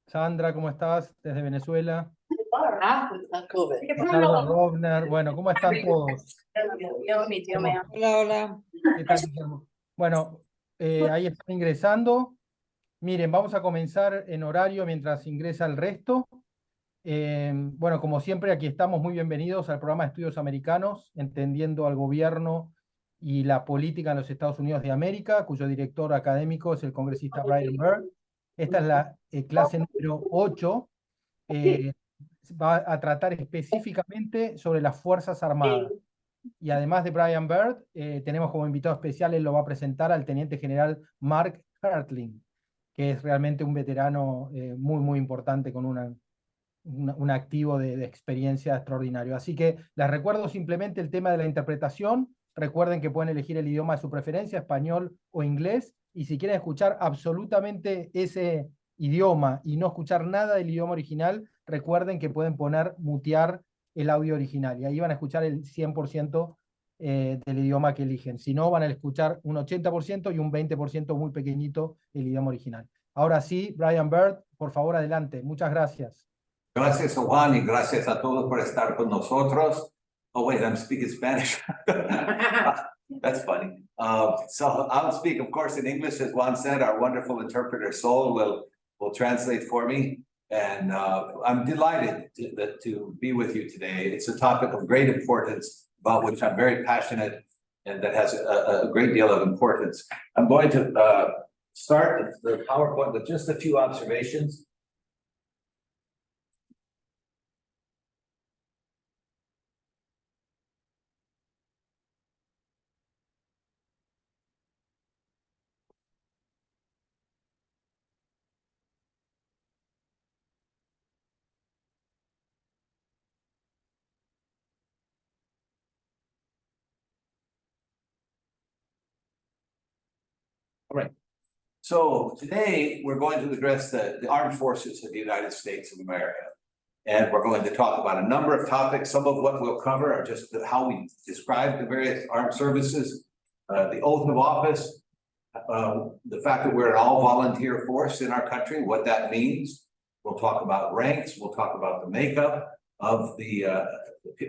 Sandra, ¿cómo estás? Desde Venezuela. Hola, Ricardo Rovner, bueno, ¿cómo están todos? hola. ¿Qué tal, Guillermo? Bueno, ahí están ingresando. Miren, vamos a comenzar en horario mientras ingresa el resto. Bueno, como siempre, aquí estamos muy bienvenidos al programa de Estudios Americanos, Entendiendo al Gobierno y la Política en los Estados Unidos de América, cuyo director académico es el congresista Brian Byrd. Esta es la clase número 8. Va a tratar específicamente sobre las Fuerzas Armadas. Y además de Brian Byrd, tenemos como invitado especial, él lo va a presentar al teniente general Mark Hertling, que es realmente un veterano muy importante con un activo de experiencia extraordinario. Así que les recuerdo simplemente el tema de la interpretación. Recuerden que pueden elegir el idioma de su preferencia, español o inglés, y si quieren escuchar absolutamente ese idioma y no escuchar nada del idioma original, recuerden que pueden mutear el audio original, y ahí van a escuchar el 100% del idioma que eligen. Si no, van a escuchar un 80% y un 20% muy pequeñito el idioma original. Ahora sí, Brian Byrd, por favor, adelante. Muchas gracias. Gracias, Juan, y gracias a todos por estar con nosotros. Oh, wait, I'm speaking Spanish. That's funny. So I'll speak, of course, in English, as Juan said. Our wonderful interpreter, Sol, will translate for me. And I'm delighted to be with you today. It's a topic of great importance, about which I'm very passionate, and that has a great deal of importance. I'm going to start the PowerPoint with just a few observations. All right. So today we're going to address the armed forces of the United States of America. And we're going to talk about a number of topics. Some of what we'll cover are just how we describe the various armed services, the oath of office, the fact that we're an all-volunteer force in our country, what that means. We'll talk about ranks. We'll talk about the makeup of the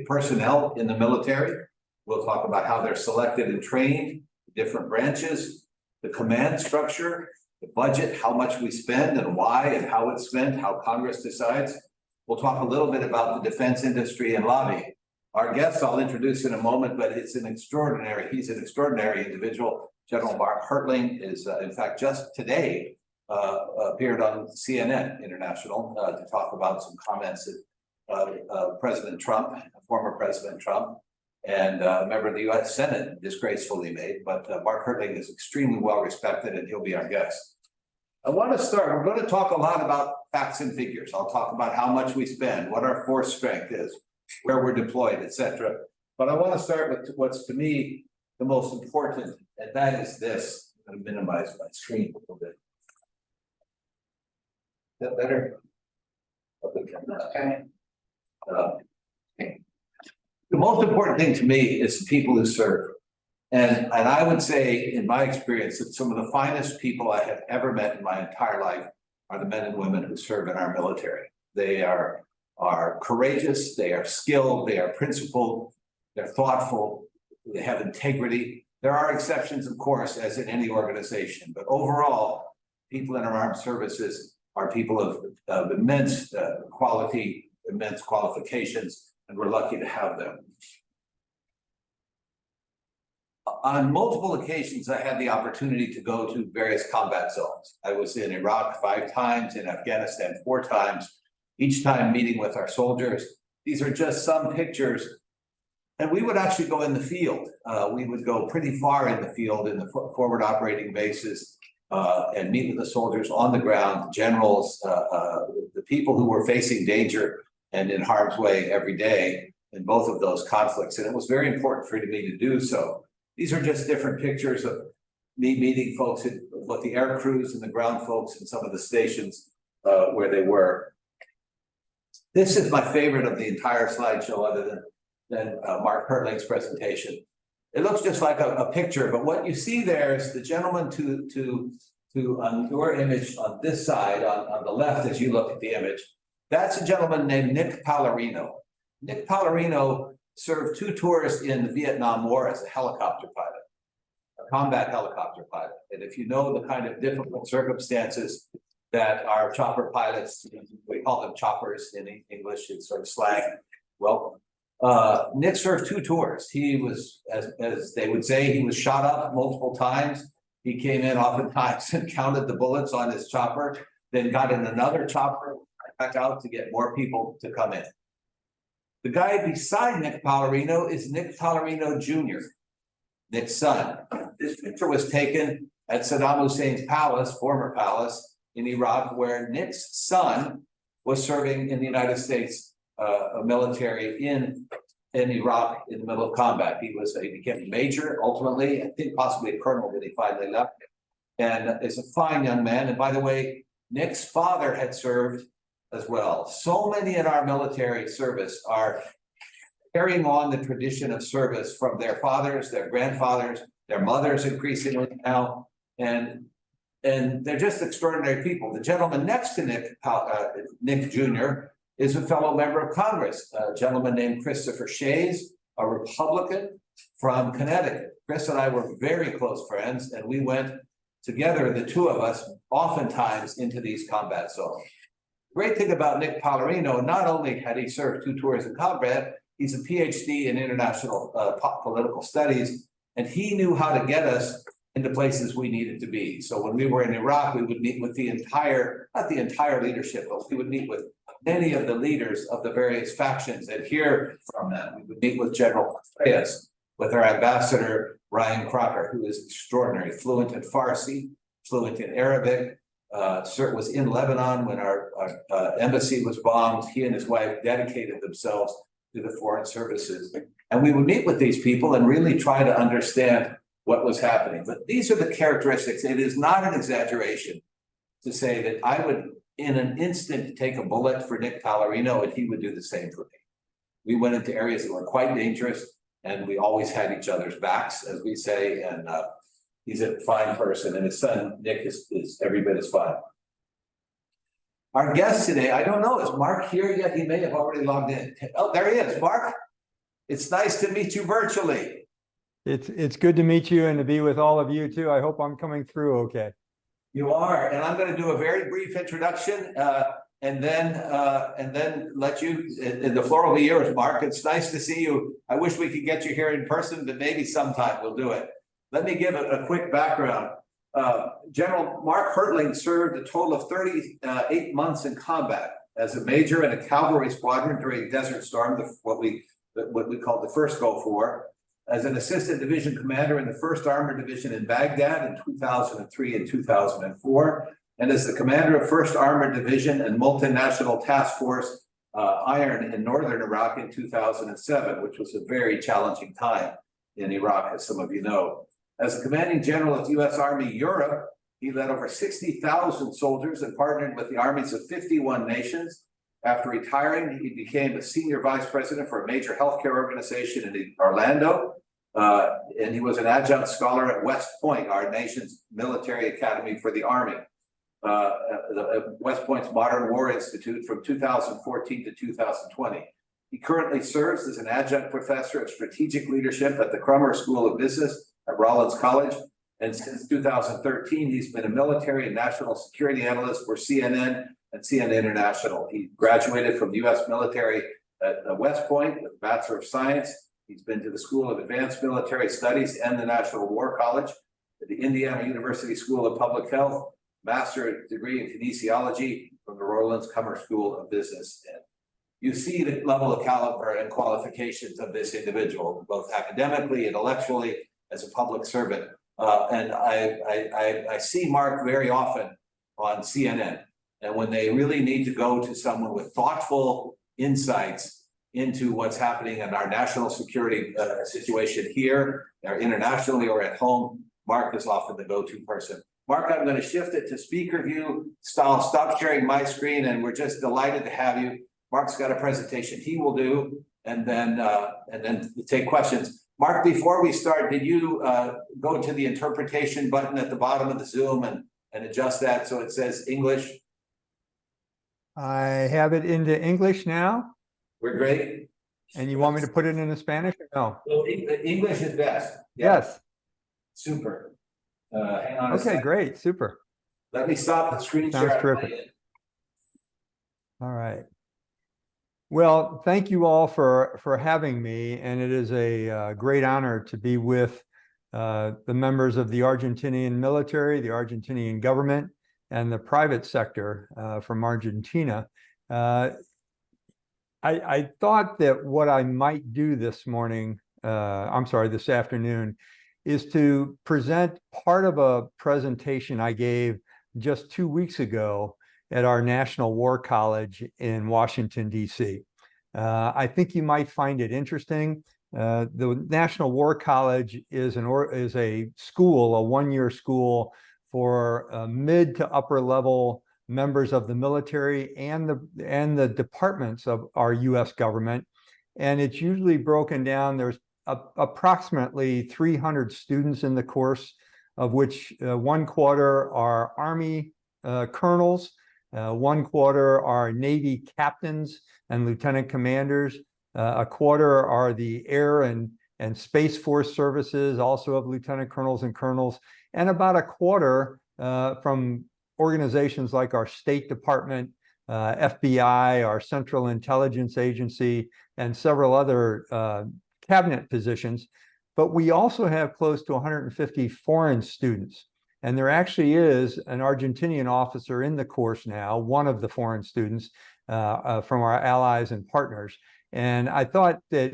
personnel in the military. We'll talk about how they're selected and trained, different branches, the command structure, the budget, how much we spend and why and how it's spent, how Congress decides. We'll talk a little bit about the defense industry and lobbying. Our guest I'll introduce in a moment, but he's an extraordinary individual. General Mark Hertling is, in fact, just today appeared on CNN International to talk about some comments that President Trump, former President Trump, and a member of the U.S. Senate disgracefully made. But Mark Hertling is extremely well respected, and he'll be our guest. I want to start. We're going to talk a lot about facts and figures. I'll talk about how much we spend, what our force strength is, where we're deployed, etc. But I want to start with what's to me the most important, and that is this. I'm going to minimize my screen a little bit. Is that better? Okay. The most important thing to me is the people who serve. And I would say, in my experience, that some of the finest people I have ever met in my entire life are the men and women who serve in our military. They are courageous, they are skilled, they are principled, they're thoughtful, they have integrity. There are exceptions, of course, as in any organization, but overall, people in our armed services are people of immense quality, immense qualifications, and we're lucky to have them. On multiple occasions, I had the opportunity to go to various combat zones. I was in Iraq 5 times, in Afghanistan 4 times, each time meeting with our soldiers. These are just some pictures. And we would actually go in the field. We would go pretty far in the field in the forward operating bases and meet with the soldiers on the ground, generals, the people who were facing danger and in harm's way every day in both of those conflicts. And it was very important for me to do so. These are just different pictures of me meeting folks, both the air crews and the ground folks in some of the stations where they were. This is my favorite of the entire slideshow, other than Mark Hertling's presentation. It looks just like a picture, but what you see there is the gentleman to to your image on this side, on the left, as you look at the image. That's a gentleman named Nick Pallarino. Nick Pallarino served 2 tours in the Vietnam War as a helicopter pilot, a combat helicopter pilot. And if you know the kind of difficult circumstances that our chopper pilots, we call them choppers in English, it's sort of slang. Well, Nick served 2 tours. He was, as they would say, he was shot up multiple times. He came in oftentimes and counted the bullets on his chopper, then got in another chopper back out to get more people to come in. The guy beside Nick Pallarino is Nick Pallarino Jr., Nick's son. This picture was taken at Saddam Hussein's palace, former palace, in Iraq, where Nick's son was serving in the United States military in Iraq in the middle of combat. He became a major ultimately, I think possibly a colonel when he finally left. And is a fine young man. And by the way, Nick's father had served as well. So many in our military service are carrying on the tradition of service from their fathers, their grandfathers, their mothers increasingly now. And they're just extraordinary people. The gentleman next to Nick Jr. is a fellow member of Congress, a gentleman named Christopher Shays, a Republican from Connecticut. Chris and I were very close friends, and we went together, the 2 of us, oftentimes into these combat zones. The great thing about Nick Pallarino, not only had he served 2 tours in combat, he's a PhD in international political studies, and he knew how to get us into places we needed to be. So when we were in Iraq, we would meet with the entire, not the entire leadership, but we would meet with many of the leaders of the various factions and hear from them. We would meet with General Petraeus, with our ambassador, Ryan Crocker, who is extraordinary, fluent in Farsi, fluent in Arabic, was in Lebanon when our embassy was bombed. He and his wife dedicated themselves to the foreign services. And we would meet with these people and really try to understand what was happening. But these are the characteristics. It is not an exaggeration to say that I would, in an instant, take a bullet for Nick Pallarino, and he would do the same for me. We went into areas that were quite dangerous, and we always had each other's backs, as we say, and he's a fine person, and his son, Nick, is every bit as fine. Our guest today, I don't know, is Mark here yet? He may have already logged in. Oh, there he is, Mark. It's nice to meet you virtually. It's good to meet you and to be with all of you too. I hope I'm coming through okay. You are, and I'm going to do a very brief introduction, and then let you. The floor will be yours, Mark. It's nice to see you. I wish we could get you here in person, but maybe sometime we'll do it. Let me give a quick background. General Mark Hertling served a total of 38 months in combat as a major in a cavalry squadron during Desert Storm, what we called the first Gulf War, as an assistant division commander in the 1st Armored Division in Baghdad in 2003 and 2004, and as the commander of 1st Armored Division and Multinational Task Force Iron in Northern Iraq in 2007, which was a very challenging time in Iraq, as some of you know. As a commanding general of U.S. Army Europe, he led over 60,000 soldiers and partnered with the armies of 51 nations. After retiring, he became a senior vice president for a major healthcare organization in Orlando, and he was an adjunct scholar at West Point, our nation's military academy for the Army. West Point's Modern War Institute from 2014 to 2020. He currently serves as an adjunct professor of strategic leadership at the Crummer School of Business at Rollins College. And since 2013, he's been a military and national security analyst for CNN and CNN International. He graduated from the U.S. military at West Point with a Bachelor of Science. He's been to the School of Advanced Military Studies and the National War College, the Indiana University School of Public Health, master's degree in kinesiology from the Rollins Crummer School of Business. And you see the level of caliber and qualifications of this individual, both academically, intellectually, as a public servant. And I see Mark very often on CNN. And when they really need to go to someone with thoughtful insights into what's happening in our national security situation here, or internationally, or at home, Mark is often the go-to person. Mark, I'm going to shift it to speaker view style. Stop sharing my screen, and we're just delighted to have you. Mark's got a presentation he will do, and then take questions. Mark, before we start, did you go to the interpretation button at the bottom of the Zoom and and adjust that so it says English. I have it into English now, We're great. and you want me to put it into Spanish or no? Well, English is best. Yeah, Yes. super. Hang on a Okay, second. great, super. Let me stop the screen Sounds share. terrific. All right. Well, thank you all for having me, and it is a great honor to be with the members of the Argentinian military, the Argentinian government, and the private sector from Argentina. I thought that what I might do this afternoon, is to present part of a presentation I gave just 2 weeks ago at our National War College in Washington, D.C. I think you might find it interesting. The National War College is a school, a one-year school for mid to upper level members of the military and the departments of our U.S. government. And it's usually broken down. There's approximately 300 students in the course, of which 1/4 are Army colonels, 1/4 are Navy captains and lieutenant commanders, 1/4 are the Air and Space Force services, also of lieutenant colonels and colonels, and about 1/4 from organizations like our State Department, FBI, our Central Intelligence Agency, and several other cabinet positions. But we also have close to 150 foreign students. And there actually is an Argentinian officer in the course now, one of the foreign students from our allies and partners. And I thought that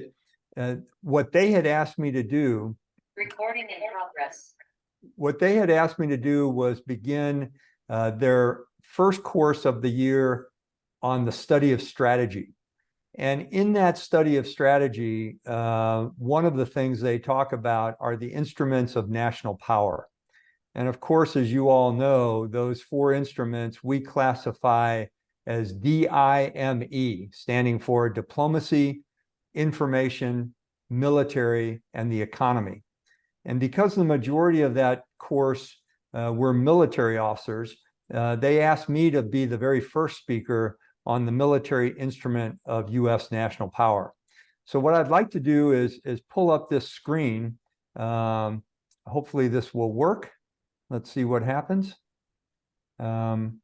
what they had asked me to do— Recording in progress. What they had asked me to do was begin their first course of the year on the study of strategy. And in that study of strategy, one of the things they talk about are the instruments of national power. And of course, as you all know, those 4 instruments we classify as DIME, standing for diplomacy, information, military, and the economy. And because the majority of that course were military officers, they asked me to be the very first speaker on the military instrument of U.S. national power. So what I'd like to do is pull up this screen. Hopefully this will work. Let's see what happens. And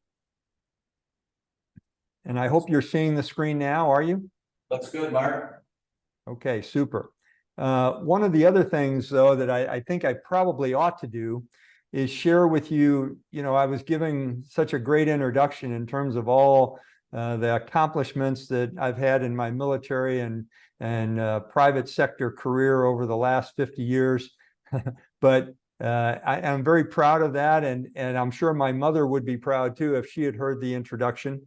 I hope you're seeing the screen now, are you? Looks good, Mark. Okay, super. One of the other things, though, that I think I probably ought to do is share with you, I was giving such a great introduction in terms of all the accomplishments that I've had in my military and private sector career over the last 50 years. But I am very proud of that, and I'm sure my mother would be proud too if she had heard the introduction.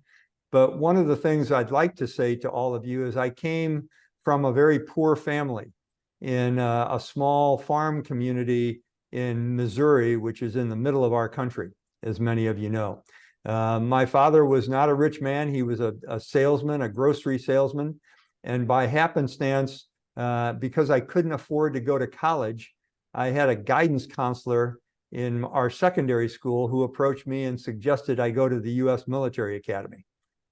But one of the things I'd like to say to all of you is I came from a very poor family in a small farm community in Missouri, which is in the middle of our country, as many of you know. My father was not a rich man. He was a salesman, a grocery salesman. And by happenstance, because I couldn't afford to go to college, I had a guidance counselor in our secondary school who approached me and suggested I go to the U.S. Military Academy.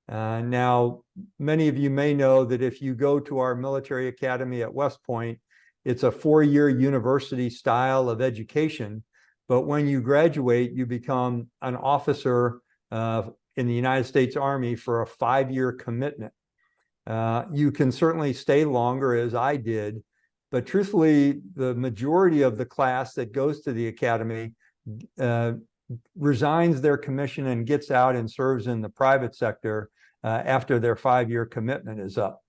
Now, many of you may know that if you go to our military academy at West Point, it's a 4-year university style of education. But when you graduate, you become an officer in the United States Army for a 5-year commitment. You can certainly stay longer, as I did, but truthfully, the majority of the class that goes to the academy resigns their commission and gets out and serves in the private sector after their 5-year commitment is up.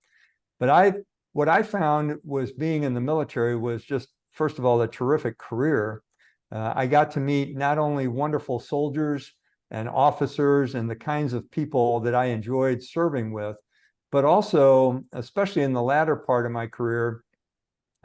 But what I found was being in the military was just, first of all, a terrific career. I got to meet not only wonderful soldiers and officers and the kinds of people that I enjoyed serving with, but also, especially in the latter part of my career,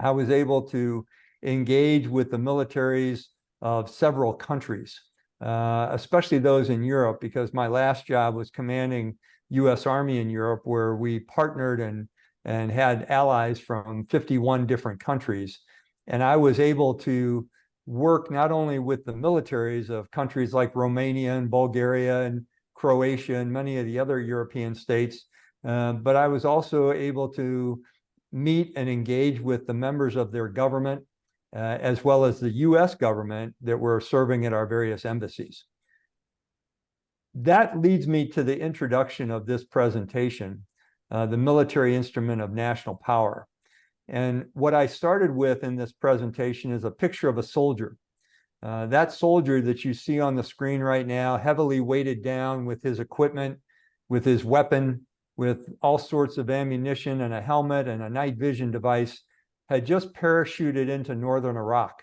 I was able to engage with the militaries of several countries, especially those in Europe, because my last job was commanding U.S. Army in Europe, where we partnered and had allies from 51 different countries. And I was able to work not only with the militaries of countries like Romania and Bulgaria and Croatia and many of the other European states, but I was also able to meet and engage with the members of their government, as well as the US government that were serving at our various embassies. That leads me to the introduction of this presentation, the military instrument of national power. And what I started with in this presentation is a picture of a soldier. That soldier that you see on the screen right now, heavily weighted down with his equipment, with his weapon, with all sorts of ammunition and a helmet and a night vision device, had just parachuted into northern Iraq.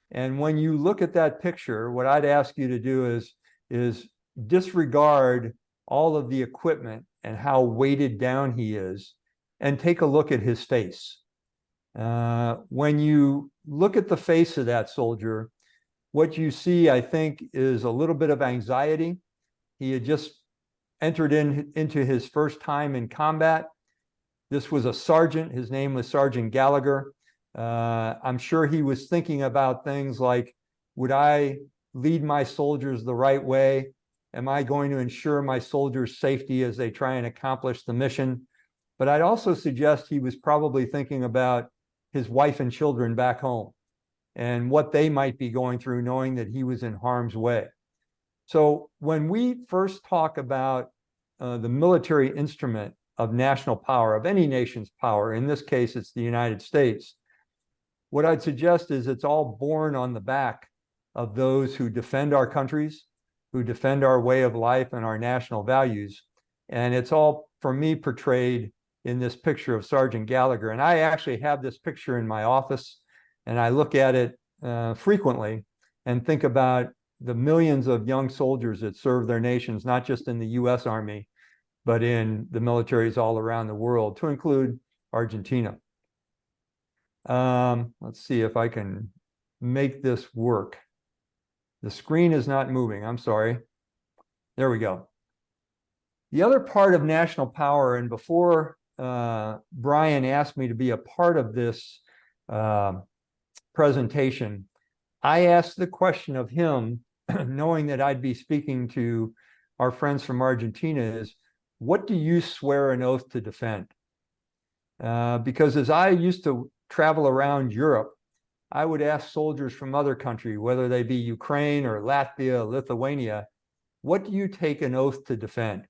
And when you look at that picture, what I'd ask you to do is disregard all of the equipment and how weighted down he is, and take a look at his face. When you look at the face of that soldier, what you see, I think, is a little bit of anxiety. He had just entered into his first time in combat. This was a sergeant. His name was Sergeant Gallagher. I'm sure he was thinking about things like, would I lead my soldiers the right way? Am I going to ensure my soldiers' safety as they try and accomplish the mission? But I'd also suggest he was probably thinking about his wife and children back home and what they might be going through, knowing that he was in harm's way. So when we first talk about the military instrument of national power, of any nation's power, in this case, it's the United States, what I'd suggest is it's all born on the back of those who defend our countries, who defend our way of life and our national values. And it's all, for me, portrayed in this picture of Sergeant Gallagher. And I actually have this picture in my office, and I look at it frequently and think about the millions of young soldiers that serve their nations, not just in the US Army, but in the militaries all around the world, to include Argentina. Let's see if I can make this work. The screen is not moving, I'm sorry. There we go. The other part of national power, and before Brian asked me to be a part of this presentation, I asked the question of him, knowing that I'd be speaking to our friends from Argentina, is, what do you swear an oath to defend? Because as I used to travel around Europe, I would ask soldiers from other countries, whether they be Ukraine or Latvia, Lithuania, what do you take an oath to defend?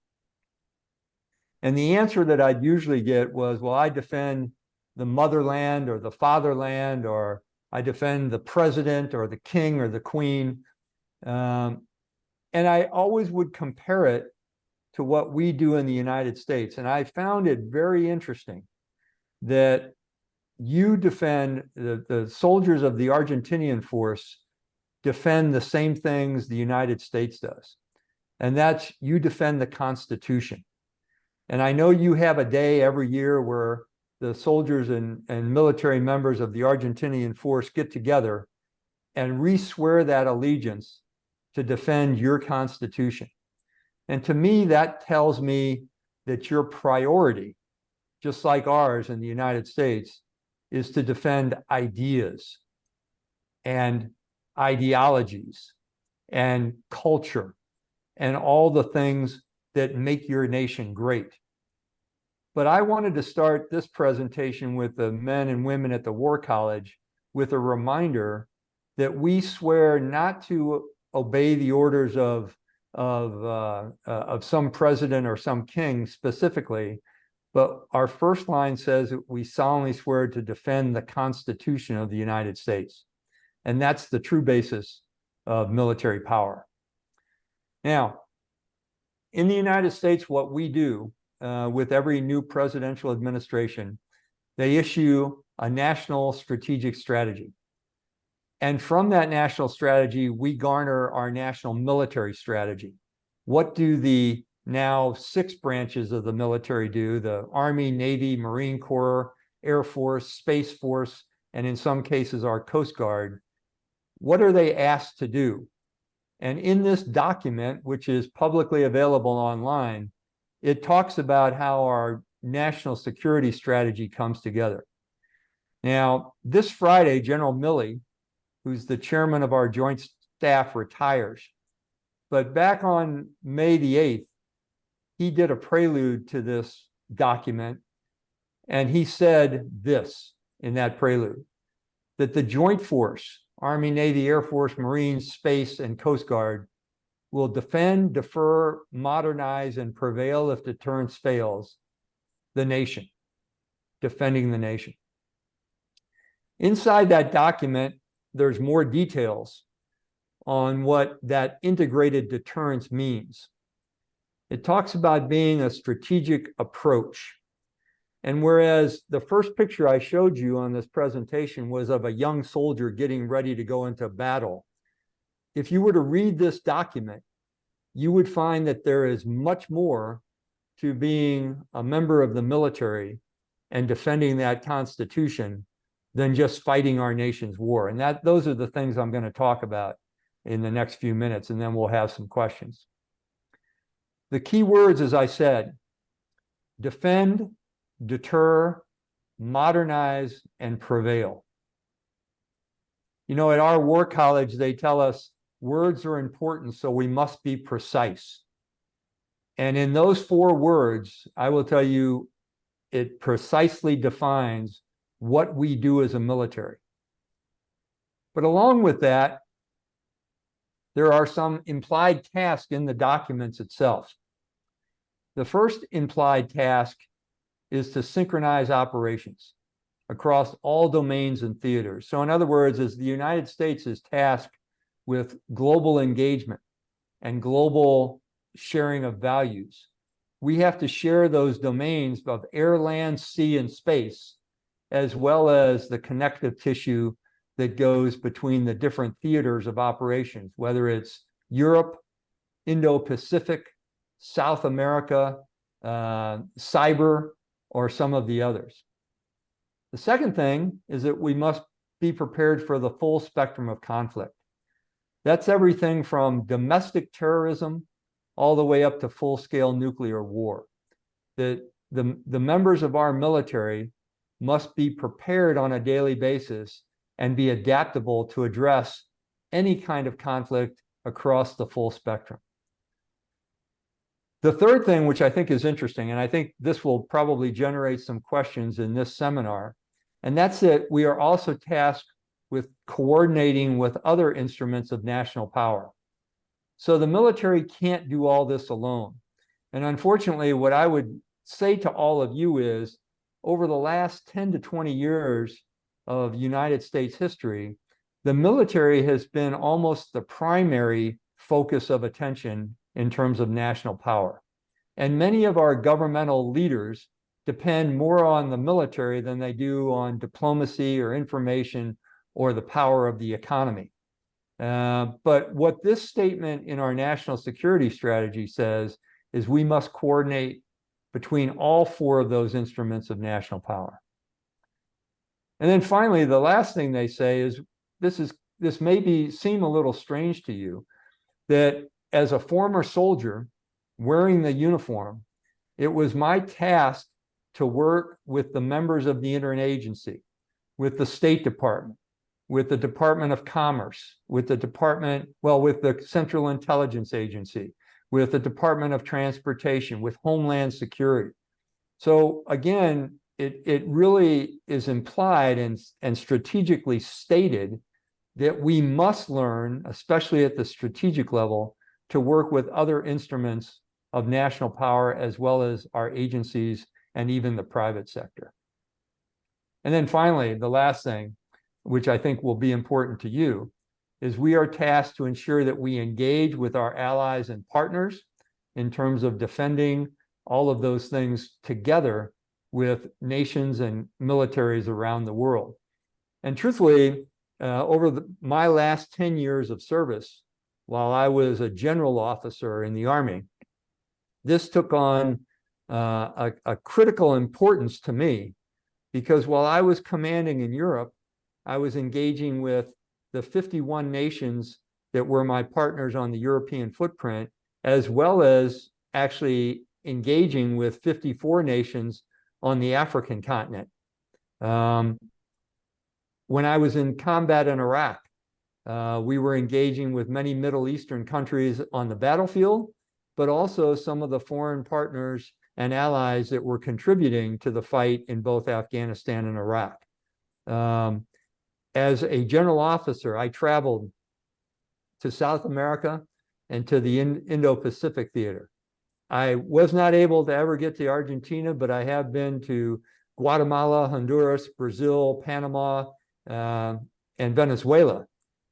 And the answer that I'd usually get was, well, I defend the motherland or the fatherland, or I defend the president or the king or the queen. And I always would compare it to what we do in the United States. And I found it very interesting that you defend, the soldiers of the Argentinian force defend the same things the United States does. And that's, you defend the Constitution. And I know you have a day every year where the soldiers and military members of the Argentinian force get together and re-swear that allegiance to defend your Constitution. And to me, that tells me that your priority, just like ours in the United States, is to defend ideas and ideologies and culture and all the things that make your nation great. But I wanted to start this presentation with the men and women at the War College with a reminder that we swear not to obey the orders of some president or some king specifically, but our first line says that we solemnly swear to defend the Constitution of the United States. And that's the true basis of military power. Now, in the United States, what we do with every new presidential administration, they issue a national strategic strategy. And from that national strategy, we garner our national military strategy. What do the now 6 branches of the military do? The Army, Navy, Marine Corps, Air Force, Space Force, and in some cases our Coast Guard. What are they asked to do? And in this document, which is publicly available online, it talks about how our national security strategy comes together. Now, this Friday, General Milley, who's the chairman of our joint staff, retires. But back on May the 8th, he did a prelude to this document, and he said this in that prelude, that the joint force, Army, Navy, Air Force, Marines, Space, and Coast Guard, will defend, defer, modernize, and prevail if deterrence fails, the nation, defending the nation. Inside that document, there's more details on what that integrated deterrence means. It talks about being a strategic approach. And whereas the first picture I showed you on this presentation was of a young soldier getting ready to go into battle, if you were to read this document, you would find that there is much more to being a member of the military and defending that Constitution than just fighting our nation's war. And those are the things I'm going to talk about in the next few minutes, and then we'll have some questions. The key words, as I said, defend, deter, modernize, and prevail. You know, at our war college, they tell us words are important, so we must be precise. And in those 4 words, I will tell you, it precisely defines what we do as a military. But along with that, there are some implied tasks in the documents itself. The first implied task is to synchronize operations across all domains and theaters. So in other words, as the United States is tasked with global engagement and global sharing of values, we have to share those domains of air, land, sea, and space, as well as the connective tissue that goes between the different theaters of operations, whether it's Europe, Indo-Pacific, South America, cyber, or some of the others. The second thing is that we must be prepared for the full spectrum of conflict. That's everything from domestic terrorism all the way up to full-scale nuclear war. The members of our military must be prepared on a daily basis and be adaptable to address any kind of conflict across the full spectrum. The third thing, which I think is interesting, and I think this will probably generate some questions in this seminar, and that's that we are also tasked with coordinating with other instruments of national power. So the military can't do all this alone. And unfortunately, what I would say to all of you is, over the last 10 to 20 years of United States history, the military has been almost the primary focus of attention in terms of national power. And many of our governmental leaders depend more on the military than they do on diplomacy or information or the power of the economy. But what this statement in our national security strategy says is we must coordinate between all 4 of those instruments of national power. And then finally, the last thing they say is, this may seem a little strange to you, that as a former soldier wearing the uniform, it was my task to work with the members of the interagency, with the State Department, with the Department of Commerce, with the Central Intelligence Agency, with the Department of Transportation, with Homeland Security. So again, it really is implied and strategically stated that we must learn, especially at the strategic level, to work with other instruments of national power, as well as our agencies and even the private sector. And then finally, the last thing, which I think will be important to you, is we are tasked to ensure that we engage with our allies and partners in terms of defending all of those things together with nations and militaries around the world. And truthfully, over my last 10 years of service, while I was a general officer in the Army, this took on a critical importance to me, because while I was commanding in Europe, I was engaging with the 51 nations that were my partners on the European footprint, as well as actually engaging with 54 nations on the African continent. When I was in combat in Iraq, We were engaging with many Middle Eastern countries on the battlefield, but also some of the foreign partners and allies that were contributing to the fight in both Afghanistan and Iraq. As a general officer, I traveled to South America and to the Indo-Pacific theater. I was not able to ever get to Argentina, but I have been to Guatemala, Honduras, Brazil, Panama, and Venezuela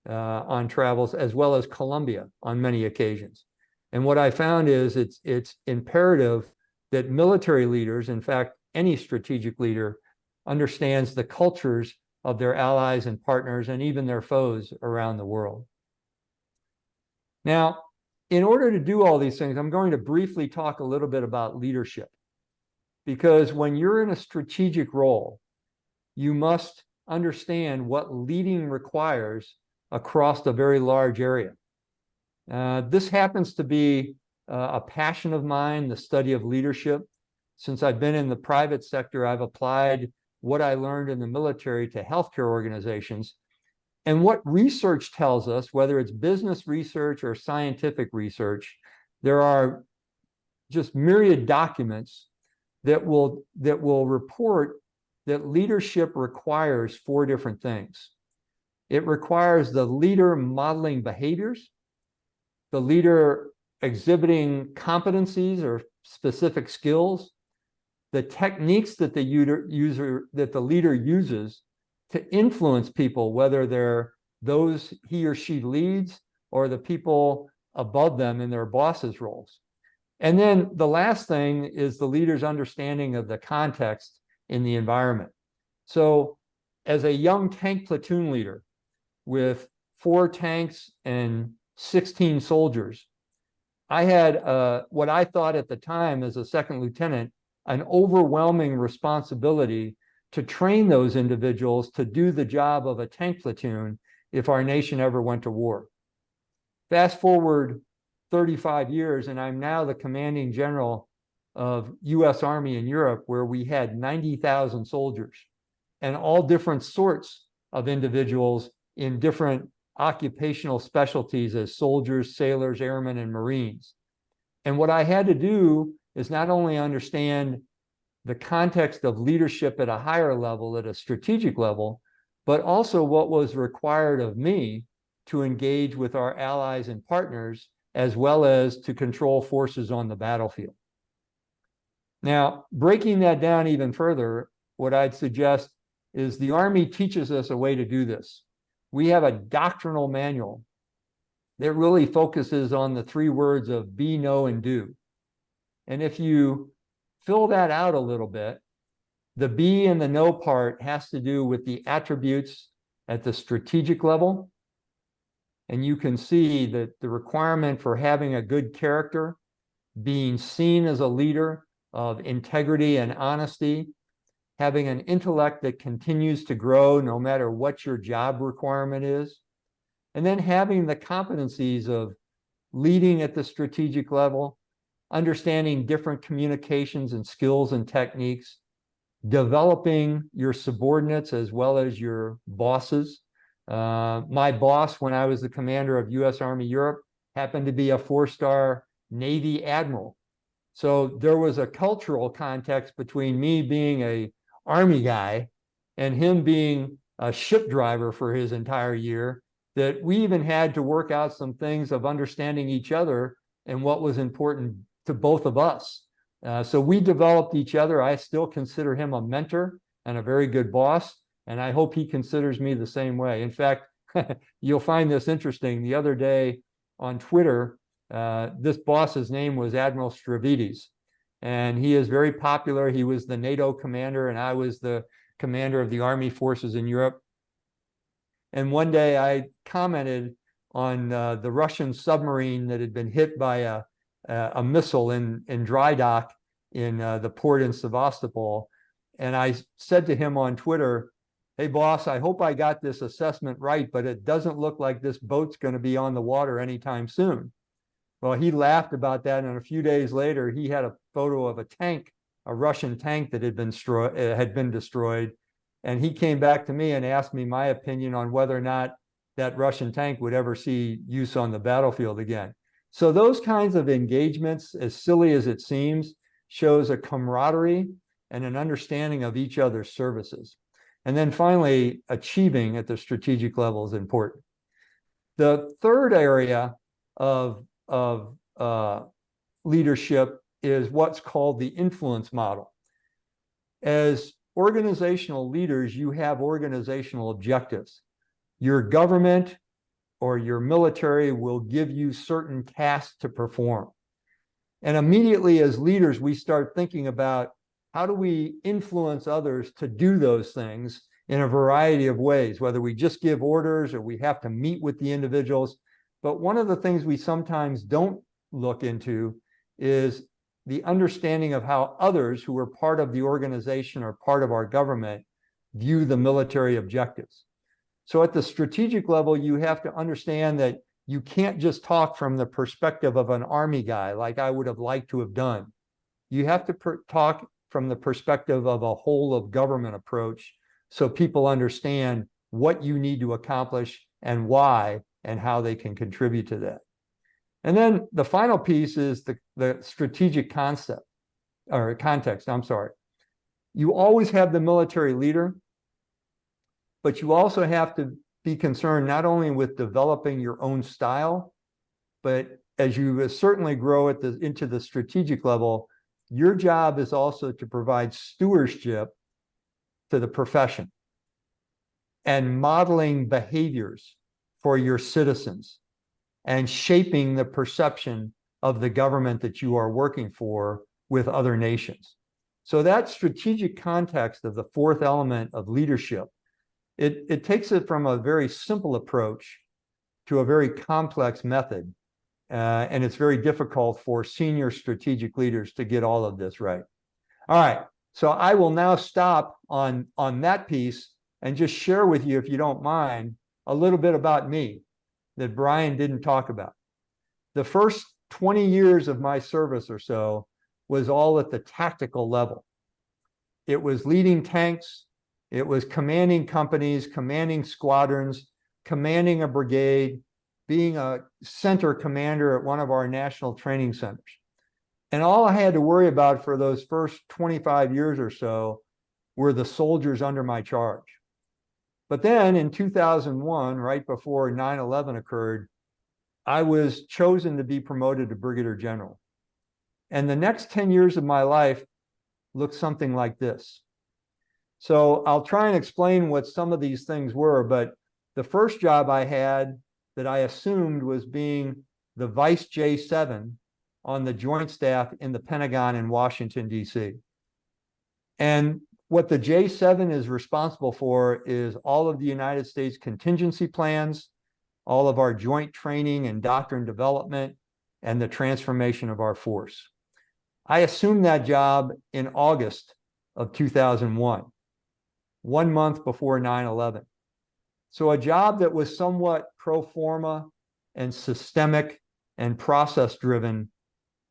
on travels, as well as Colombia on many occasions. And what I found is it's imperative that military leaders, in fact, any strategic leader, understands the cultures of their allies and partners and even their foes around the world. Now, in order to do all these things, I'm going to briefly talk a little bit about leadership. Because when you're in a strategic role, you must understand what leading requires across a very large area. This happens to be a passion of mine, the study of leadership. Since I've been in the private sector, I've applied what I learned in the military to healthcare organizations. And what research tells us, whether it's business research or scientific research, there are just myriad documents that will report that leadership requires 4 different things. It requires the leader modeling behaviors, the leader exhibiting competencies or specific skills, the techniques that the leader uses to influence people, whether they're those he or she leads or the people above them in their bosses' roles. And then the last thing is the leader's understanding of the context in the environment. So as a young tank platoon leader with 4 tanks and 16 soldiers, I had what I thought at the time as a second lieutenant, an overwhelming responsibility to train those individuals to do the job of a tank platoon if our nation ever went to war. Fast forward 35 years, and I'm now the commanding general of U.S. Army in Europe, where we had 90,000 soldiers and all different sorts of individuals in different occupational specialties as soldiers, sailors, airmen, and Marines. And what I had to do is not only understand the context of leadership at a higher level, at a strategic level, but also what was required of me to engage with our allies and partners, as well as to control forces on the battlefield. Now, breaking that down even further, what I'd suggest is the Army teaches us a way to do this. We have a doctrinal manual that really focuses on the 3 words of be, know, and do. And if you fill that out a little bit, the be and the know part has to do with the attributes at the strategic level. And you can see that the requirement for having a good character, being seen as a leader of integrity and honesty, having an intellect that continues to grow no matter what your job requirement is, and then having the competencies of leading at the strategic level, understanding different communications and skills and techniques, developing your subordinates as well as your bosses. My boss, when I was the commander of U.S. Army Europe, happened to be a 4-star Navy admiral. So there was a cultural context between me being an Army guy and him being a ship driver for his entire year, that we even had to work out some things of understanding each other and what was important to both of us. So we developed each other. I still consider him a mentor and a very good boss, and I hope he considers me the same way. In fact, you'll find this interesting. The other day on Twitter, this boss's name was Admiral Stavridis, and he is very popular. He was the NATO commander, and I was the commander of the Army forces in Europe. And one day I commented on the Russian submarine that had been hit by a missile in dry dock in the port in Sevastopol. And I said to him on Twitter, "Hey boss, I hope I got this assessment right, but it doesn't look like this boat's going to be on the water anytime soon." Well, he laughed about that, and a few days later, he had a photo of a tank, a Russian tank that had been destroyed. And he came back to me and asked me my opinion on whether or not that Russian tank would ever see use on the battlefield again. So those kinds of engagements, as silly as it seems, shows a camaraderie and an understanding of each other's services. And then finally, achieving at the strategic level is important. The third area of leadership is what's called the influence model. As organizational leaders, you have organizational objectives. Your government or your military will give you certain tasks to perform. And immediately as leaders, we start thinking about how do we influence others to do those things in a variety of ways, whether we just give orders or we have to meet with the individuals. But one of the things we sometimes don't look into is the understanding of how others who are part of the organization or part of our government view the military objectives. So at the strategic level, you have to understand that you can't just talk from the perspective of an Army guy like I would have liked to have done. You have to talk from the perspective of a whole of government approach so people understand what you need to accomplish and why and how they can contribute to that. And then the final piece is the strategic concept or context, I'm sorry. You always have the military leader, but you also have to be concerned not only with developing your own style, but as you certainly grow into the strategic level, your job is also to provide stewardship to the profession and modeling behaviors for your citizens and shaping the perception of the government that you are working for with other nations. So that strategic context of the fourth element of leadership, it takes it from a very simple approach to a very complex method. And it's very difficult for senior strategic leaders to get all of this right. All right, so I will now stop on that piece and just share with you, if you don't mind, a little bit about me that Brian didn't talk about. The first 20 years of my service or so was all at the tactical level. It was leading tanks, it was commanding companies, commanding squadrons, commanding a brigade, being a center commander at one of our national training centers. And all I had to worry about for those first 25 years or so were the soldiers under my charge. But then in 2001, right before 9/11 occurred, I was chosen to be promoted to brigadier general. And the next 10 years of my life looked something like this. So I'll try and explain what some of these things were, but the first job I had that I assumed was being the Vice J7 on the Joint Staff in the Pentagon in Washington, D.C. And what the J7 is responsible for is all of the United States contingency plans, all of our joint training and doctrine development, and the transformation of our force. I assumed that job in August of 2001, 1 month before 9/11. So a job that was somewhat pro forma and systemic and process driven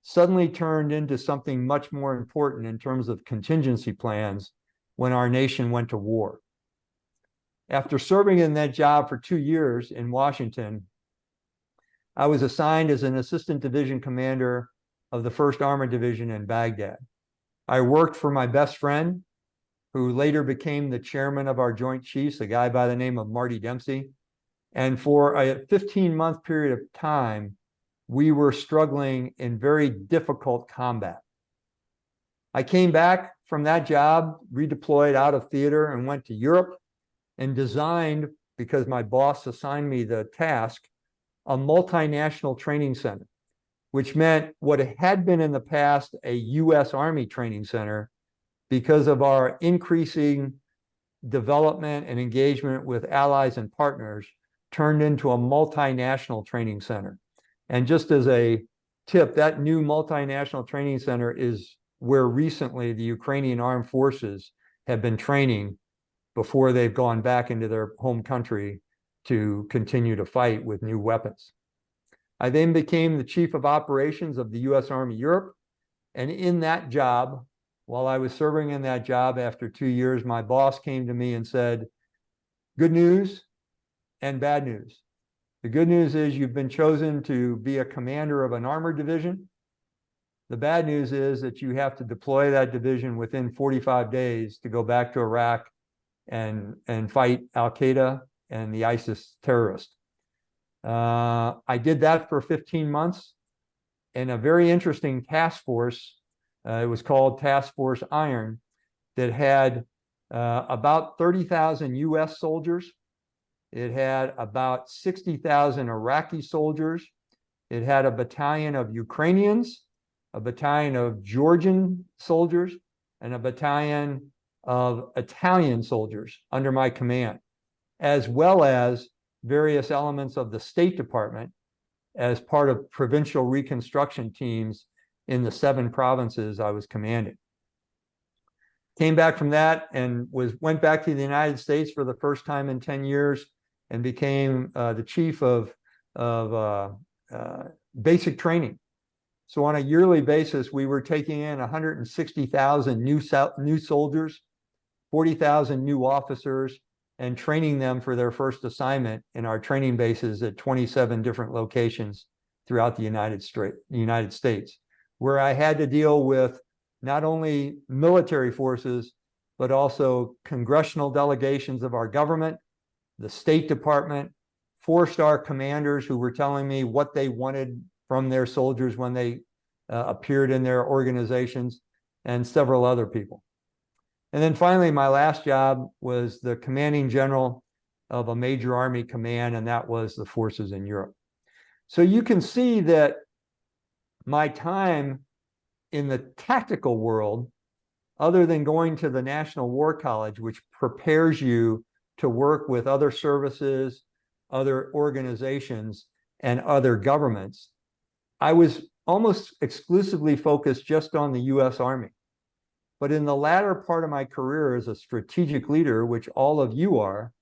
suddenly turned into something much more important in terms of contingency plans when our nation went to war. After serving in that job for 2 years in Washington, I was assigned as an assistant division commander of the 1st Armored Division in Baghdad. I worked for my best friend, who later became the chairman of our Joint Chiefs, a guy by the name of Marty Dempsey. And for a 15-month period of time, we were struggling in very difficult combat. I came back from that job, redeployed out of theater, and went to Europe and designed, because my boss assigned me the task, a multinational training center, which meant what had been in the past a U.S. Army training center, because of our increasing development and engagement with allies and partners, turned into a multinational training center. And just as a tip, that new multinational training center is where recently the Ukrainian armed forces have been training before they've gone back into their home country to continue to fight with new weapons. I then became the chief of operations of the U.S. Army Europe. And in that job, while I was serving in that job after 2 years, my boss came to me and said, "Good news. and bad news. The good news is you've been chosen to be a commander of an armored division. The bad news is that you have to deploy that division within 45 days to go back to Iraq and fight Al-Qaeda and the ISIS terrorist. I did that for 15 months in a very interesting task force. It was called Task Force Iron, that had about 30,000 US soldiers. It had about 60,000 Iraqi soldiers. It had a battalion of Ukrainians, a battalion of Georgian soldiers, and a battalion of Italian soldiers under my command, as well as various elements of the State Department as part of provincial reconstruction teams in the 7 provinces I was commanding. Came back from that and went back to the United States for the first time in 10 years and became the chief of basic training. So on a yearly basis, we were taking in 160,000 new soldiers, 40,000 new officers, and training them for their first assignment in our training bases at 27 different locations throughout the United States, where I had to deal with not only military forces, but also congressional delegations of our government, the State Department, 4-star commanders who were telling me what they wanted from their soldiers when they appeared in their organizations, and several other people. And then finally, my last job was the commanding general of a major army command, and that was the forces in Europe. So you can see that my time in the tactical world, other than going to the National War College, which prepares you to work with other services, other organizations, and other governments, I was almost exclusively focused just on the US Army. But in the latter part of my career as a strategic leader, which all of you are,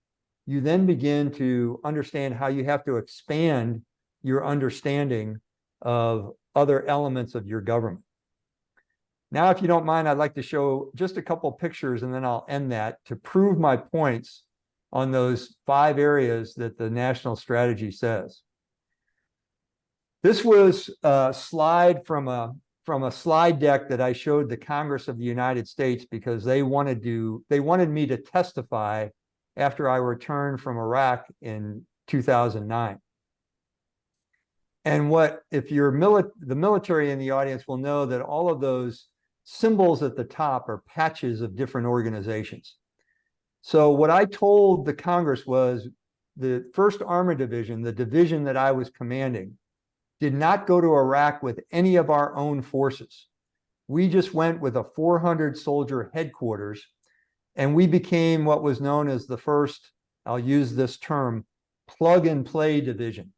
you then begin to understand how you have to expand your understanding of other elements of your government. Now, if you don't mind, I'd like to show just a couple pictures and then I'll end that to prove my points on those 5 areas that the national strategy says. This was a slide from a slide deck that I showed the Congress of the United States because they wanted me to testify after I returned from Iraq in 2009. And if you're the military in the audience will know that all of those symbols at the top are patches of different organizations. So what I told the Congress was the 1st Armored Division, the division that I was commanding, did not go to Iraq with any of our own forces. We just went with a 400-soldier headquarters, and we became what was known as the first, I'll use this term, plug-and-play division.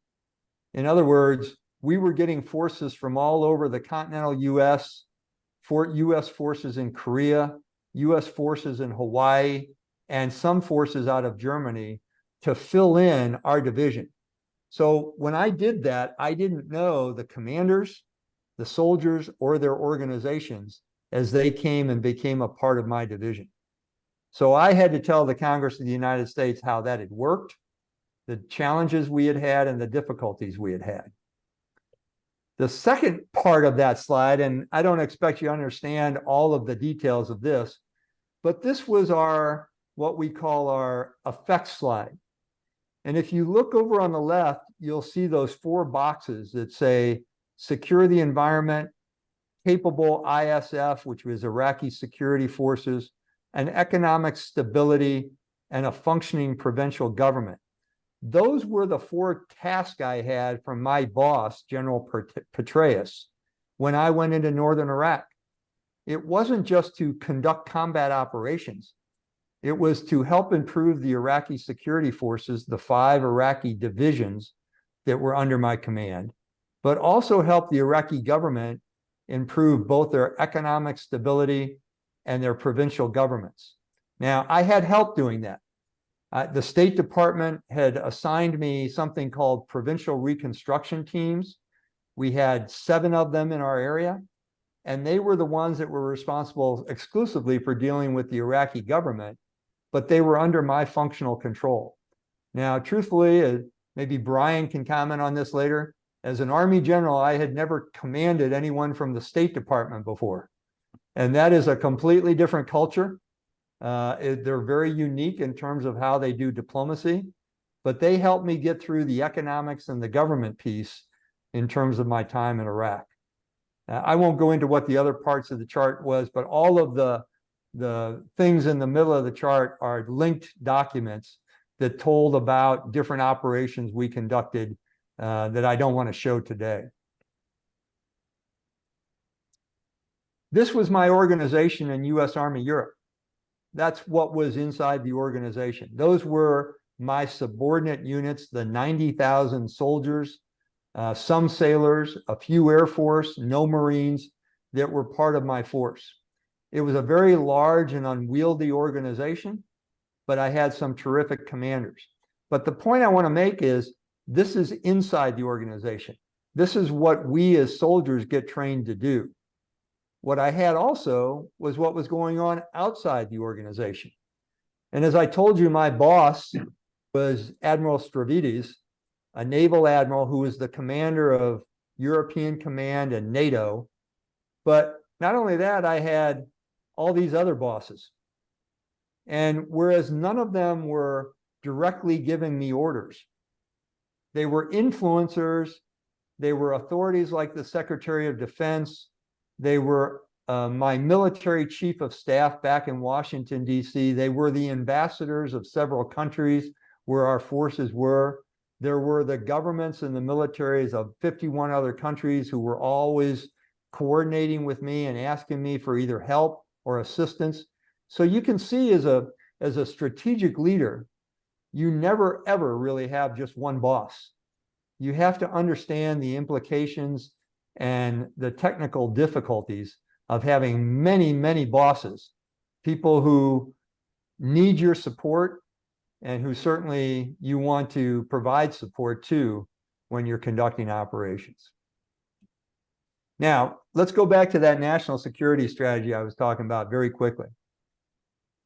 In other words, we were getting forces from all over the continental US, US forces in Korea, US forces in Hawaii, and some forces out of Germany to fill in our division. So when I did that, I didn't know the commanders, the soldiers, or their organizations as they came and became a part of my division. So I had to tell the Congress of the United States how that had worked, the challenges we had had, and the difficulties we had had. The second part of that slide, and I don't expect you to understand all of the details of this, but this was what we call our effects slide. And if you look over on the left, you'll see those 4 boxes that say secure the environment, capable ISF, which was Iraqi security forces, and economic stability, and a functioning provincial government. Those were the 4 tasks I had from my boss, General Petraeus, when I went into northern Iraq. It wasn't just to conduct combat operations. It was to help improve the Iraqi security forces, the 5 Iraqi divisions that were under my command, but also help the Iraqi government improve both their economic stability and their provincial governments. Now, I had help doing that. The State Department had assigned me something called provincial reconstruction teams. We had 7 of them in our area, and they were the ones that were responsible exclusively for dealing with the Iraqi government, but they were under my functional control. Now, truthfully, maybe Brian can comment on this later. As an Army general, I had never commanded anyone from the State Department before. And that is a completely different culture. They're very unique in terms of how they do diplomacy, but they helped me get through the economics and the government piece in terms of my time in Iraq. I won't go into what the other parts of the chart was, but all of the things in the middle of the chart are linked documents that told about different operations we conducted that I don't want to show today. This was my organization in U.S. Army Europe. That's what was inside the organization. Those were my subordinate units, the 90,000 soldiers, some sailors, a few Air Force, no Marines that were part of my force. It was a very large and unwieldy organization, but I had some terrific commanders. But the point I want to make is this is inside the organization. This is what we as soldiers get trained to do. What I had also was what was going on outside the organization. And as I told you, my boss was Admiral Stavridis, a naval admiral who was the commander of European Command and NATO. But not only that, I had all these other bosses. And whereas none of them were directly giving me orders, they were influencers, they were authorities like the Secretary of Defense, they were my military chief of staff back in Washington, D.C. They were the ambassadors of several countries where our forces were. There were the governments and the militaries of 51 other countries who were always coordinating with me and asking me for either help or assistance. So you can see as a strategic leader, you never, ever really have just one boss. You have to understand the implications and the technical difficulties of having many, many bosses, people who need your support and who certainly you want to provide support to when you're conducting operations. Now, let's go back to that national security strategy I was talking about very quickly.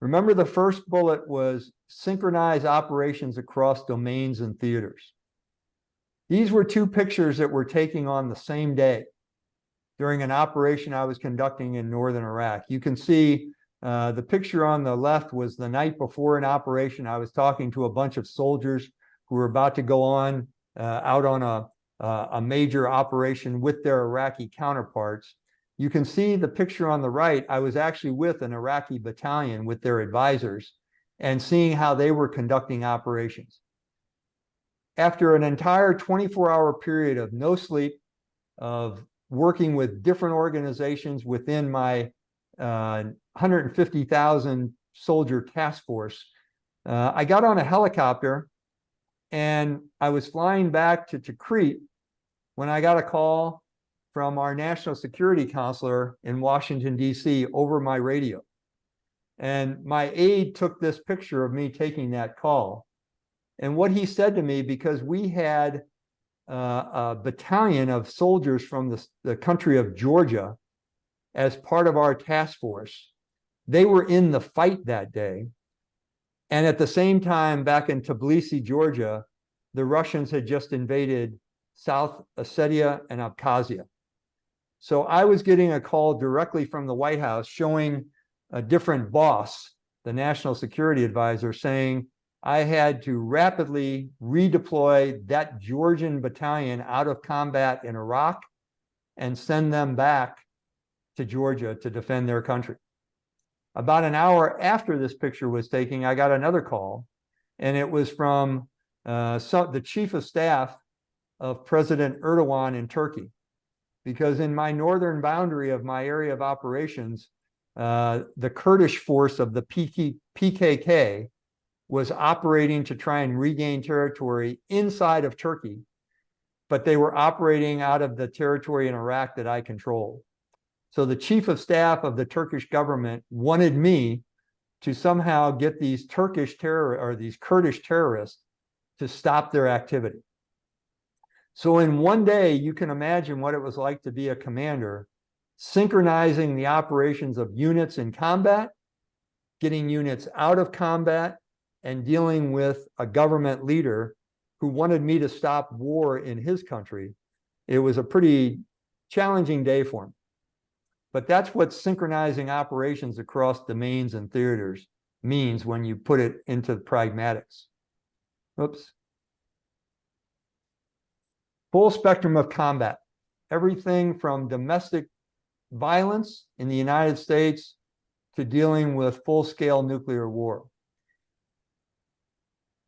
Remember, the first bullet was synchronize operations across domains and theaters. These were two pictures that we're taking on the same day during an operation I was conducting in northern Iraq. You can see the picture on the left was the night before an operation. I was talking to a bunch of soldiers who were about to go on out on a major operation with their Iraqi counterparts. You can see the picture on the right. I was actually with an Iraqi battalion with their advisors and seeing how they were conducting operations. After an entire 24-hour period of no sleep, of working with different organizations within my 150,000 soldier task force, I got on a helicopter and I was flying back to Tikrit when I got a call from our national security counselor in Washington, D.C. over my radio. And my aide took this picture of me taking that call. And what he said to me, because we had a battalion of soldiers from the country of Georgia as part of our task force, they were in the fight that day. And at the same time, back in Tbilisi, Georgia, the Russians had just invaded South Ossetia and Abkhazia. So I was getting a call directly from the White House showing a different boss, the national security advisor, saying I had to rapidly redeploy that Georgian battalion out of combat in Iraq and send them back to Georgia to defend their country. About an hour after this picture was taken, I got another call, and it was from the chief of staff of President Erdogan in Turkey. Because in my northern boundary of my area of operations, the Kurdish force of the PKK was operating to try and regain territory inside of Turkey, but they were operating out of the territory in Iraq that I controlled. So the chief of staff of the Turkish government wanted me to somehow get these Kurdish terrorists to stop their activity. So in one day, you can imagine what it was like to be a commander, synchronizing the operations of units in combat, getting units out of combat, and dealing with a government leader who wanted me to stop war in his country, it was a pretty challenging day for me. But that's what synchronizing operations across domains and theaters means when you put it into pragmatics. Oops. Full spectrum of combat. Everything from domestic violence in the United States to dealing with full-scale nuclear war.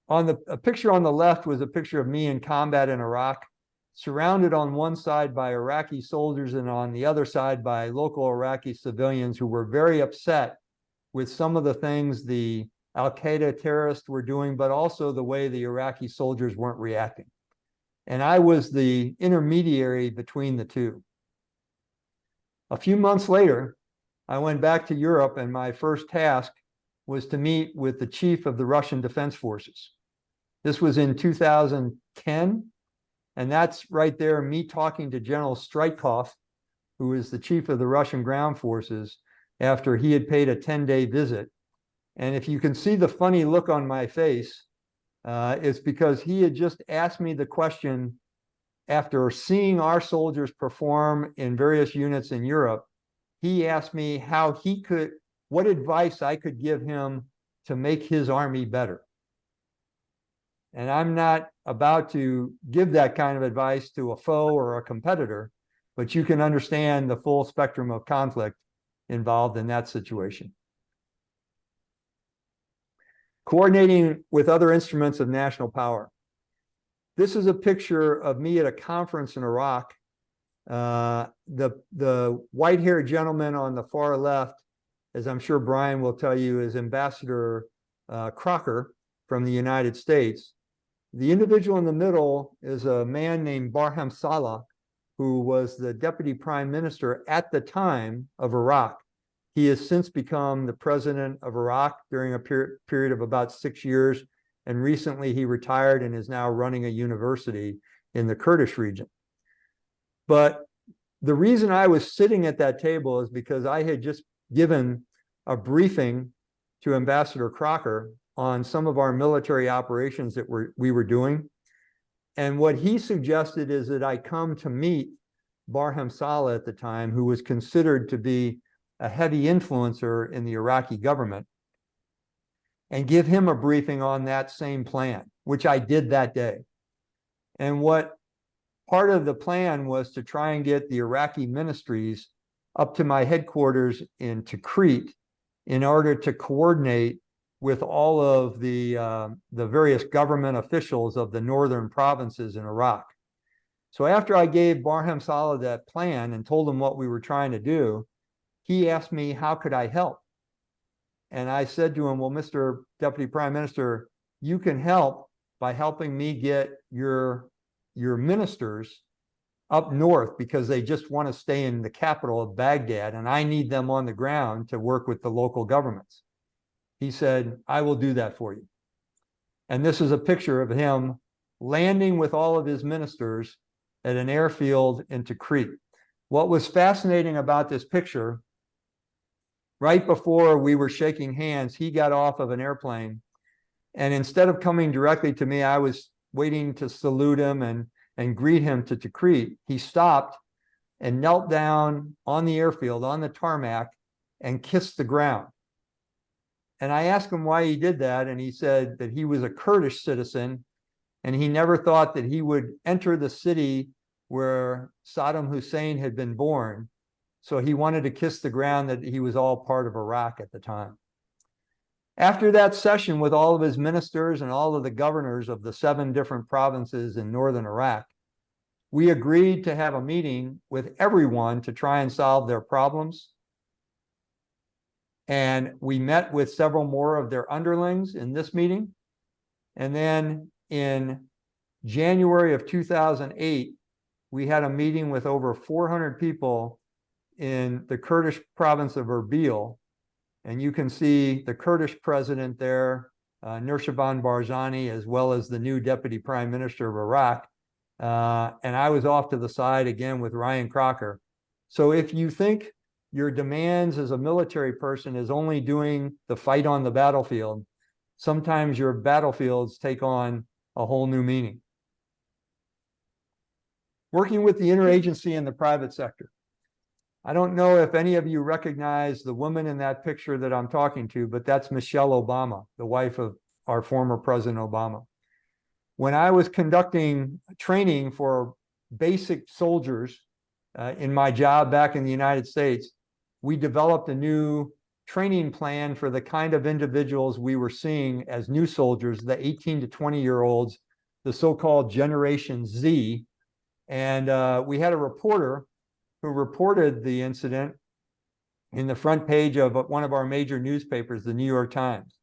A picture on the left was a picture of me in combat in Iraq, surrounded on one side by Iraqi soldiers and on the other side by local Iraqi civilians who were very upset with some of the things the Al-Qaeda terrorists were doing, but also the way the Iraqi soldiers weren't reacting. And I was the intermediary between the two. A few months later, I went back to Europe, and my first task was to meet with the chief of the Russian Defense Forces. This was in 2010, and that's right there, me talking to General Strykov, who is the chief of the Russian ground forces, after he had paid a 10-day visit. And if you can see the funny look on my face, it's because he had just asked me the question after seeing our soldiers perform in various units in Europe. He asked me what advice I could give him to make his army better. And I'm not about to give that kind of advice to a foe or a competitor, but you can understand the full spectrum of conflict involved in that situation. Coordinating with other instruments of national power. This is a picture of me at a conference in Iraq. The white-haired gentleman on the far left, as I'm sure Brian will tell you, is Ambassador Crocker from the United States. The individual in the middle is a man named Barham Saleh, who was the deputy prime minister at the time of Iraq. He has since become the president of Iraq during a period of about 6 years, and recently he retired and is now running a university in the Kurdish region. But the reason I was sitting at that table is because I had just given a briefing to Ambassador Crocker on some of our military operations that we were doing. And what he suggested is that I come to meet Barham Saleh at the time, who was considered to be a heavy influencer in the Iraqi government, and give him a briefing on that same plan, which I did that day. And what part of the plan was to try and get the Iraqi ministries up to my headquarters in Tikrit in order to coordinate with all of the various government officials of the northern provinces in Iraq. So after I gave Barham Saleh that plan and told him what we were trying to do, he asked me, how could I help? And I said to him, well, Mr. Deputy Prime Minister, you can help by helping me get your ministers up north, because they just want to stay in the capital of Baghdad, and I need them on the ground to work with the local governments. He said, I will do that for you. And this is a picture of him landing with all of his ministers at an airfield in Tikrit. What was fascinating about this picture, right before we were shaking hands, he got off of an airplane, and instead of coming directly to me, I was waiting to salute him and greet him to Tikrit. He stopped and knelt down on the airfield, on the tarmac, and kissed the ground. And I asked him why he did that, and he said that he was a Kurdish citizen, and he never thought that he would enter the city where Saddam Hussein had been born. So he wanted to kiss the ground that he was all part of Iraq at the time. After that session with all of his ministers and all of the governors of the 7 different provinces in northern Iraq, we agreed to have a meeting with everyone to try and solve their problems. And we met with several more of their underlings in this meeting. And then in January of 2008, we had a meeting with over 400 people in the Kurdish province of Erbil. And you can see the Kurdish president there, Nursultan Barzani, as well as the new deputy prime minister of Iraq. And I was off to the side again with Ryan Crocker. So if you think your demands as a military person is only doing the fight on the battlefield, sometimes your battlefields take on a whole new meaning. Working with the interagency and the private sector. I don't know if any of you recognize the woman in that picture that I'm talking to, but that's Michelle Obama, the wife of our former President Obama. When I was conducting training for basic soldiers in my job back in the United States, we developed a new training plan for the kind of individuals we were seeing as new soldiers, the 18 to 20-year-olds, the so-called Generation Z. And we had a reporter who reported the incident in the front page of one of our major newspapers, the New York Times.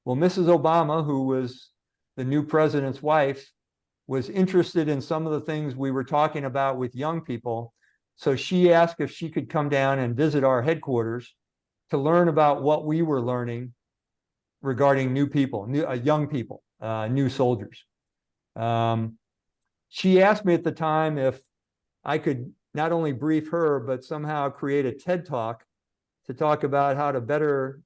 Well, Mrs. Obama, who was the new president's wife, was interested in some of the things we were talking about with young people. So she asked if she could come down and visit our headquarters to learn about what we were learning regarding new people, young people, new soldiers. She asked me at the time if I could not only brief her, but somehow create a TED Talk to talk about how to better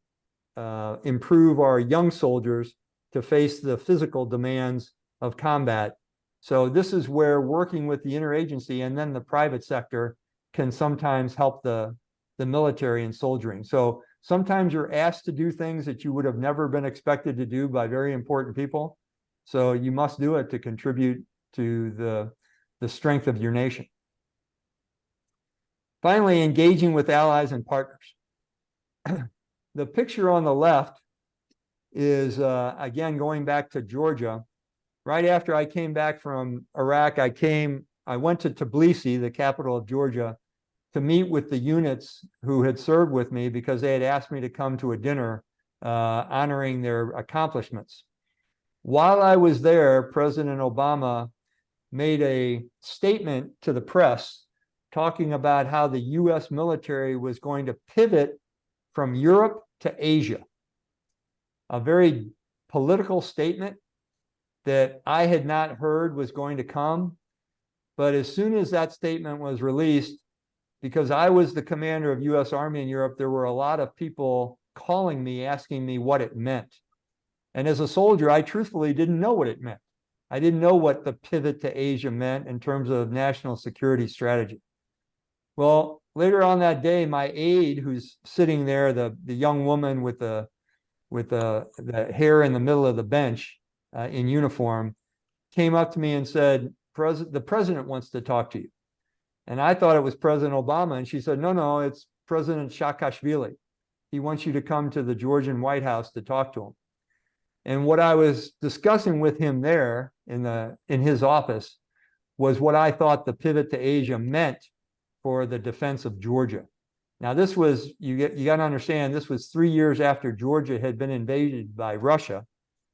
improve our young soldiers to face the physical demands of combat. So this is where working with the interagency and then the private sector can sometimes help the military and soldiering. So sometimes you're asked to do things that you would have never been expected to do by very important people. So you must do it to contribute to the strength of your nation. Finally, engaging with allies and partners. The picture on the left is, again, going back to Georgia. Right after I came back from Iraq, I went to Tbilisi, the capital of Georgia, to meet with the units who had served with me because they had asked me to come to a dinner honoring their accomplishments. While I was there, President Obama made a statement to the press talking about how the US military was going to pivot from Europe to Asia. A very political statement that I had not heard was going to come. But as soon as that statement was released, because I was the commander of US Army in Europe, there were a lot of people calling me, asking me what it meant. And as a soldier, I truthfully didn't know what it meant. I didn't know what the pivot to Asia meant in terms of national security strategy. Well, later on that day, my aide, who's sitting there, the young woman with the hair in the middle of the bench in uniform, came up to me and said, the president wants to talk to you. And I thought it was President Obama. And she said, no, it's President Saakashvili. He wants you to come to the Georgian White House to talk to him. And what I was discussing with him there in his office was what I thought the pivot to Asia meant for the defense of Georgia. Now, this was, you got to understand, this was 3 years after Georgia had been invaded by Russia.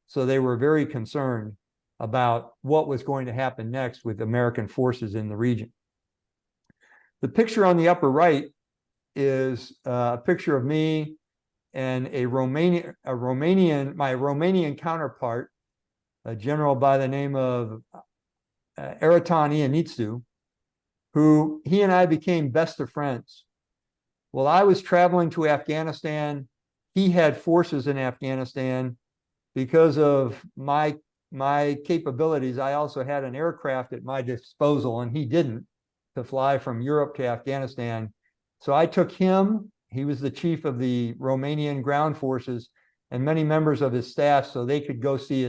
So they were very concerned about what was going to happen next with American forces in the region. The picture on the upper right is a picture of me and my Romanian counterpart, a general by the name of Araton Ionescu, who he and I became best of friends. While I was traveling to Afghanistan, he had forces in Afghanistan. Because of my capabilities, I also had an aircraft at my disposal, and he didn't, to fly from Europe to Afghanistan. So I took him, he was the chief of the Romanian ground forces, and many members of his staff so they could go see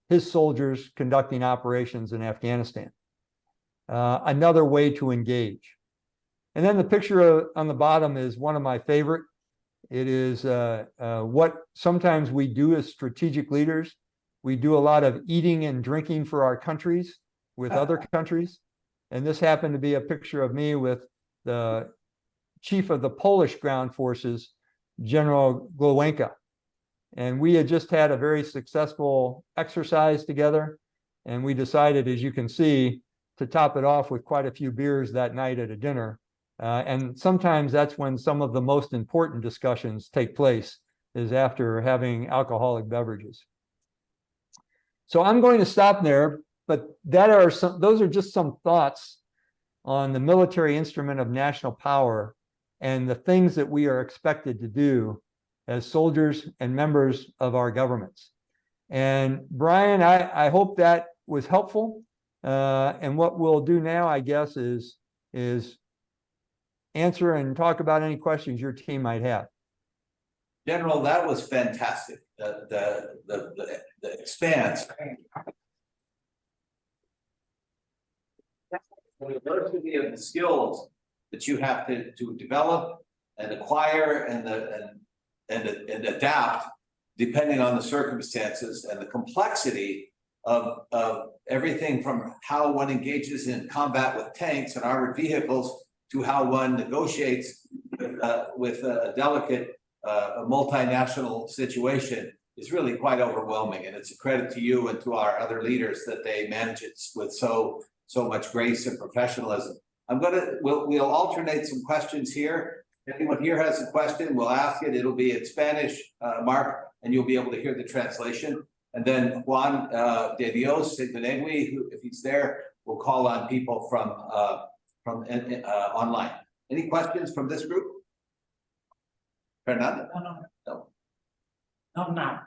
his soldiers conducting operations in Afghanistan. Another way to engage. And then the picture on the bottom is one of my favorite. It is what sometimes we do as strategic leaders. We do a lot of eating and drinking for our countries with other countries. And this happened to be a picture of me with the chief of the Polish ground forces, General Głowenka. And we had just had a very successful exercise together. And we decided, as you can see, to top it off with quite a few beers that night at a dinner. And sometimes that's when some of the most important discussions take place, is after having alcoholic beverages. So I'm going to stop there, but those are just some thoughts on the military instrument of national power and the things that we are expected to do as soldiers and members of our governments. And Brian, I hope that was helpful. And what we'll do now, I guess, is answer and talk about any questions your team might have. General, that was fantastic. The expanse. The diversity of the skills that you have to develop and acquire and adapt depending on the circumstances, and the complexity of everything from how one engages in combat with tanks and armored vehicles to how one negotiates with a delicate multinational situation is really quite overwhelming. And it's a credit to you and to our other leaders that they manage it with so much grace and professionalism. We'll alternate some questions here. If anyone here has a question, we'll ask it. It'll be in Spanish, Mark, and you'll be able to hear the translation. And then Juan de Dios Sintanegui, who, if he's there, will call on people from online. Any questions from this group? Fernando? No. No, no.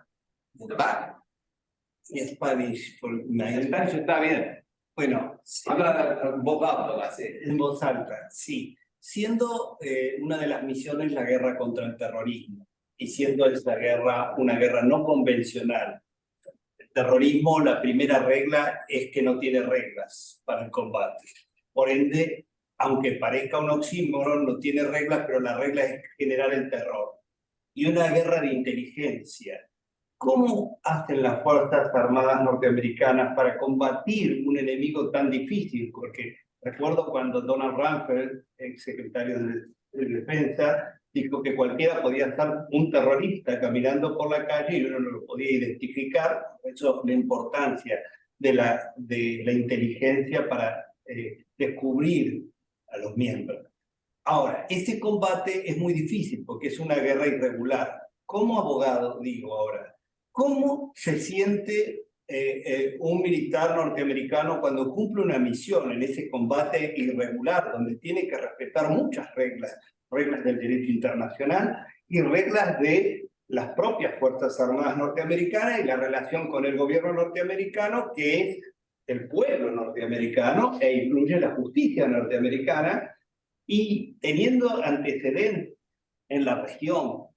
In the back? Spanish, Spanish está bien. Bueno, Habla en voz alta, así. en voz alta, sí. Siendo una de las misiones la guerra contra el terrorismo, y siendo esta guerra una guerra no convencional, el terrorismo, la primera regla es que no tiene reglas para el combate. Por ende, aunque parezca un oxímoron, no tiene reglas, pero la regla es generar el terror. Y una guerra de inteligencia. ¿Cómo hacen las Fuerzas Armadas norteamericanas para combatir un enemigo tan difícil? Porque recuerdo cuando Donald Rumsfeld, ex secretario de Defensa, dijo que cualquiera podía ser un terrorista caminando por la calle y uno no lo podía identificar. Por eso la importancia de la inteligencia para descubrir a los miembros. Ahora, este combate es muy difícil porque es una guerra irregular. Como abogado, digo ahora, ¿cómo se siente un militar norteamericano cuando cumple una misión en ese combate irregular, donde tiene que respetar muchas reglas, reglas del derecho internacional y reglas de las propias Fuerzas Armadas norteamericanas y la relación con el gobierno norteamericano, que es el pueblo norteamericano e incluye la justicia norteamericana, y teniendo antecedentes en la región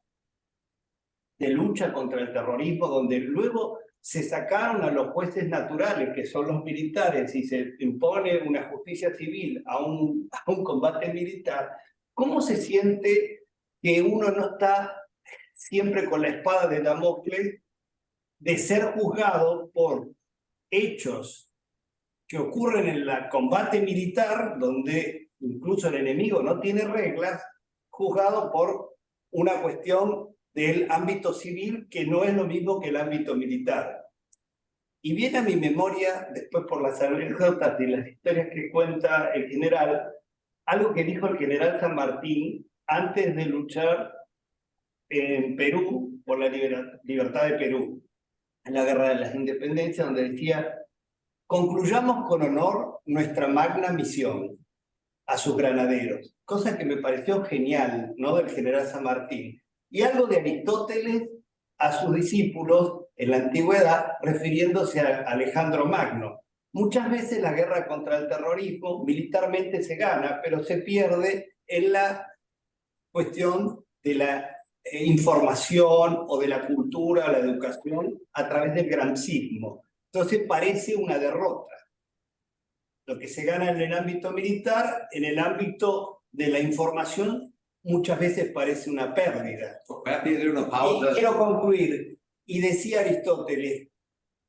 de lucha contra el terrorismo, donde luego se sacaron a los jueces naturales, que son los militares, y se impone una justicia civil a un combate militar, ¿cómo se siente que uno no está siempre con la espada de Damocles de ser juzgado por hechos que ocurren en el combate militar, donde incluso el enemigo no tiene reglas, juzgado por una cuestión del ámbito civil que no es lo mismo que el ámbito militar? Y viene a mi memoria, después por las anécdotas y las historias que cuenta el general, algo que dijo el general San Martín antes de luchar en Perú por la libertad de Perú, en la Guerra de las Independencias, donde decía: concluyamos con honor nuestra magna misión a sus granaderos, cosa que me pareció genial, ¿no?, del general San Martín. Y algo de Aristóteles a sus discípulos en la antigüedad, refiriéndose a Alejandro Magno. Muchas veces la guerra contra el terrorismo militarmente se gana, pero se pierde en la cuestión de la información o de la cultura, la educación, a través del gramscismo. Entonces parece una derrota. Lo que se gana en el ámbito militar, en el ámbito de la información, muchas veces parece una pérdida. Y quiero concluir. Y decía Aristóteles,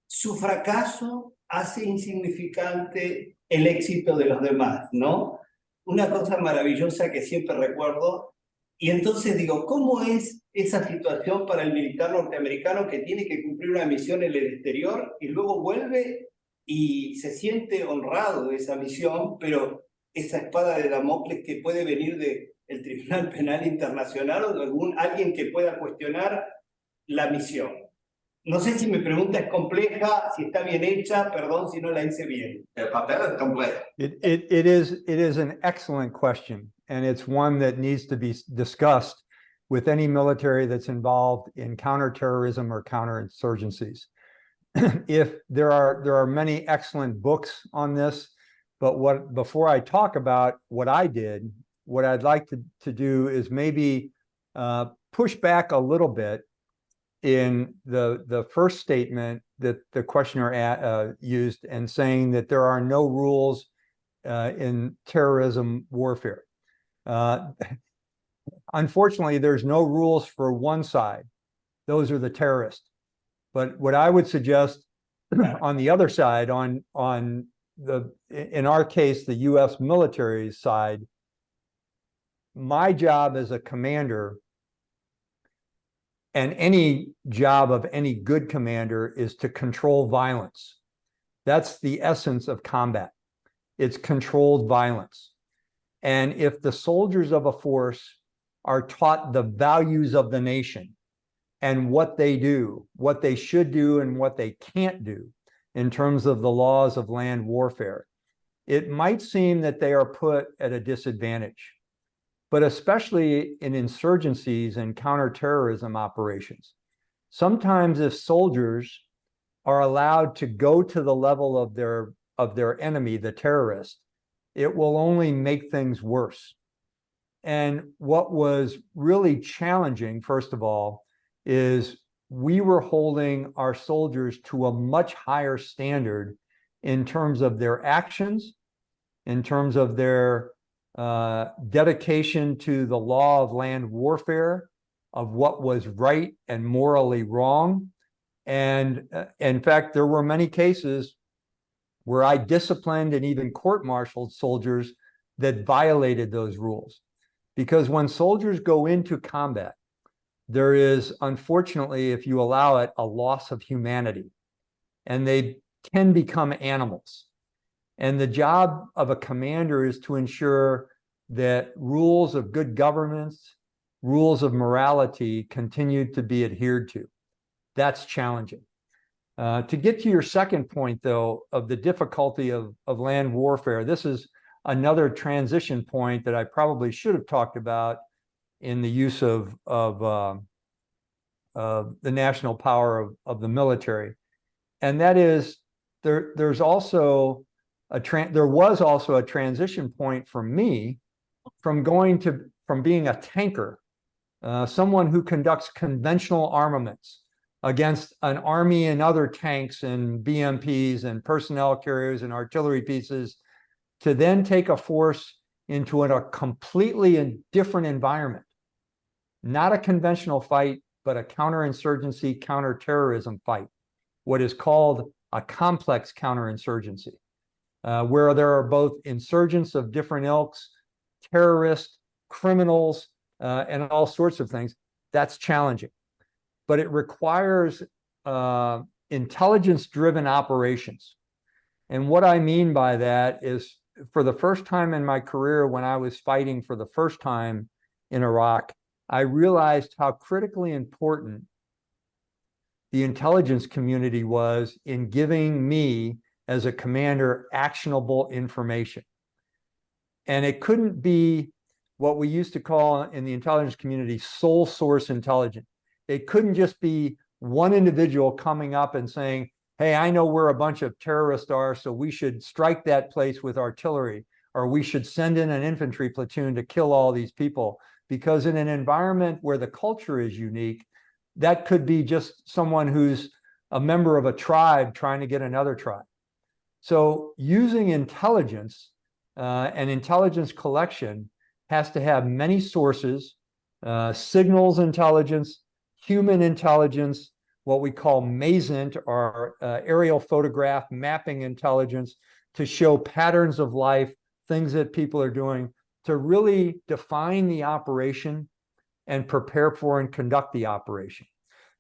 su fracaso hace insignificante el éxito de los demás, ¿no? Una cosa maravillosa que siempre recuerdo. Y entonces digo, ¿cómo es esa situación para el militar norteamericano que tiene que cumplir una misión en el exterior y luego vuelve y se siente honrado de esa misión, pero esa espada de Damocles que puede venir del Tribunal Penal Internacional o de alguien que pueda cuestionar la misión? No sé si mi pregunta es compleja, si está bien hecha, perdón si no la hice bien. El papel es complejo. It is an excellent question, and it's one that needs to be discussed with any military that's involved in counterterrorism or counterinsurgencies. if there are many excellent books on this, but before I talk about what I did, what I'd like to do is maybe push back a little bit in the first statement that the questioner used, and saying that there are no rules in terrorism warfare. Unfortunately, there's no rules for one side. Those are the terrorists. But what I would suggest on the other side, in our case, the US military side, my job as a commander, and any job of any good commander, is to control violence. That's the essence of combat. It's controlled violence. And if the soldiers of a force are taught the values of the nation and what they do, what they should do and what they can't do in terms of the laws of land warfare, it might seem that they are put at a disadvantage. But especially in insurgencies and counterterrorism operations, sometimes if soldiers are allowed to go to the level of their enemy, the terrorist, it will only make things worse. And what was really challenging, first of all, is we were holding our soldiers to a much higher standard in terms of their actions, in terms of their dedication to the law of land warfare, of what was right and morally wrong. And in fact, there were many cases where I disciplined and even court-martialed soldiers that violated those rules. Because when soldiers go into combat, there is, unfortunately, if you allow it, a loss of humanity, and they can become animals. And the job of a commander is to ensure that rules of good governance, rules of morality continue to be adhered to. That's challenging. To get to your second point, though, of the difficulty of land warfare, this is another transition point that I probably should have talked about in the use of the national power of the military. And that is, there was also a transition point for me from being a tanker, someone who conducts conventional armaments against an army and other tanks and BMPs and personnel carriers and artillery pieces, to then take a force into a completely different environment. Not a conventional fight, but a counterinsurgency, counterterrorism fight, what is called a complex counterinsurgency, where there are both insurgents of different ilks, terrorists, criminals, and all sorts of things. That's challenging. But it requires intelligence-driven operations. And what I mean by that is, for the first time in my career, when I was fighting for the first time in Iraq, I realized how critically important the intelligence community was in giving me, as a commander, actionable information. And it couldn't be what we used to call in the intelligence community sole source intelligence. It couldn't just be one individual coming up and saying, hey, I know where a bunch of terrorists are, so we should strike that place with artillery, or we should send in an infantry platoon to kill all these people. Because in an environment where the culture is unique, that could be just someone who's a member of a tribe trying to get another tribe. So using intelligence and intelligence collection has to have many sources, signals intelligence, human intelligence, what we call MASINT, or aerial photograph mapping intelligence, to show patterns of life, things that people are doing, to really define the operation and prepare for and conduct the operation.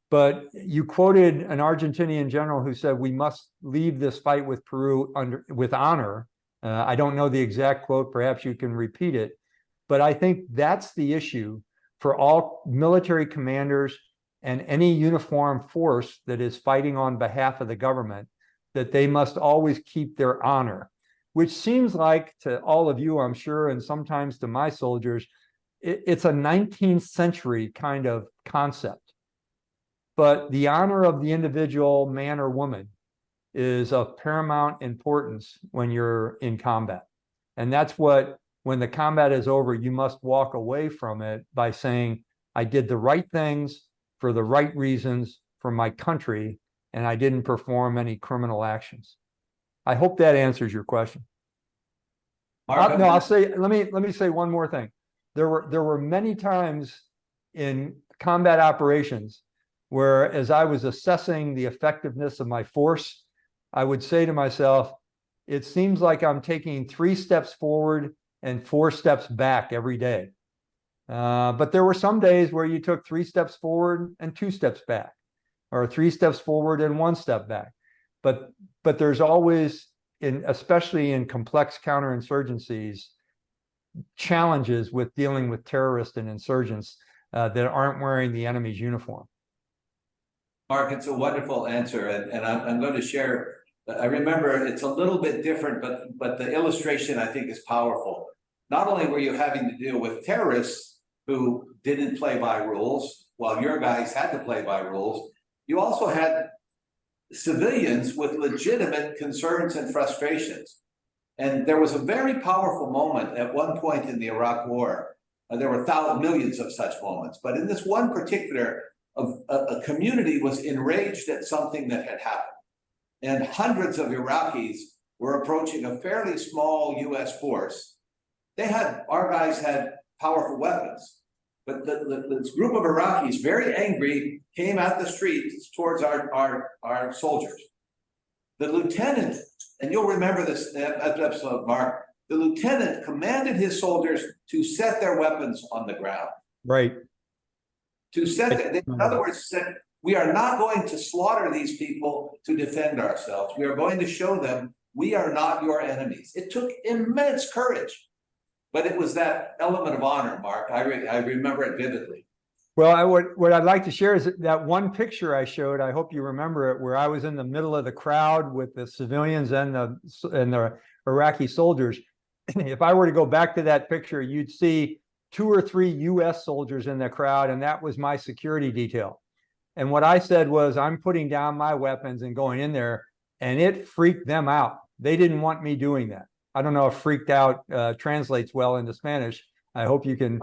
But you quoted an Argentinian general who said, we must leave this fight with Peru with honor. I don't know the exact quote, perhaps you can repeat it. But I think that's the issue for all military commanders and any uniformed force that is fighting on behalf of the government, that they must always keep their honor, which seems like to all of you, I'm sure, and sometimes to my soldiers, it's a 19th century kind of concept. but the honor of the individual man or woman is of paramount importance when you're in combat. And that's what, when the combat is over, you must walk away from it by saying, I did the right things for the right reasons for my country, and I didn't perform any criminal actions. I hope that answers your question. I'll say, let me say one more thing. There were many times in combat operations where, as I was assessing the effectiveness of my force, I would say to myself, it seems like I'm taking 3 steps forward and 4 steps back every day. But there were some days where you took 3 steps forward and 2 steps back, or 3 steps forward and 1 step back. But there's always, especially in complex counterinsurgencies, challenges with dealing with terrorists and insurgents that aren't wearing the enemy's uniform. Mark, it's a wonderful answer, and I'm going to share. I remember it's a little bit different, but the illustration I think is powerful. Not only were you having to deal with terrorists who didn't play by rules, while your guys had to play by rules, you also had civilians with legitimate concerns and frustrations. And there was a very powerful moment at one point in the Iraq War. There were millions of such moments, but in this one particular, a community was enraged at something that had happened. And hundreds of Iraqis were approaching a fairly small US force. Our guys had powerful weapons, but this group of Iraqis, very angry, came out the streets towards our soldiers. The lieutenant, and you'll remember this episode, Mark, the lieutenant commanded his soldiers to set their weapons on the ground. Right. In other words, said, we are not going to slaughter these people to defend ourselves. We are going to show them we are not your enemies. It took immense courage, but it was that element of honor, Mark. I remember it vividly. Well, what I'd like to share is that one picture I showed, I hope you remember it, where I was in the middle of the crowd with the civilians and the Iraqi soldiers. If I were to go back to that picture, you'd see 2 or 3 US soldiers in the crowd, and that was my security detail. And what I said was, I'm putting down my weapons and going in there, and it freaked them out. They didn't want me doing that. I don't know if freaked out translates well into Spanish. I hope you can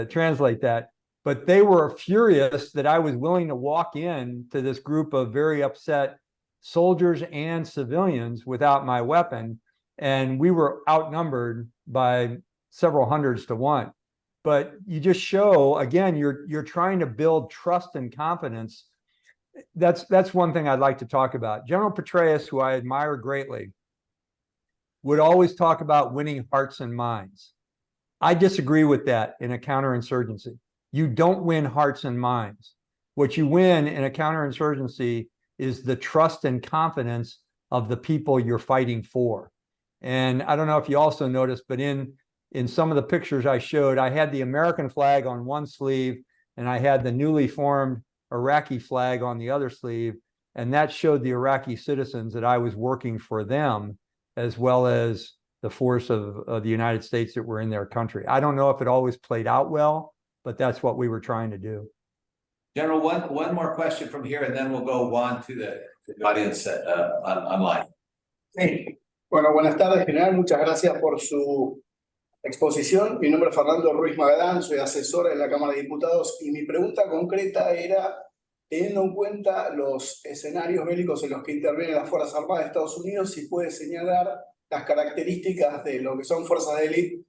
translate that. But they were furious that I was willing to walk in to this group of very upset soldiers and civilians without my weapon. And we were outnumbered by several hundreds to 1. But you just show, again, you're trying to build trust and confidence. That's one thing I'd like to talk about. General Petraeus, who I admire greatly, would always talk about winning hearts and minds. I disagree with that in a counterinsurgency. You don't win hearts and minds. What you win in a counterinsurgency is the trust and confidence of the people you're fighting for. And I don't know if you also noticed, but in some of the pictures I showed, I had the American flag on one sleeve, and I had the newly formed Iraqi flag on the other sleeve. And that showed the Iraqi citizens that I was working for them, as well as the force of the United States that were in their country. I don't know if it always played out well, but that's what we were trying to do. General, one more question from here, and then we'll go on to the audience online. Sí. Bueno, buenas tardes, general. Muchas gracias por su exposición. Mi nombre es Fernando Ruiz Magadán, soy asesor en la Cámara de Diputados y mi pregunta concreta era, teniendo en cuenta los escenarios bélicos en los que intervienen las Fuerzas Armadas de Estados Unidos, si puede señalar las características de lo que son fuerzas de élite,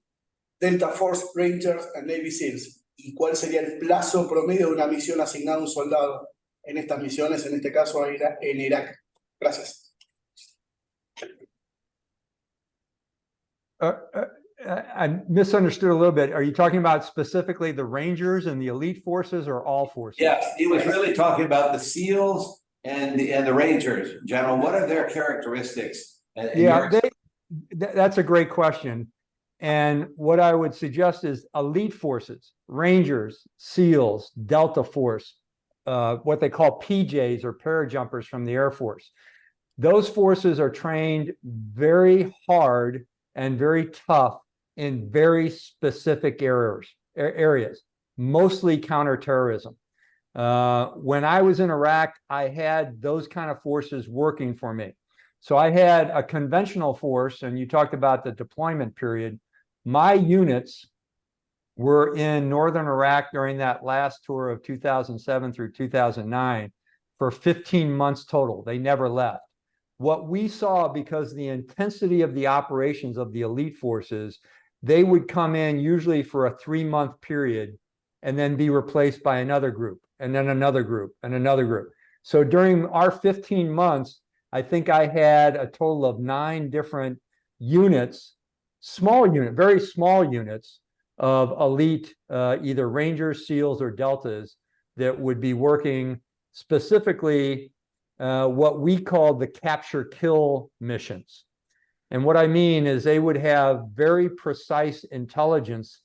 Delta Force, Rangers y Navy SEALs, y cuál sería el plazo promedio de una misión asignada a un soldado en estas misiones, en este caso en Irak. Gracias. I misunderstood a little bit. Are you talking about specifically the Rangers and the elite forces, or all forces? Yes, he was really talking about the SEALs and the Rangers. General, what are their characteristics? That's a great question. And what I would suggest is elite forces, Rangers, SEALs, Delta Force, what they call PJs or parajumpers from the Air Force. Those forces are trained very hard and very tough in very specific areas, mostly counterterrorism. When I was in Iraq, I had those kind of forces working for me. So I had a conventional force, and you talked about the deployment period. My units were in northern Iraq during that last tour of 2007 through 2009 for 15 months total. They never left. What we saw, because the intensity of the operations of the elite forces, they would come in usually for a 3-month period and then be replaced by another group, and then another group, and another group. So during our 15 months, I think I had a total of 9 different units, very small units of elite, either Rangers, SEALs, or Deltas that would be working specifically what we called the capture kill missions. And what I mean is they would have very precise intelligence,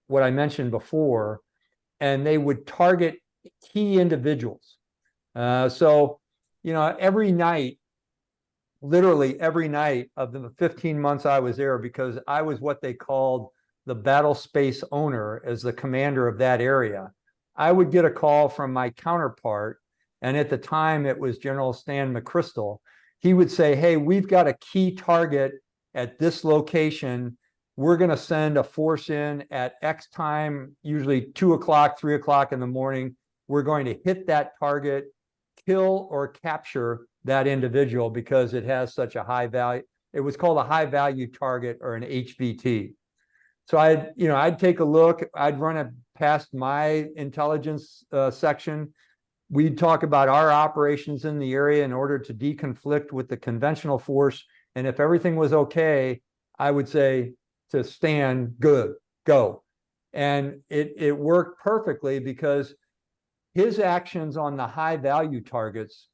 what I mentioned before, and they would target key individuals. So, you know, every night, literally every night of the 15 months I was there, because I was what they called the battle space owner as the commander of that area, I would get a call from my counterpart. And at the time it was General Stan McChrystal. He would say, hey, we've got a key target at this location. We're going to send a force in at X time, usually 2 o'clock, 3 o'clock in the morning. We're going to hit that target, kill or capture that individual because it has such a high value. It was called a high value target, or an HVT. So I'd take a look, I'd run it past my intelligence section. We'd talk about our operations in the area in order to deconflict with the conventional force. And if everything was okay, I would say to Stan, good, go. And it worked perfectly, because his actions on the high value targets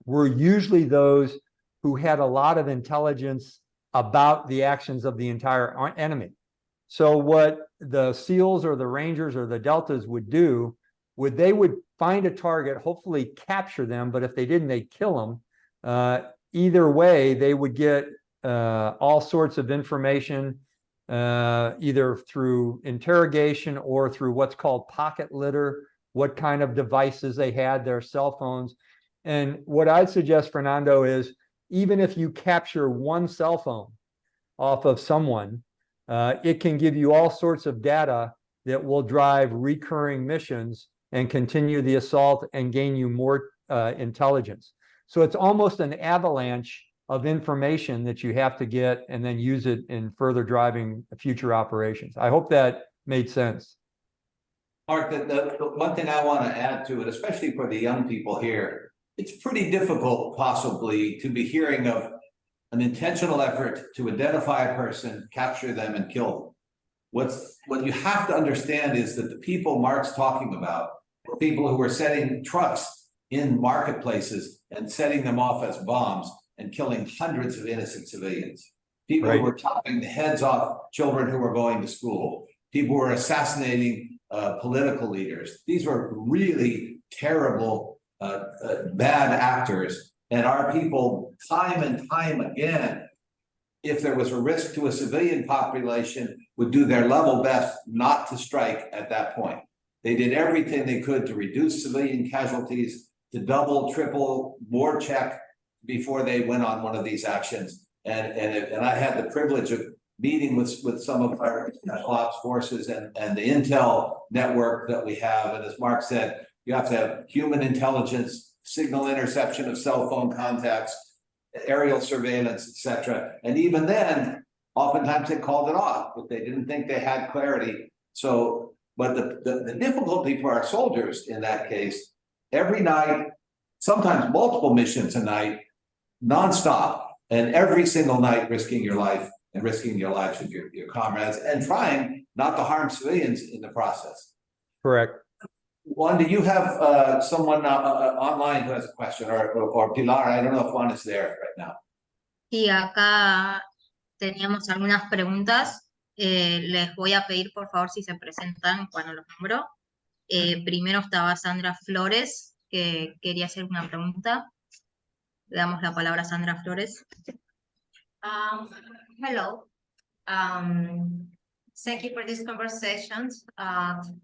were usually those who had a lot of intelligence about the actions of the entire enemy. So what the SEALs or the Rangers or the Deltas would do, they would find a target, hopefully capture them, but if they didn't, they'd kill them. Either way, they would get all sorts of information, either through interrogation or through what's called pocket litter, what kind of devices they had, their cell phones. And what I'd suggest, Fernando, is even if you capture one cell phone off of someone, it can give you all sorts of data that will drive recurring missions and continue the assault and gain you more intelligence. So it's almost an avalanche of information that you have to get and then use it in further driving future operations. I hope that made sense. Mark, the one thing I want to add to it, especially for the young people here, it's pretty difficult possibly to be hearing of an intentional effort to identify a person, capture them, and kill them. What you have to understand is that the people Mark's talking about were people who were setting trucks in marketplaces and setting them off as bombs and killing hundreds of innocent civilians. People who were chopping the heads off children who were going to school. People who were assassinating political leaders. These were really terrible, bad actors. And our people, time and time again, if there was a risk to a civilian population, would do their level best not to strike at that point. They did everything they could to reduce civilian casualties, to double, triple, more check before they went on one of these actions. And I had the privilege of meeting with some of our ops forces and the intel network that we have. And as Mark said, you have to have human intelligence, signal interception of cell phone contacts, aerial surveillance, etc. And even then, oftentimes they called it off, but they didn't think they had clarity. So, but the difficulty for our soldiers in that case, every night, sometimes multiple missions a night, nonstop, and every single night risking your life and risking your lives with your comrades and trying not to harm civilians in the process. Correct. Juan, do you have someone online who has a question, or Pilar? I don't know if Juan is there right now. Sí, acá teníamos algunas preguntas. Les voy a pedir por favor si se presentan cuando los nombro. Primero estaba Sandra Flores, que quería hacer una pregunta. Le damos la palabra a Sandra Flores. Hello. Thank you for this conversation,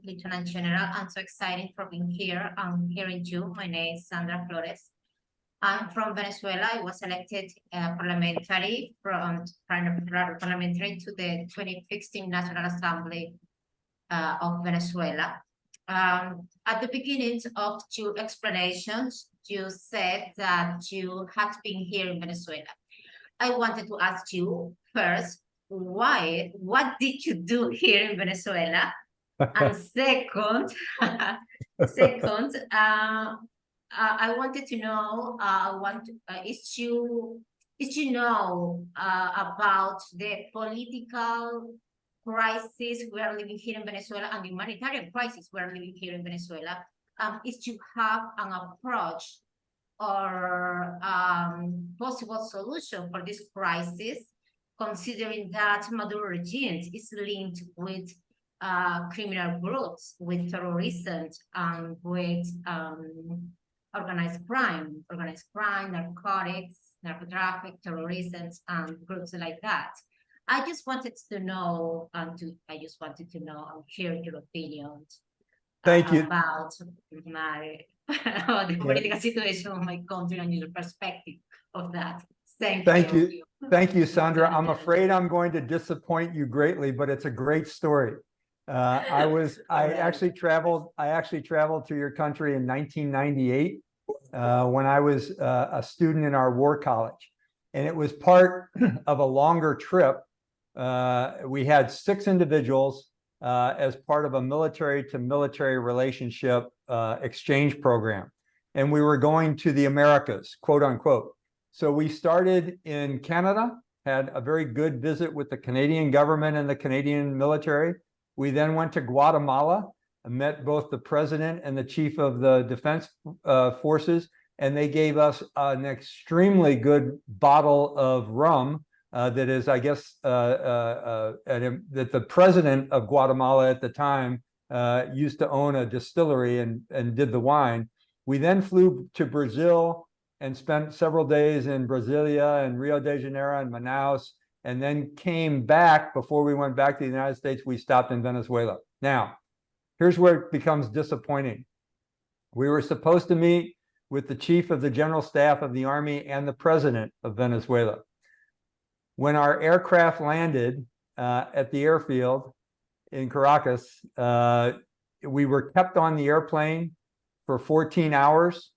Lieutenant General. I'm so excited for being here. I'm hearing you. My name is Sandra Flores. I'm from Venezuela. I was elected parliamentary to the 2016 National Assembly of Venezuela. At the beginning of your explanations, you said that you had been here in Venezuela. I wanted to ask you first, what did you do here in Venezuela? And second, I wanted to know, is you know about the political crisis we are living here in Venezuela and the humanitarian crisis we are living here in Venezuela, is to have an approach or possible solution for this crisis, considering that Maduro regime is linked with criminal groups, with terrorism, and with organized crime, narcotics, narcotraffic, terrorism, and groups like that. I just wanted to know, and hear your opinions. Thank you. About the political situation of my country and your perspective of that. Thank you. Thank you, Sandra. I'm afraid I'm going to disappoint you greatly, but it's a great story. I actually traveled to your country in 1998 when I was a student in our war college, and it was part of a longer trip. We had 6 individuals as part of a military to military relationship exchange program, and we were going to the Americas, quote unquote. So we started in Canada, had a very good visit with the Canadian government and the Canadian military. We then went to Guatemala and met both the president and the chief of the defense forces, and they gave us an extremely good bottle of rum that is, I guess, that the president of Guatemala at the time used to own a distillery and did the wine. We then flew to Brazil and spent several days in Brasilia and Rio de Janeiro and Manaus, and then came back. Before we went back to the United States, we stopped in Venezuela. Now, here's where it becomes disappointing. We were supposed to meet with the chief of the general staff of the army and the president of Venezuela. When our aircraft landed at the airfield in Caracas, we were kept on the airplane for 14 hours.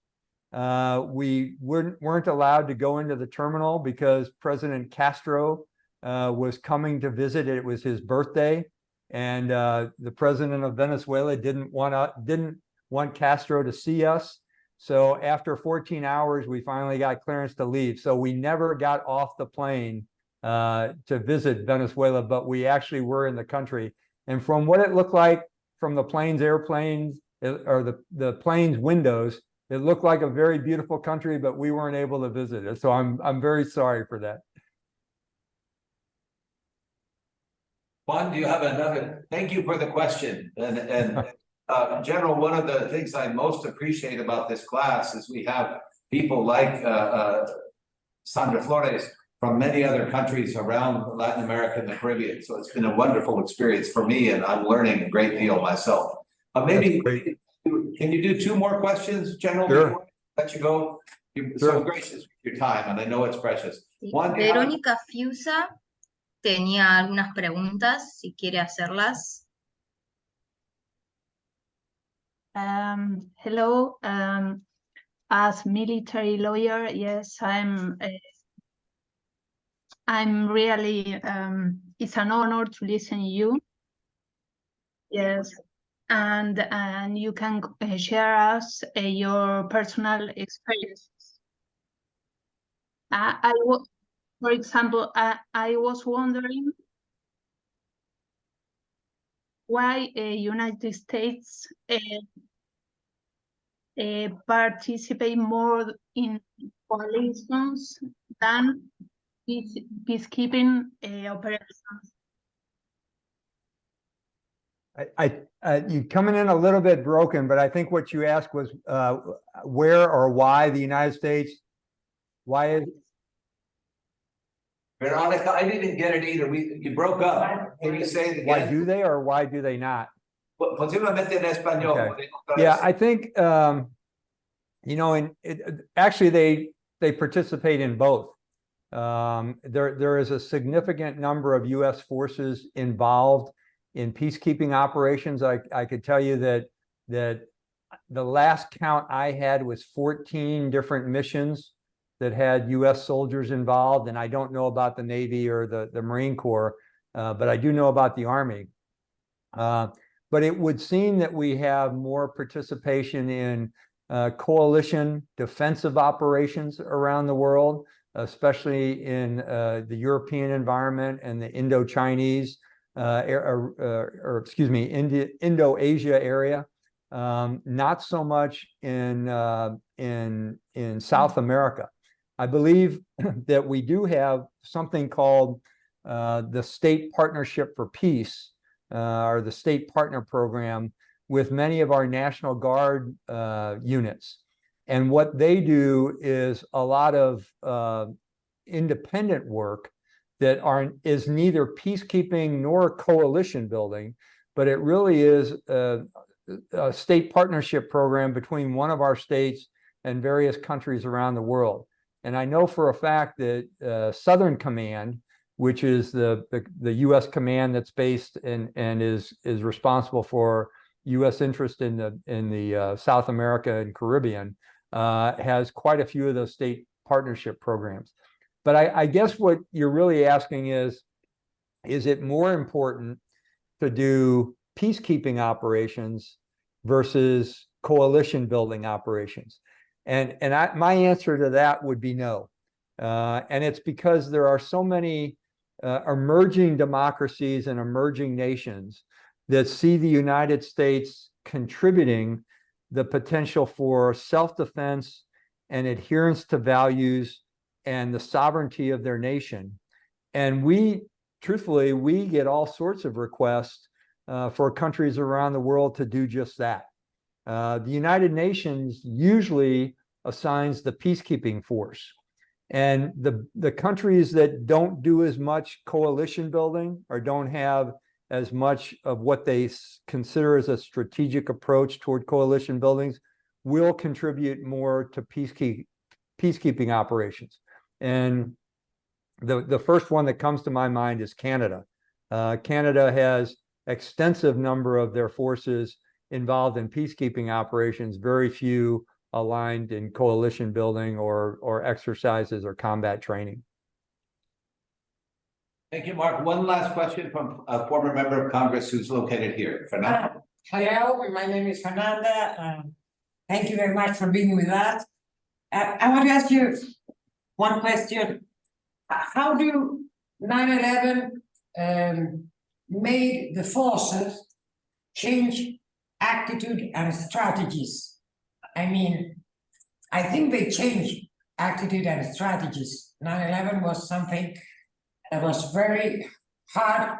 We weren't allowed to go into the terminal because President Castro was coming to visit. It was his birthday, and the president of Venezuela didn't want Castro to see us. So after 14 hours, we finally got clearance to leave. So we never got off the plane to visit Venezuela, but we actually were in the country. And from what it looked like from the airplanes, or the plane's windows, it looked like a very beautiful country, but we weren't able to visit it. So I'm very sorry for that. Juan, do you have another? Thank you for the question. And General, one of the things I most appreciate about this class is we have people like Sandra Flores from many other countries around Latin America and the Caribbean. So it's been a wonderful experience for me, and I'm learning a great deal myself. Maybe can you do 2 more questions, General? Sure. Before I let you go. You're so gracious with your time, and I know it's precious. Juan, Verónica Fiusa tenía algunas preguntas, si quiere hacerlas. Hello. As military lawyer, yes, I'm really. It's an honor to listen to you. Yes, and you can share us your personal experiences. For example, I was wondering why United States participate more in coalitions than peacekeeping operations. You coming in a little bit broken, but I think what you asked was where or why the United States, why is Veronica, I didn't get it either. You broke up. Can you say it again? Why do they or why do they not? Posiblemente en español. Okay. Yeah, I think, you know, actually they participate in both. There is a significant number of U.S. forces involved in peacekeeping operations. I could tell you that the last count I had was 14 different missions that had U.S. soldiers involved, and I don't know about the Navy or the Marine Corps, but I do know about the Army. But it would seem that we have more participation in coalition defensive operations around the world, especially in the European environment and the Indo-Chinese, Indo-Asia area. Not so much in South America. I believe that we do have something called the State Partnership for Peace, or the State Partner Program, with many of our National Guard units. And what they do is a lot of independent work that is neither peacekeeping nor coalition building, but it really is a state partnership program between one of our states and various countries around the world. And I know for a fact that Southern Command, which is the U.S. command that's based and is responsible for U.S. interest in the South America and Caribbean, has quite a few of those state partnership programs. But I guess what you're really asking is it more important to do peacekeeping operations versus coalition building operations? And my answer to that would be no. And it's because there are so many emerging democracies and emerging nations that see the United States contributing the potential for self-defense and adherence to values and the sovereignty of their nation. And truthfully, we get all sorts of requests for countries around the world to do just that. The United Nations usually assigns the peacekeeping force. And the countries that don't do as much coalition building or don't have as much of what they consider as a strategic approach toward coalition buildings will contribute more to peacekeeping operations. And the first one that comes to my mind is Canada. Canada has extensive number of their forces involved in peacekeeping operations, very few aligned in coalition building or exercises or combat training. Thank you, Mark. One last question from a former member of Congress who's located here. Fernanda. Hello, my name is Fernanda. Thank you very much for being with us. I want to ask you one question. How do 9/11 made the forces change attitude and strategies? I mean, I think they changed attitude and strategies. 9/11 was something that was very hard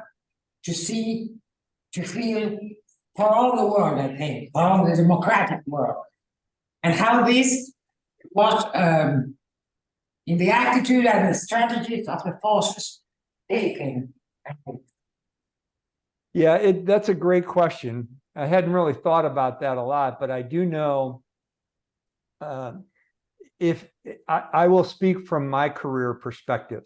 to see, to feel for all the world, I think, for all the democratic world. And how this was in the attitude and the strategies of the forces taken. Yeah, that's a great question. I hadn't really thought about that a lot, but I do know if I will speak from my career perspective.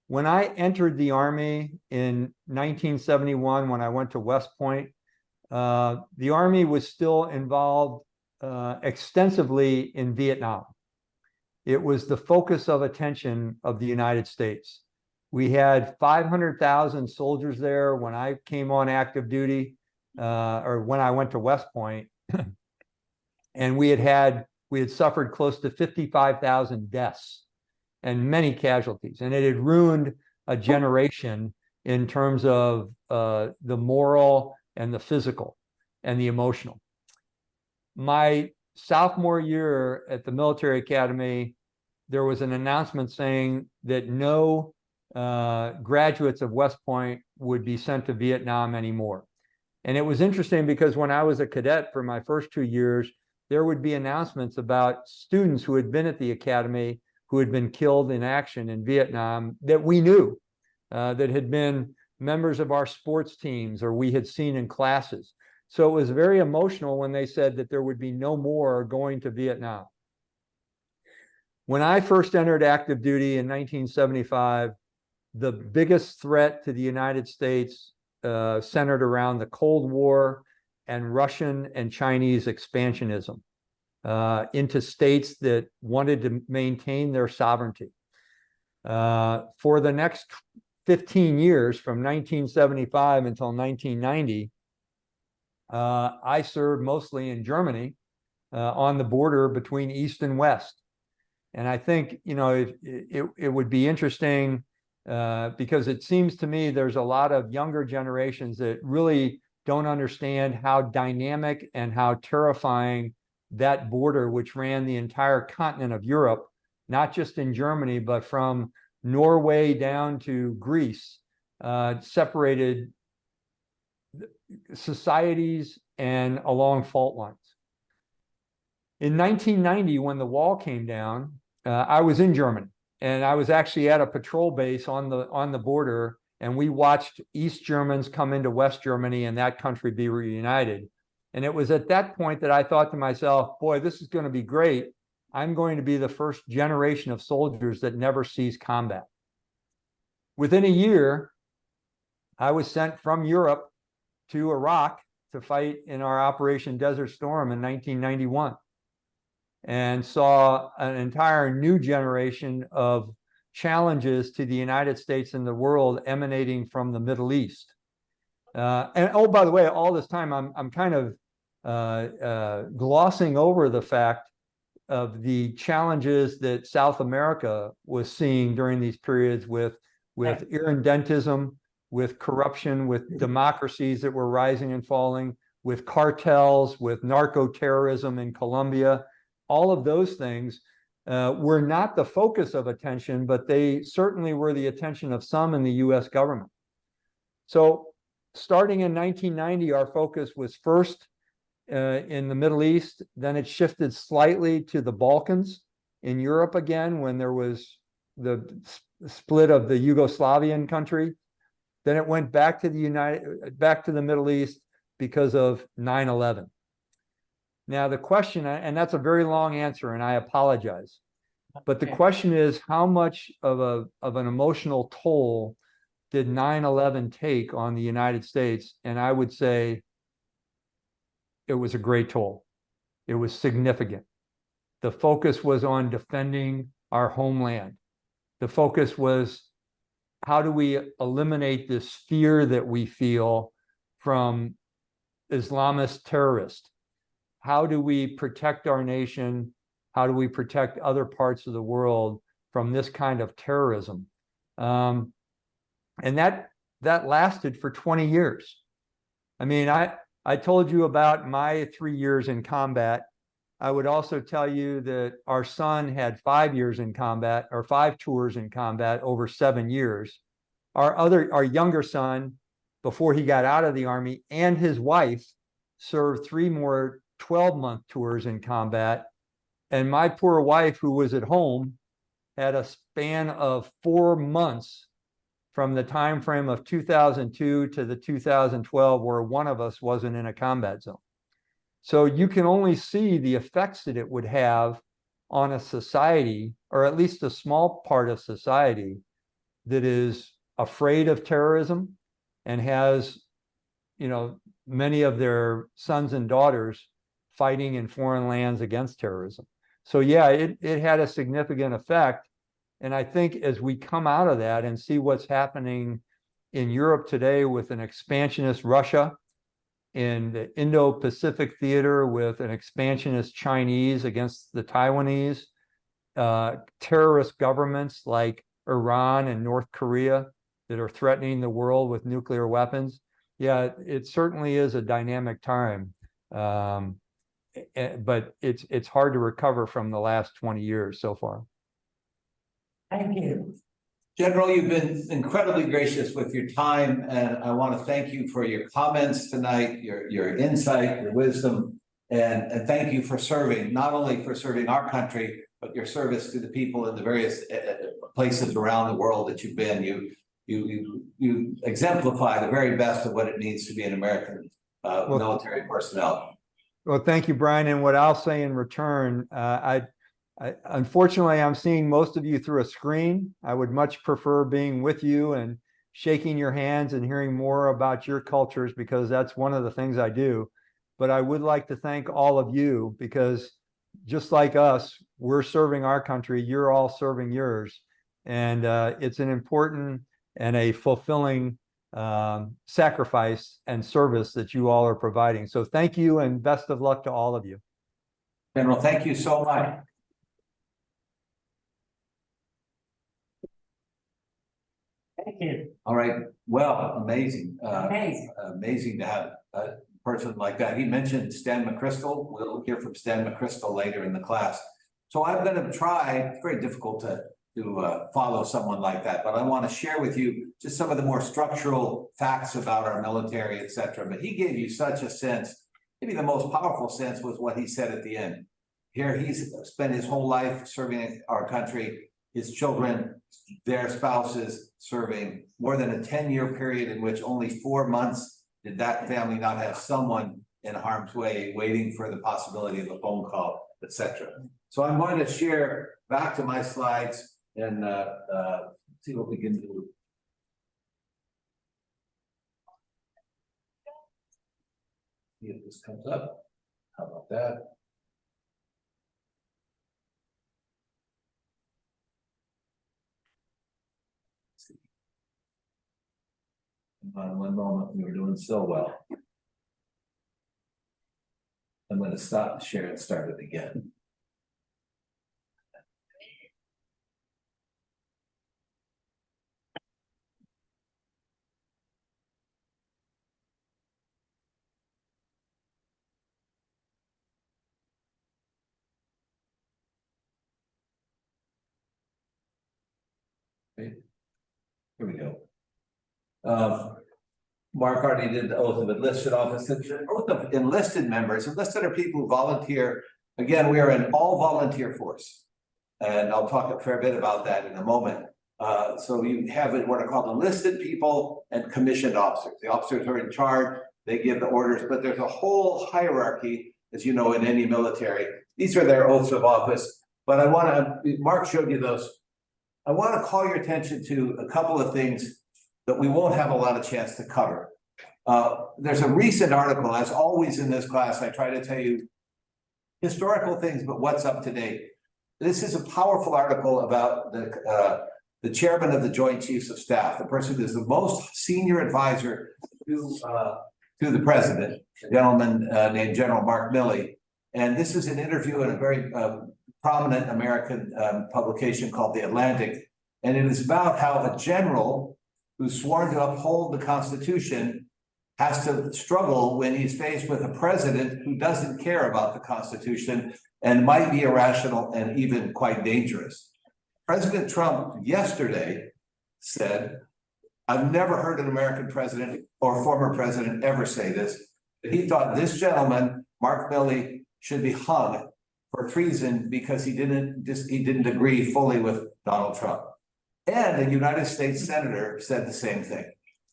When I entered the Army in 1971, when I went to West Point, the Army was still involved extensively in Vietnam. It was the focus of attention of the United States. We had 500,000 soldiers there when I came on active duty, or when I went to West Point, and we had suffered close to 55,000 deaths and many casualties, and it had ruined a generation in terms of the moral and the physical and the emotional. My sophomore year at the military academy, there was an announcement saying that no graduates of West Point would be sent to Vietnam anymore. And it was interesting because when I was a cadet for my first 2 years, there would be announcements about students who had been at the academy who had been killed in action in Vietnam that we knew, that had been members of our sports teams or we had seen in classes. So it was very emotional when they said that there would be no more going to Vietnam. When I first entered active duty in 1975, the biggest threat to the United States centered around the Cold War and Russian and Chinese expansionism into states that wanted to maintain their sovereignty. For the next 15 years, from 1975 until 1990, I served mostly in Germany on the border between East and West. And I think, you know, it would be interesting because it seems to me there's a lot of younger generations that really don't understand how dynamic and how terrifying that border, which ran the entire continent of Europe, not just in Germany, but from Norway down to Greece, separated societies and along fault lines. In 1990, when the wall came down, I was in Germany, and I was actually at a patrol base on the border, and we watched East Germans come into West Germany and that country be reunited. And it was at that point that I thought to myself, boy, this is going to be great. I'm going to be the first generation of soldiers that never sees combat. Within a year, I was sent from Europe to Iraq to fight in our Operation Desert Storm in 1991, and saw an entire new generation of challenges to the United States and the world emanating from the Middle East. And oh, by the way, all this time I'm kind of glossing over the fact of the challenges that South America was seeing during these periods with irredentism, with corruption, with democracies that were rising and falling, with cartels, with narco-terrorism in Colombia. All of those things were not the focus of attention, but they certainly were the attention of some in the US government. So starting in 1990, our focus was first in the Middle East, then it shifted slightly to the Balkans, in Europe again, when there was the split of the Yugoslavian country. Then it went back to the Middle East because of 9/11. Now the question, and that's a very long answer, and I apologize, but the question is, how much of an emotional toll did 9/11 take on the United States? And I would say it was a great toll. It was significant. The focus was on defending our homeland. The focus was, how do we eliminate this fear that we feel from Islamist terrorists? How do we protect our nation? How do we protect other parts of the world from this kind of terrorism? And that lasted for 20 years. I mean, I told you about my 3 years in combat. I would also tell you that our son had 5 years in combat, or 5 tours in combat over 7 years. Our younger son, before he got out of the Army, and his wife served 3 more 12-month tours in combat. And my poor wife, who was at home, had a span of 4 months from the time frame of 2002 to the 2012, where one of us wasn't in a combat zone. So you can only see the effects that it would have on a society, or at least a small part of society, that is afraid of terrorism and has, you know, many of their sons and daughters fighting in foreign lands against terrorism. So yeah, it had a significant effect. And I think as we come out of that and see what's happening in Europe today with an expansionist Russia, in the Indo-Pacific theater with an expansionist Chinese against the Taiwanese, terrorist governments like Iran and North Korea that are threatening the world with nuclear weapons. Yeah, it certainly is a dynamic time, but it's hard to recover from the last 20 years so far. Thank you. General, you've been incredibly gracious with your time, and I want to thank you for your comments tonight, your insight, your wisdom, and thank you for serving, not only for serving our country, but your service to the people in the various places around the world that you've been. You exemplify the very best of what it means to be an American military personnel. Well, thank you, Brian. And what I'll say in return, unfortunately, I'm seeing most of you through a screen. I would much prefer being with you and shaking your hands and hearing more about your cultures, because that's one of the things I do. But I would like to thank all of you, because just like us, we're serving our country, you're all serving yours. And it's an important and a fulfilling sacrifice and service that you all are providing. So thank you, and best of luck to all of you. General, thank you so much. Thank you. All right, well, amazing. Amazing. Amazing to have a person like that. He mentioned Stan McChrystal. We'll hear from Stan McChrystal later in the class. So I'm going to try, it's very difficult to follow someone like that, but I want to share with you just some of the more structural facts about our military, etc. But he gave you such a sense. Maybe the most powerful sense was what he said at the end. Here he's spent his whole life serving our country, his children, their spouses serving, more than a 10-year period in which only 4 months did that family not have someone in harm's way waiting for the possibility of a phone call, etc. So I'm going to share back to my slides and see what we can do. See if this comes up. How about that? On one moment, we were doing so well. I'm going to stop the share and start it again. Okay. Here we go. Mark already did the oath of enlisted officers. The oath of enlisted members. Enlisted are people who volunteer. Again, we are an all volunteer force, and I'll talk a fair bit about that in a moment. So you have what are called enlisted people and commissioned officers. The officers are in charge, they give the orders, but there's a whole hierarchy, as you know, in any military. These are their oaths of office, but I want to, Mark showed you those. I want to call your attention to a couple of things that we won't have a lot of chance to cover. There's a recent article, as always in this class, I try to tell you historical things, but what's up to date. This is a powerful article about the chairman of the Joint Chiefs of Staff, the person who is the most senior advisor to the president, a gentleman named General Mark Milley. And this is an interview in a very prominent American publication called The Atlantic. And it is about how a general who's sworn to uphold the Constitution has to struggle when he's faced with a president who doesn't care about the Constitution and might be irrational and even quite dangerous. President Trump yesterday said, I've never heard an American president or former president ever say this, that he thought this gentleman, Mark Milley, should be hung for treason because he didn't agree fully with Donald Trump. And a United States senator said the same thing.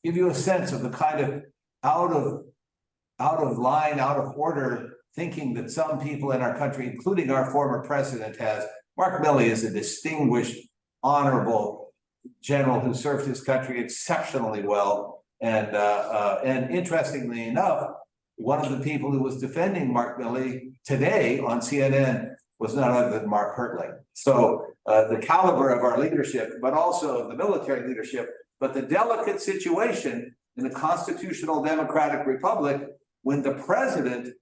Give you a sense of the kind of out of line, out of order thinking that some people in our country, including our former president, has. Mark Milley is a distinguished, honorable general who served his country exceptionally well. And interestingly enough, one of the people who was defending Mark Milley today on CNN was none other than Mark Hertling. So the caliber of our leadership, but also of the military leadership, but the delicate situation in a constitutional democratic republic when the president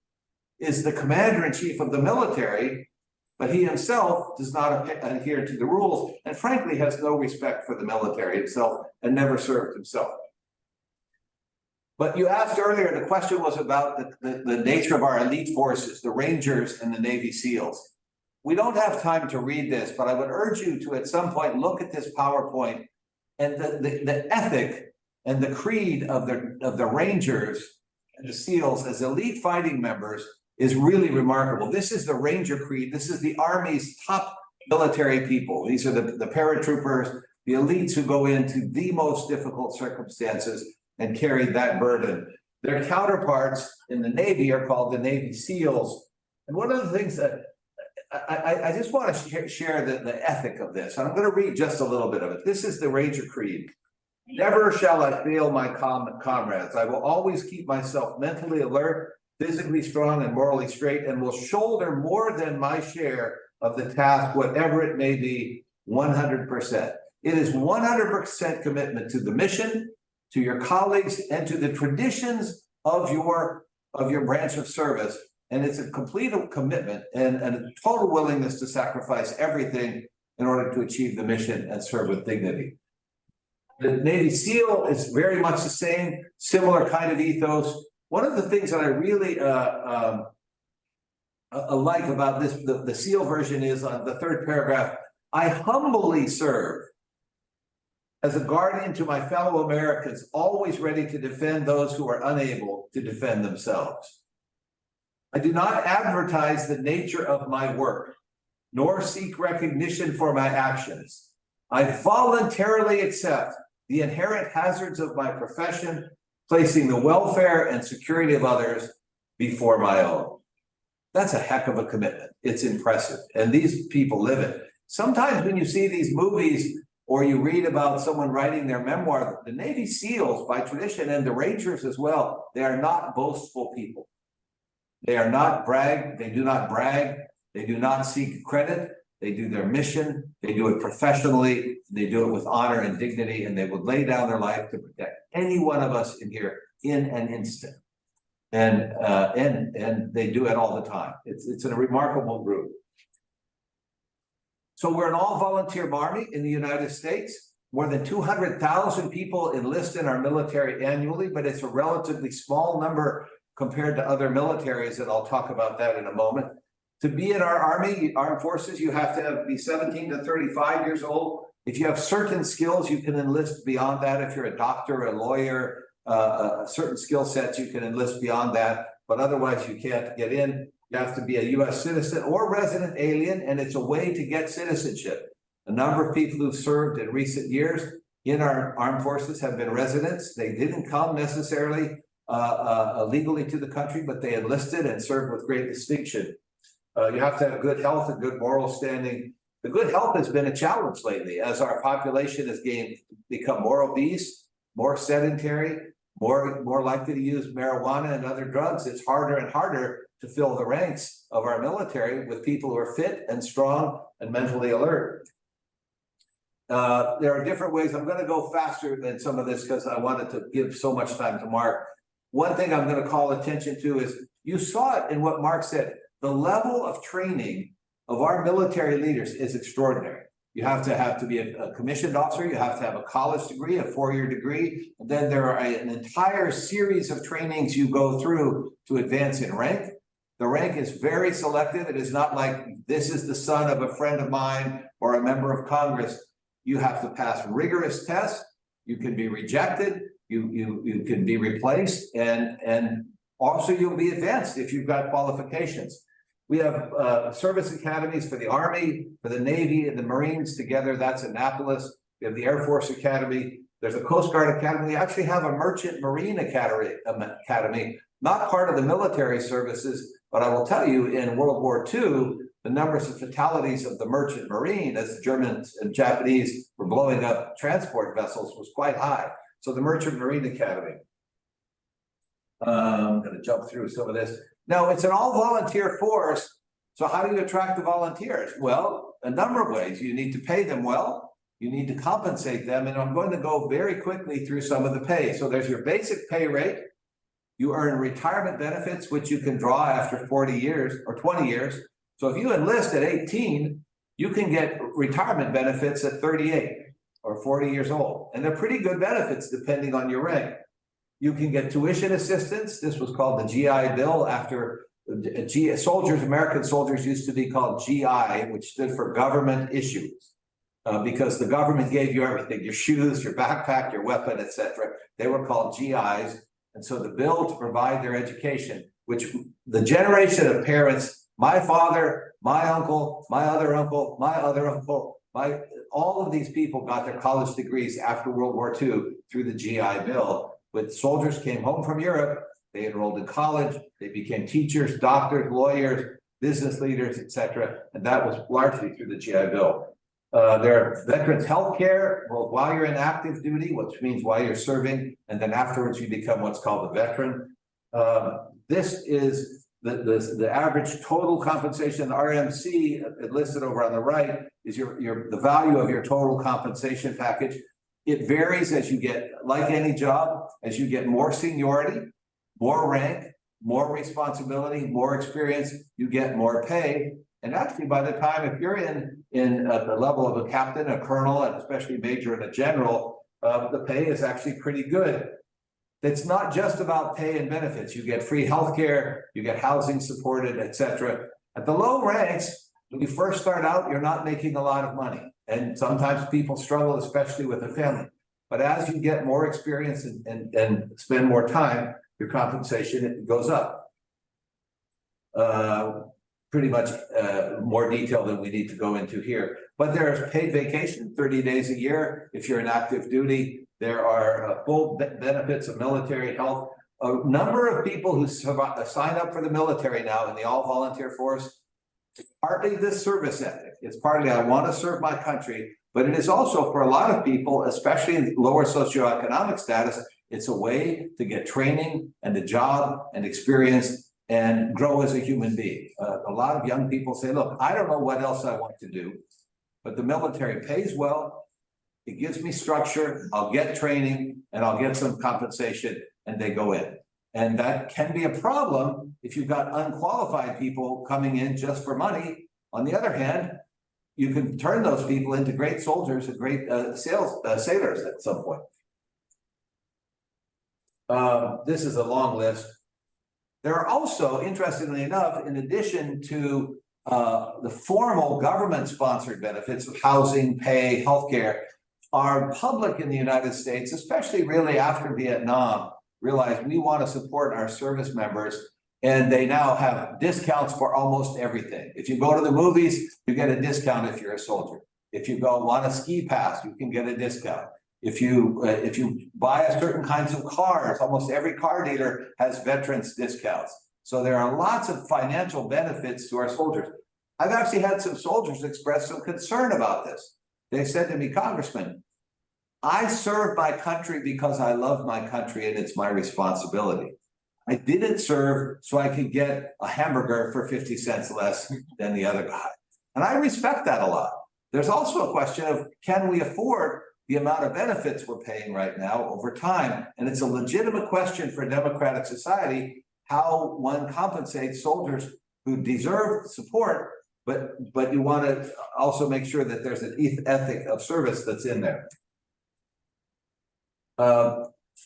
is the commander-in-chief of the military, but he himself does not adhere to the rules and frankly has no respect for the military himself and never served himself. But you asked earlier, the question was about the nature of our elite forces, the Rangers and the Navy SEALs. We don't have time to read this, but I would urge you to at some point look at this PowerPoint and the ethic and the creed of the Rangers and the SEALs as elite fighting members is really remarkable. This is the Ranger Creed. This is the Army's top military people. These are the paratroopers, the elites who go into the most difficult circumstances and carry that burden. Their counterparts in the Navy are called the Navy SEALs. And one of the things that I just want to share the ethic of this. I'm going to read just a little bit of it. This is the Ranger Creed. Never shall I fail my comrades. I will always keep myself mentally alert, physically strong, and morally straight, and will shoulder more than my share of the task, whatever it may be, 100%. It is 100% commitment to the mission, to your colleagues, and to the traditions of your branch of service. And it's a complete commitment and a total willingness to sacrifice everything in order to achieve the mission and serve with dignity. The Navy SEAL is very much the same, similar kind of ethos. One of the things that I really like about this, the SEAL version is on the third paragraph, I humbly serve as a guardian to my fellow Americans, always ready to defend those who are unable to defend themselves. I do not advertise the nature of my work, nor seek recognition for my actions. I voluntarily accept the inherent hazards of my profession, placing the welfare and security of others before my own. That's a heck of a commitment. It's impressive. And these people live it. Sometimes when you see these movies or you read about someone writing their memoir, the Navy SEALs by tradition and the Rangers as well, they are not boastful people. They are not they do not brag, they do not seek credit, they do their mission, they do it professionally, they do it with honor and dignity, and they would lay down their life to protect any one of us in here in an instant. And they do it all the time. It's a remarkable group. So we're an all-volunteer army in the United States. More than 200,000 people enlist in our military annually, but it's a relatively small number compared to other militaries, and I'll talk about that in a moment. To be in our Army, armed forces, you have to be 17 to 35 years old. If you have certain skills, you can enlist beyond that. If you're a doctor, a lawyer, certain skill sets, you can enlist beyond that, but otherwise you can't get in. You have to be a US citizen or resident alien, and it's a way to get citizenship. A number of people who've served in recent years in our armed forces have been residents. They didn't come necessarily legally to the country, but they enlisted and served with great distinction. You have to have good health and good moral standing. The good health has been a challenge lately as our population has become more obese, more sedentary, more likely to use marijuana and other drugs. It's harder and harder to fill the ranks of our military with people who are fit and strong and mentally alert. There are different ways. I'm going to go faster than some of this because I wanted to give so much time to Mark. One thing I'm going to call attention to is you saw it in what Mark said. The level of training of our military leaders is extraordinary. You have to be a commissioned officer. You have to have a college degree, a 4-year degree. And then there are an entire series of trainings you go through to advance in rank. The rank is very selective. It is not like this is the son of a friend of mine or a member of Congress. You have to pass rigorous tests. You can be rejected. You can be replaced, and also you'll be advanced if you've got qualifications. We have service academies for the Army, for the Navy, and the Marines together. That's Annapolis. We have the Air Force Academy. There's a Coast Guard Academy. We actually have a Merchant Marine Academy, not part of the military services, but I will tell you, in World War II, the numbers of fatalities of the Merchant Marine, as the Germans and Japanese were blowing up transport vessels, was quite high. So the Merchant Marine Academy. I'm going to jump through some of this. Now, it's an all-volunteer force. So how do you attract the volunteers? Well, a number of ways. You need to pay them well. You need to compensate them. And I'm going to go very quickly through some of the pay. So there's your basic pay rate. You earn retirement benefits, which you can draw after 40 years or 20 years. So if you enlist at 18, you can get retirement benefits at 38 or 40 years old. And they're pretty good benefits depending on your rank. You can get tuition assistance. This was called the GI Bill after soldiers, American soldiers used to be called GI, which stood for government issues, because the government gave you everything, your shoes, your backpack, your weapon, etc. They were called GIs. And so the bill to provide their education, which the generation of parents My father, my uncle, my other uncle, my other uncle, all of these people got their college degrees after World War II through the GI Bill. When soldiers came home from Europe, they enrolled in college, they became teachers, doctors, lawyers, business leaders, etc. And that was largely through the GI Bill. There are veterans health care, both while you're in active duty, which means while you're serving, and then afterwards you become what's called a veteran. This is the average total compensation, RMC listed over on the right, is the value of your total compensation package. It varies as you get, like any job, as you get more seniority, more rank, more responsibility, more experience, you get more pay. And actually, by the time, if you're in the level of a captain, a colonel, and especially major and a general, the pay is actually pretty good. It's not just about pay and benefits. You get free healthcare, you get housing supported, etc. At the low ranks, when you first start out, you're not making a lot of money. And sometimes people struggle, especially with a family. But as you get more experience and spend more time, your compensation goes up. Pretty much more detail than we need to go into here. But there's paid vacation, 30 days a year. If you're in active duty, there are full benefits of military health. A number of people who sign up for the military now in the all-volunteer force, it's partly this service ethic. It's partly I want to serve my country, but it is also for a lot of people, especially in lower socioeconomic status, it's a way to get training and a job and experience and grow as a human being. A lot of young people say, look, I don't know what else I want to do, but the military pays well, it gives me structure, I'll get training, and I'll get some compensation, and they go in. And that can be a problem if you've got unqualified people coming in just for money. On the other hand, you can turn those people into great soldiers and great sailors at some point. This is a long list. There are also, interestingly enough, in addition to the formal government-sponsored benefits of housing, pay, healthcare, are public in the United States, especially really after Vietnam, realized we want to support our service members, and they now have discounts for almost everything. If you go to the movies, you get a discount if you're a soldier. If you go on a ski pass, you can get a discount. If you buy a certain kinds of cars, almost every car dealer has veterans discounts. So there are lots of financial benefits to our soldiers. I've actually had some soldiers express some concern about this. They said to me, Congressman, I serve my country because I love my country and it's my responsibility. I didn't serve so I could get a hamburger for 50 cents less than the other guy. And I respect that a lot. There's also a question of, can we afford the amount of benefits we're paying right now over time? And it's a legitimate question for a democratic society, how one compensates soldiers who deserve support, but you want to also make sure that there's an ethic of service that's in there.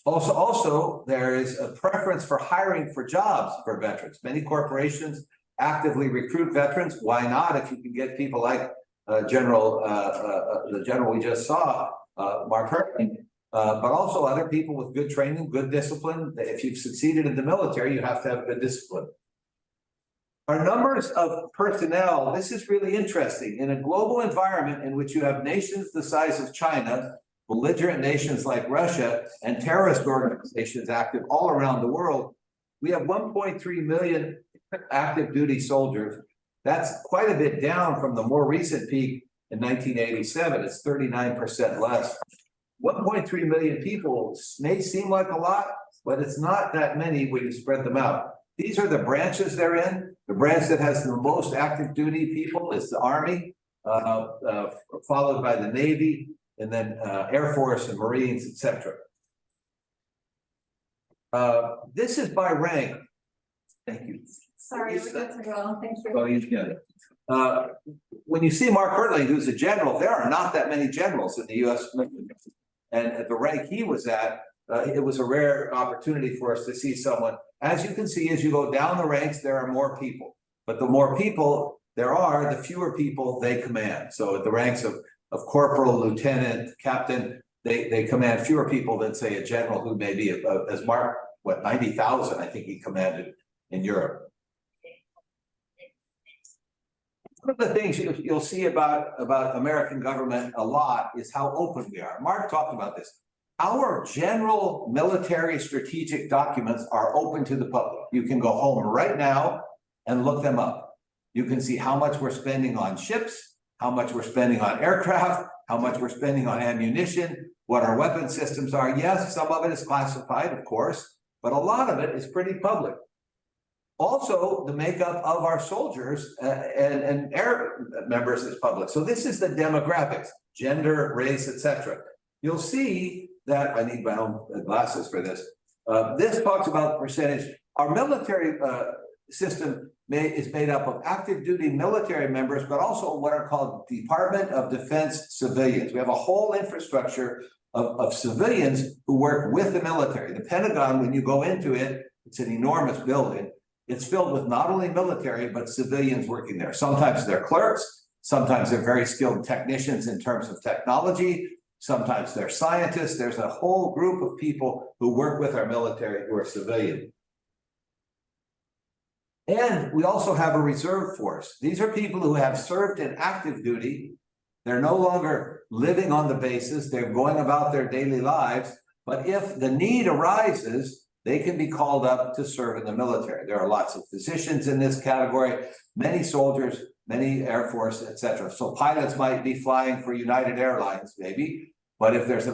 Also, there is a preference for hiring for jobs for veterans. Many corporations actively recruit veterans. Why not? If you can get people like the general we just saw, Mark Hertling, but also other people with good training, good discipline. If you've succeeded in the military, you have to have good discipline. Our numbers of personnel, this is really interesting. In a global environment in which you have nations the size of China, belligerent nations like Russia, and terrorist organizations active all around the world, we have 1.3 million active duty soldiers. That's quite a bit down from the more recent peak in 1987. It's 39% less. 1.3 million people may seem like a lot, but it's not that many when you spread them out. These are the branches they're in. The branch that has the most active duty people is the Army, followed by the Navy, and then Air Force and Marines, etc. This is by rank. Thank you. Sorry, we got to go. Thank you. Oh, you get it. When you see Mark Hertling, who's a general, there are not that many generals in the U.S. military. And at the rank he was at, it was a rare opportunity for us to see someone. As you can see, as you go down the ranks, there are more people. But the more people there are, the fewer people they command. So at the ranks of corporal, lieutenant, captain, they command fewer people than, say, a general who may be, as Mark, 90,000, I think he commanded in Europe. One of the things you'll see about American government a lot is how open we are. Mark talked about this. Our general military strategic documents are open to the public. You can go home right now and look them up. You can see how much we're spending on ships, how much we're spending on aircraft, how much we're spending on ammunition, what our weapon systems are. Yes, some of it is classified, of course, but a lot of it is pretty public. Also, the makeup of our soldiers and air members is public. So this is the demographics, gender, race, etc. You'll see that, I need my own glasses for this. This talks about percentage. Our military system is made up of active duty military members, but also what are called Department of Defense civilians. We have a whole infrastructure of civilians who work with the military. The Pentagon, when you go into it, it's an enormous building. It's filled with not only military, but civilians working there. Sometimes they're clerks, sometimes they're very skilled technicians in terms of technology, sometimes they're scientists. There's a whole group of people who work with our military who are civilian. And we also have a reserve force. These are people who have served in active duty. They're no longer living on the bases. They're going about their daily lives. But if the need arises, they can be called up to serve in the military. There are lots of physicians in this category, many soldiers, many Air Force, etc. So pilots might be flying for United Airlines, maybe, but if there's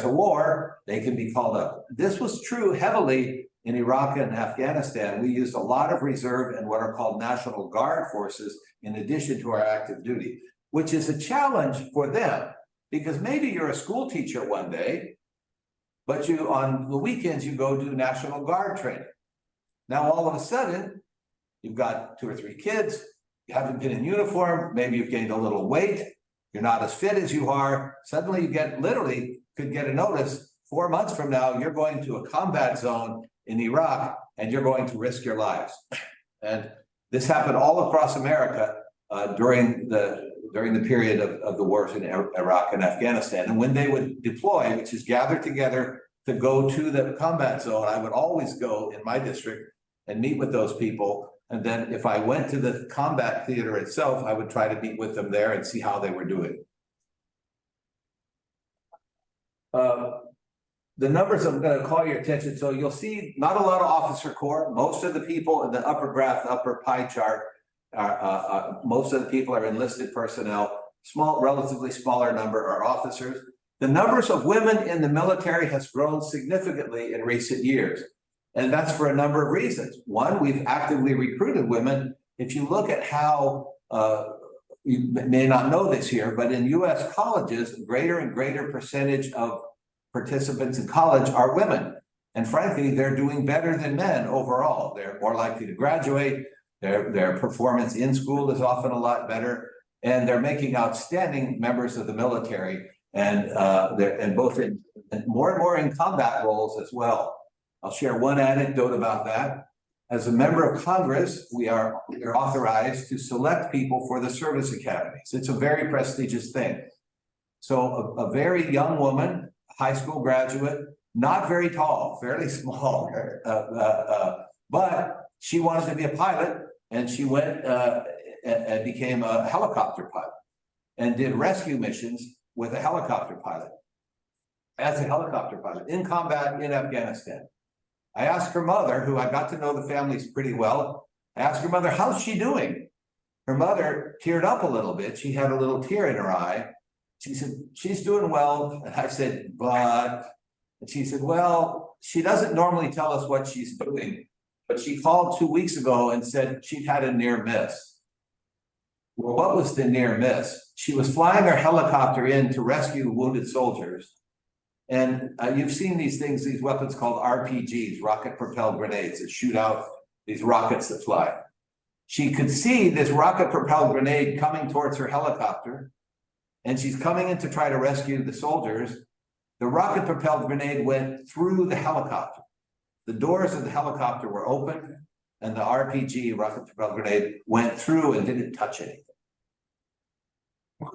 a war, they can be called up. This was true heavily in Iraq and Afghanistan. We used a lot of reserve and what are called National Guard forces in addition to our active duty, which is a challenge for them because maybe you're a school teacher one day, but on the weekends, you go do National Guard training. Now, all of a sudden, you've got 2 or 3 kids, you haven't been in uniform, maybe you've gained a little weight, you're not as fit as you are. Suddenly you could get a notice 4 months from now, you're going to a combat zone in Iraq and you're going to risk your lives. And this happened all across America during the period of the wars in Iraq and Afghanistan. And when they would deploy, which is gather together to go to the combat zone, I would always go in my district and meet with those people. And then if I went to the combat theater itself, I would try to meet with them there and see how they were doing. The numbers I'm going to call your attention. So you'll see not a lot of officer corps. Most of the people in the upper graph, the upper pie chart, most of the people are enlisted personnel. Relatively smaller number are officers. The numbers of women in the military has grown significantly in recent years. And that's for a number of reasons. One, we've actively recruited women. If you look at how, you may not know this here, but in US colleges, a greater and greater percentage of participants in college are women. And frankly, they're doing better than men overall. They're more likely to graduate. Their performance in school is often a lot better, and they're making outstanding members of the military, and more and more in combat roles as well. I'll share one anecdote about that. As a member of Congress, we are authorized to select people for the service academies. It's a very prestigious thing. So a very young woman, high school graduate, not very tall, fairly small, but she wanted to be a pilot, and she went and became a helicopter pilot and did rescue missions with a helicopter pilot, as a helicopter pilot in combat in Afghanistan. I asked her mother, who I got to know the families pretty well, I asked her mother, how's she doing? Her mother teared up a little bit. She had a little tear in her eye. She said, she's doing well. And I said, but, and she said, well, she doesn't normally tell us what she's doing, but she called 2 weeks ago and said she'd had a near miss. Well, what was the near miss? She was flying her helicopter in to rescue wounded soldiers. And you've seen these things, these weapons called RPGs, rocket propelled grenades, that shoot out these rockets that fly. She could see this rocket propelled grenade coming towards her helicopter, and she's coming in to try to rescue the soldiers. The rocket propelled grenade went through the helicopter. The doors of the helicopter were open, and the RPG, rocket propelled grenade, went through and didn't touch anything.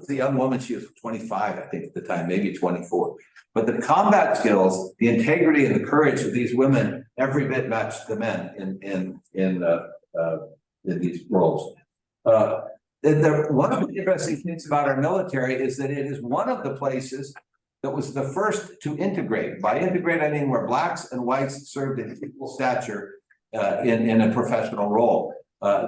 The young woman, she was 25, I think, at the time, maybe 24. But the combat skills, the integrity and the courage of these women every bit matched the men in these roles. One of the interesting things about our military is that it is one of the places that was the first to integrate. By integrate, I mean where blacks and whites served in equal stature in a professional role.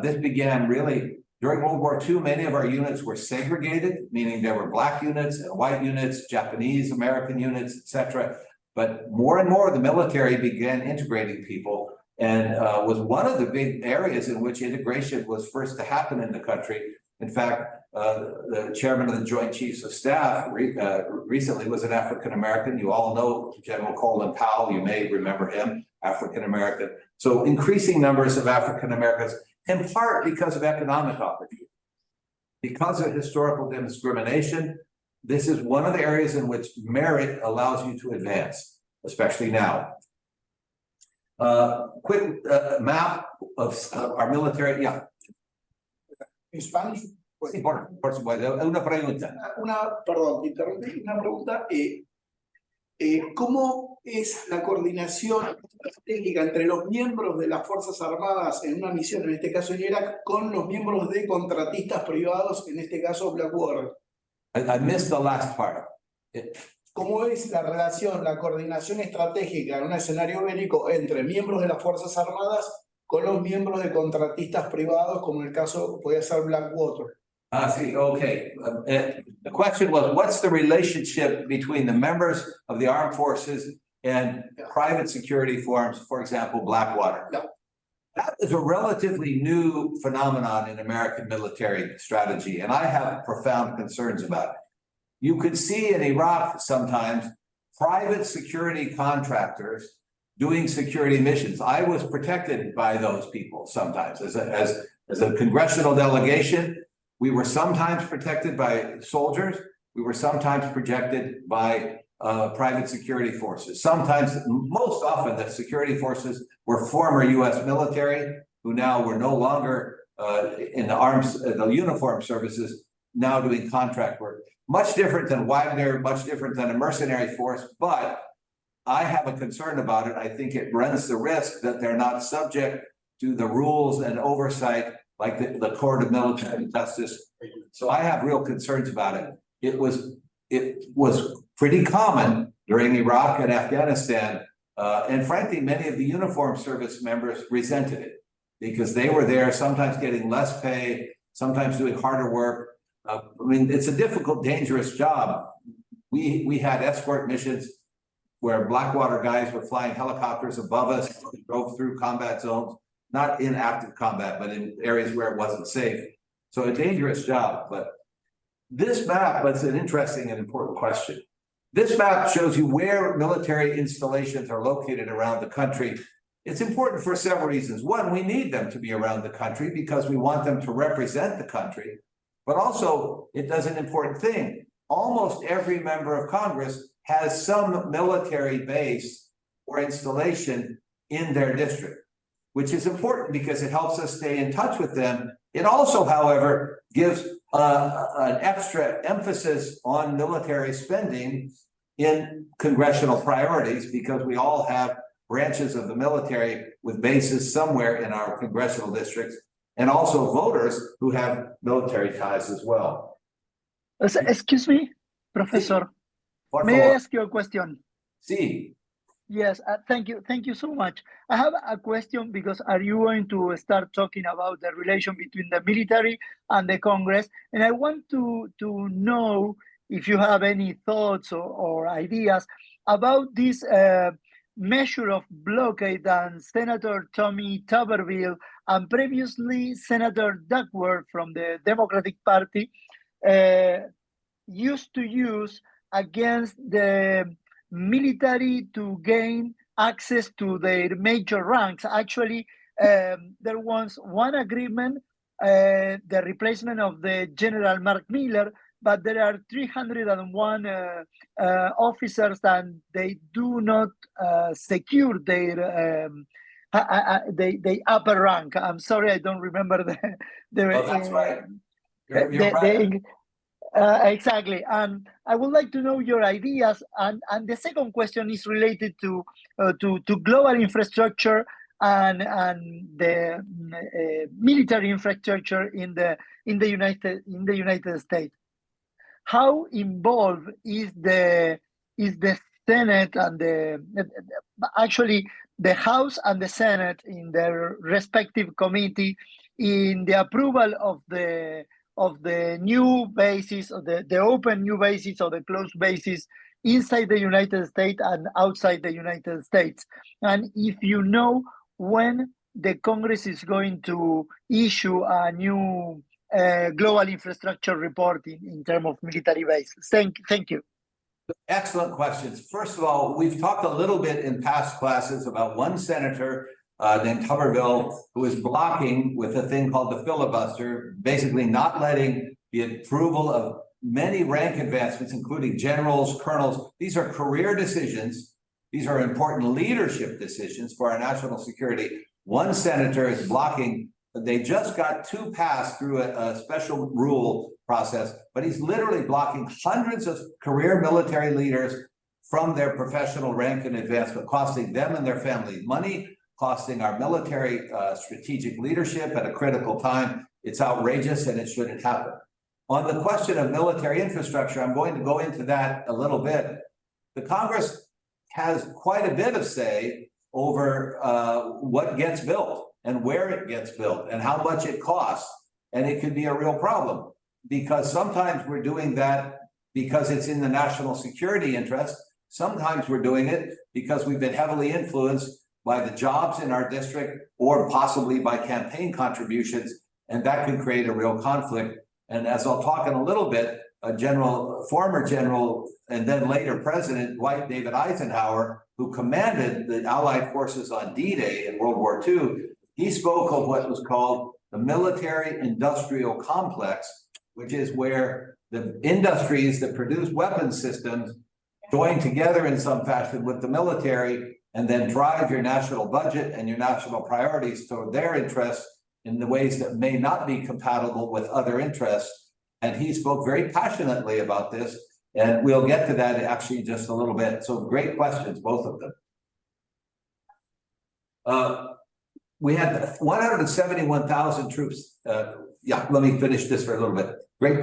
This began really during World War II. Many of our units were segregated, meaning there were black units and white units, Japanese, American units, etc. But more and more, the military began integrating people, and was one of the big areas in which integration was first to happen in the country. In fact, the chairman of the Joint Chiefs of Staff recently was an African-American. You all know General Colin Powell. You may remember him, African-American. So increasing numbers of African-Americans, in part because of economic opportunity. Because of historical discrimination, this is one of the areas in which merit allows you to advance, especially now. Quick map of our military. Yeah. In Spanish. Sí, por supuesto. Una pregunta. Perdón, te interrumpí. Una pregunta. ¿Cómo es la coordinación estratégica entre los miembros de las Fuerzas Armadas en una misión, en este caso en Irak, con los miembros de contratistas privados, en este caso Blackwater? I missed the last part. ¿Cómo es la relación, la coordinación estratégica en un escenario bélico entre miembros de las Fuerzas Armadas con los miembros de contratistas privados, como en el caso puede ser Blackwater? See, okay. The question was, what's the relationship between the members of the armed forces and private security firms, for example, Blackwater? Yeah. That is a relatively new phenomenon in American military strategy, and I have profound concerns about it. You could see in Iraq sometimes private security contractors doing security missions. I was protected by those people sometimes as a congressional delegation. We were sometimes protected by soldiers. We were sometimes protected by private security forces. Sometimes, most often, the security forces were former U.S. military who now were no longer in the uniform services, now doing contract work. Much different than Wagner, much different than a mercenary force, but I have a concern about it. I think it runs the risk that they're not subject to the rules and oversight like the Court of Military Justice. So I have real concerns about it. It was pretty common during Iraq and Afghanistan. And frankly, many of the uniformed service members resented it because they were there, sometimes getting less pay, sometimes doing harder work. I mean, it's a difficult, dangerous job. We had escort missions where Blackwater guys were flying helicopters above us, drove through combat zones, not in active combat, but in areas where it wasn't safe. So a dangerous job. But this map is an interesting and important question. This map shows you where military installations are located around the country. It's important for several reasons. One, we need them to be around the country because we want them to represent the country. But also, it does an important thing. Almost every member of Congress has some military base or installation in their district, which is important because it helps us stay in touch with them. It also, however, gives an extra emphasis on military spending in congressional priorities because we all have branches of the military with bases somewhere in our congressional districts, and also voters who have military ties as well. Excuse me, Professor. Por May I favor. ask you a question? Sí. Yes, thank you. Thank you so much. I have a question because are you going to start talking about the relation between the military and the Congress? And I want to know if you have any thoughts or ideas about this measure of blockade that Senator Tommy Tuberville and previously Senator Duckworth from the Democratic Party used to use against the military to gain access to their major ranks. Actually, there was one agreement, the replacement of the General Mark Miller, but there are 301 officers and they do not secure their upper rank. I'm sorry, I don't remember That's right. You're right. Exactly. And I would like to know your ideas. And the second question is related to global infrastructure and the military infrastructure in the United States. How involved is the Senate and actually the House and the Senate in their respective committee in the approval of the new bases, or the open new bases or the closed bases inside the United States and outside the United States? And if you know when the Congress is going to issue a new global infrastructure report in terms of military bases. Thank you. Excellent questions. First of all, we've talked a little bit in past classes about one senator named Tuberville, who is blocking with a thing called the filibuster, basically not letting the approval of many rank advancements, including generals, colonels. These are career decisions. These are important leadership decisions for our national security. One senator is blocking. They just got two passed through a special rule process, but he's literally blocking hundreds of career military leaders from their professional rank and advancement, costing them and their families money, costing our military strategic leadership at a critical time. It's outrageous and it shouldn't happen. On the question of military infrastructure, I'm going to go into that a little bit. The Congress has quite a bit of say over what gets built and where it gets built and how much it costs. And it could be a real problem because sometimes we're doing that because it's in the national security interest. Sometimes we're doing it because we've been heavily influenced by the jobs in our district or possibly by campaign contributions, and that can create a real conflict. And as I'll talk in a little bit, former general, and then later President Dwight David Eisenhower, who commanded the Allied forces on D-Day in World War II, he spoke of what was called the military-industrial complex, which is where the industries that produce weapon systems join together in some fashion with the military and then drive your national budget and your national priorities toward their interests in the ways that may not be compatible with other interests. And he spoke very passionately about this, and we'll get to that actually in just a little bit. So great questions, both of them. We had 171,000 troops. Let me finish this for a little bit. Great.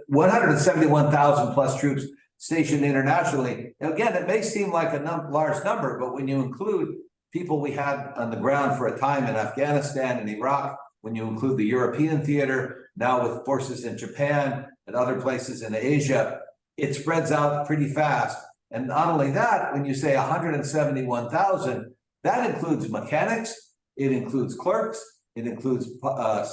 171,000 plus troops stationed internationally. And again, it may seem like a large number, but when you include people we had on the ground for a time in Afghanistan and Iraq, when you include the European theater, now with forces in Japan and other places in Asia, it spreads out pretty fast. And not only that, when you say 171,000, that includes mechanics, it includes clerks, it includes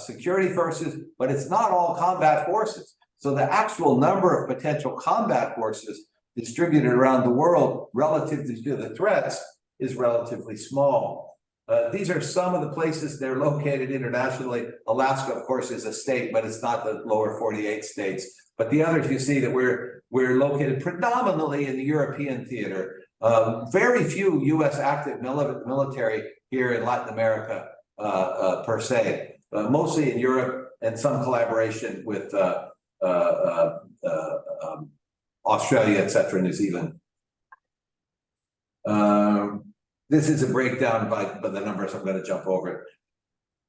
security forces, but it's not all combat forces. So the actual number of potential combat forces distributed around the world relative to the threats is relatively small. These are some of the places they're located internationally. Alaska, of course, is a state, but it's not the lower 48 states. But the others, you see that we're located predominantly in the European theater. Very few U.S. active military here in Latin America per se, mostly in Europe and some collaboration with Australia, etc., New Zealand. This is a breakdown by the numbers. I'm going to jump over it.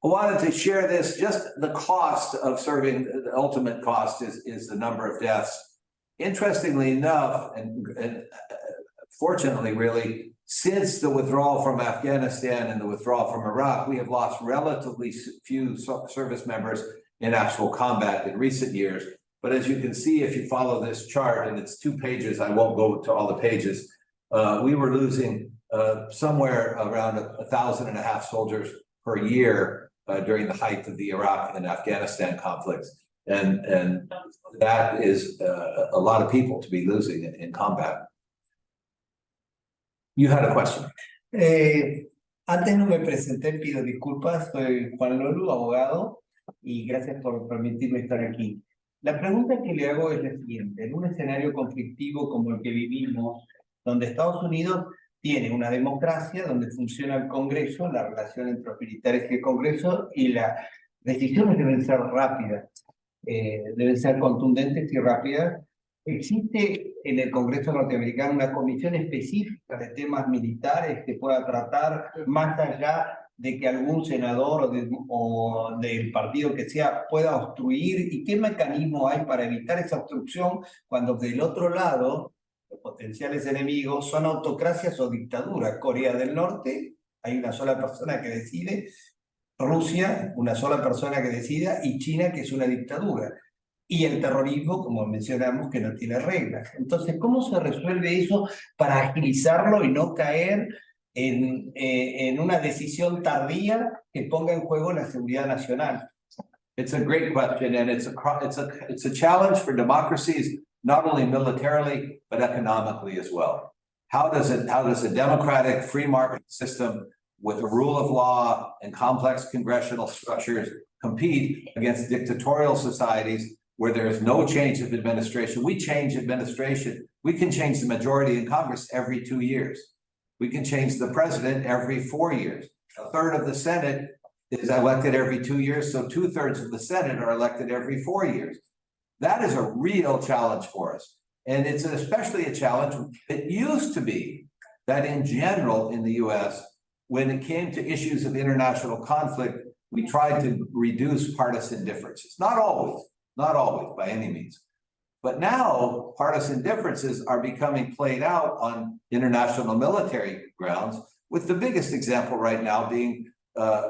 I wanted to share this, just the cost of serving, the ultimate cost is the number of deaths. Interestingly enough, and fortunately really, since the withdrawal from Afghanistan and the withdrawal from Iraq, we have lost relatively few service members in actual combat in recent years. But as you can see, if you follow this chart, and it's 2 pages, I won't go to all the pages, we were losing somewhere around 1,500 soldiers per year during the height of the Iraq and Afghanistan conflicts. And that is a lot of people to be losing in combat. You had a question. Antes no me presenté, pido disculpas, soy Juan Lolu, abogado, y gracias por permitirme estar aquí. La pregunta que le hago es la siguiente. En un escenario conflictivo como el que vivimos, donde Estados Unidos tiene una democracia, donde funciona el Congreso, la relación entre los militares y el Congreso, y las decisiones deben ser rápidas, deben ser contundentes y rápidas. ¿Existe en el Congreso norteamericano una comisión específica de temas militares que pueda tratar más allá de que algún senador o del partido que sea pueda obstruir y qué mecanismo hay para evitar esa obstrucción cuando del otro lado los potenciales enemigos son autocracias o dictaduras? Corea del Norte, hay una sola persona que decide, Rusia, una sola persona que decida, y China, que es una dictadura. Y el terrorismo, como mencionamos, que no tiene reglas. Entonces, ¿cómo se resuelve eso para agilizarlo y no caer en una decisión tardía que ponga en juego la seguridad nacional? It's a great question, and it's a challenge for democracies, not only militarily, but economically as well. How does a democratic free market system with a rule of law and complex congressional structures compete against dictatorial societies where there is no change of administration? We change administration. We can change the majority in Congress every 2 years. We can change the president every 4 years. A third of the Senate is elected every 2 years, so 2/3 of the Senate are elected every 4 years. That is a real challenge for us. And it's especially a challenge. It used to be that in general in the US, when it came to issues of international conflict, we tried to reduce partisan differences. Not always by any means. But now partisan differences are becoming played out on international military grounds, with the biggest example right now being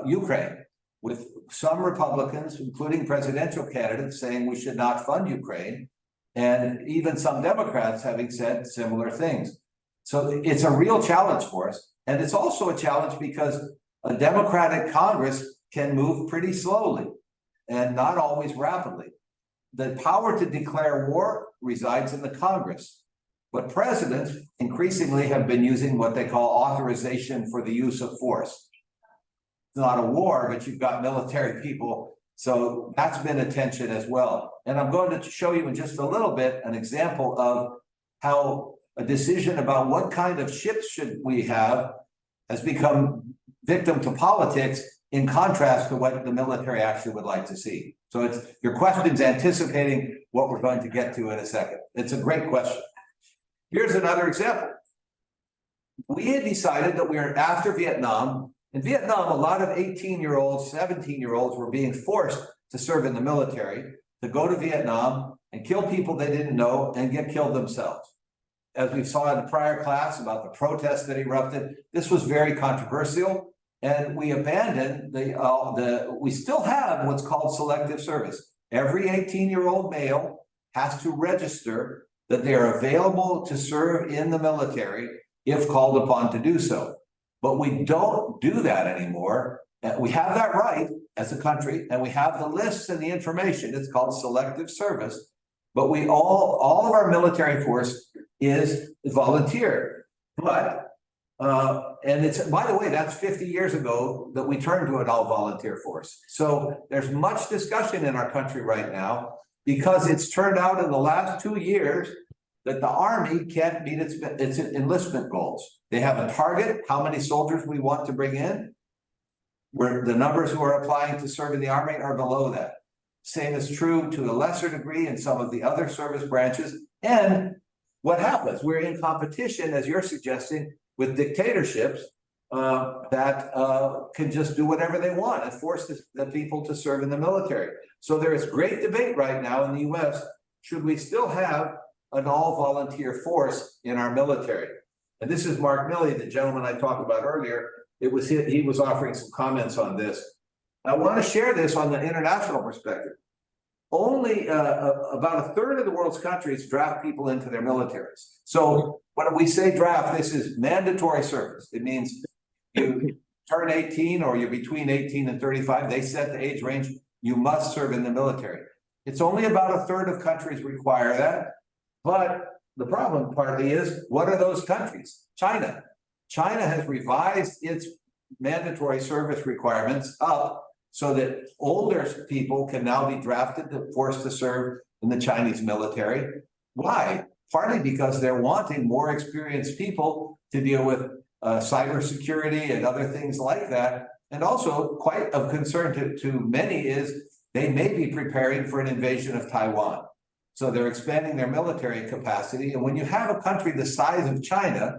Ukraine, with some Republicans, including presidential candidates, saying we should not fund Ukraine, and even some Democrats having said similar things. So it's a real challenge for us. And it's also a challenge because a Democratic Congress can move pretty slowly and not always rapidly. The power to declare war resides in the Congress, but presidents increasingly have been using what they call authorization for the use of force. It's not a war, but you've got military people, so that's been a tension as well. And I'm going to show you in just a little bit an example of how a decision about what kind of ships should we have has become victim to politics in contrast to what the military actually would like to see. So it's your question's anticipating what we're going to get to in a second. It's a great question. Here's another example. We had decided that we were after Vietnam. In Vietnam, a lot of 18-year-olds, 17-year-olds were being forced to serve in the military, to go to Vietnam and kill people they didn't know and get killed themselves. As we saw in the prior class about the protests that erupted, this was very controversial. And we abandoned we still have what's called selective service. Every 18-year-old male has to register that they are available to serve in the military if called upon to do so. But we don't do that anymore. We have that right as a country, and we have the lists and the information. It's called selective service. But we all of our military force is volunteer. But and it's, by the way, that's 50 years ago that we turned to an all-volunteer force. So there's much discussion in our country right now because it's turned out in the last 2 years that the Army can't meet its enlistment goals. They have a target, how many soldiers we want to bring in, where the numbers who are applying to serve in the Army are below that. Same is true to a lesser degree in some of the other service branches. And what happens? We're in competition, as you're suggesting, with dictatorships that can just do whatever they want and force the people to serve in the military. So there is great debate right now in the US, should we still have an all-volunteer force in our military? And this is Mark Milley, the gentleman I talked about earlier. He was offering some comments on this. I want to share this on the international perspective. Only about a third of the world's countries draft people into their militaries. So when we say draft, this is mandatory service. It means you turn 18 or you're between 18 and 35, they set the age range, you must serve in the military. It's only about a third of countries require that. But the problem partly is, what are those countries? China. China has revised its mandatory service requirements up so that older people can now be drafted, forced to serve in the Chinese military. Why? Partly because they're wanting more experienced people to deal with cybersecurity and other things like that. And also quite of concern to many is they may be preparing for an invasion of Taiwan. So they're expanding their military capacity. And when you have a country the size of China,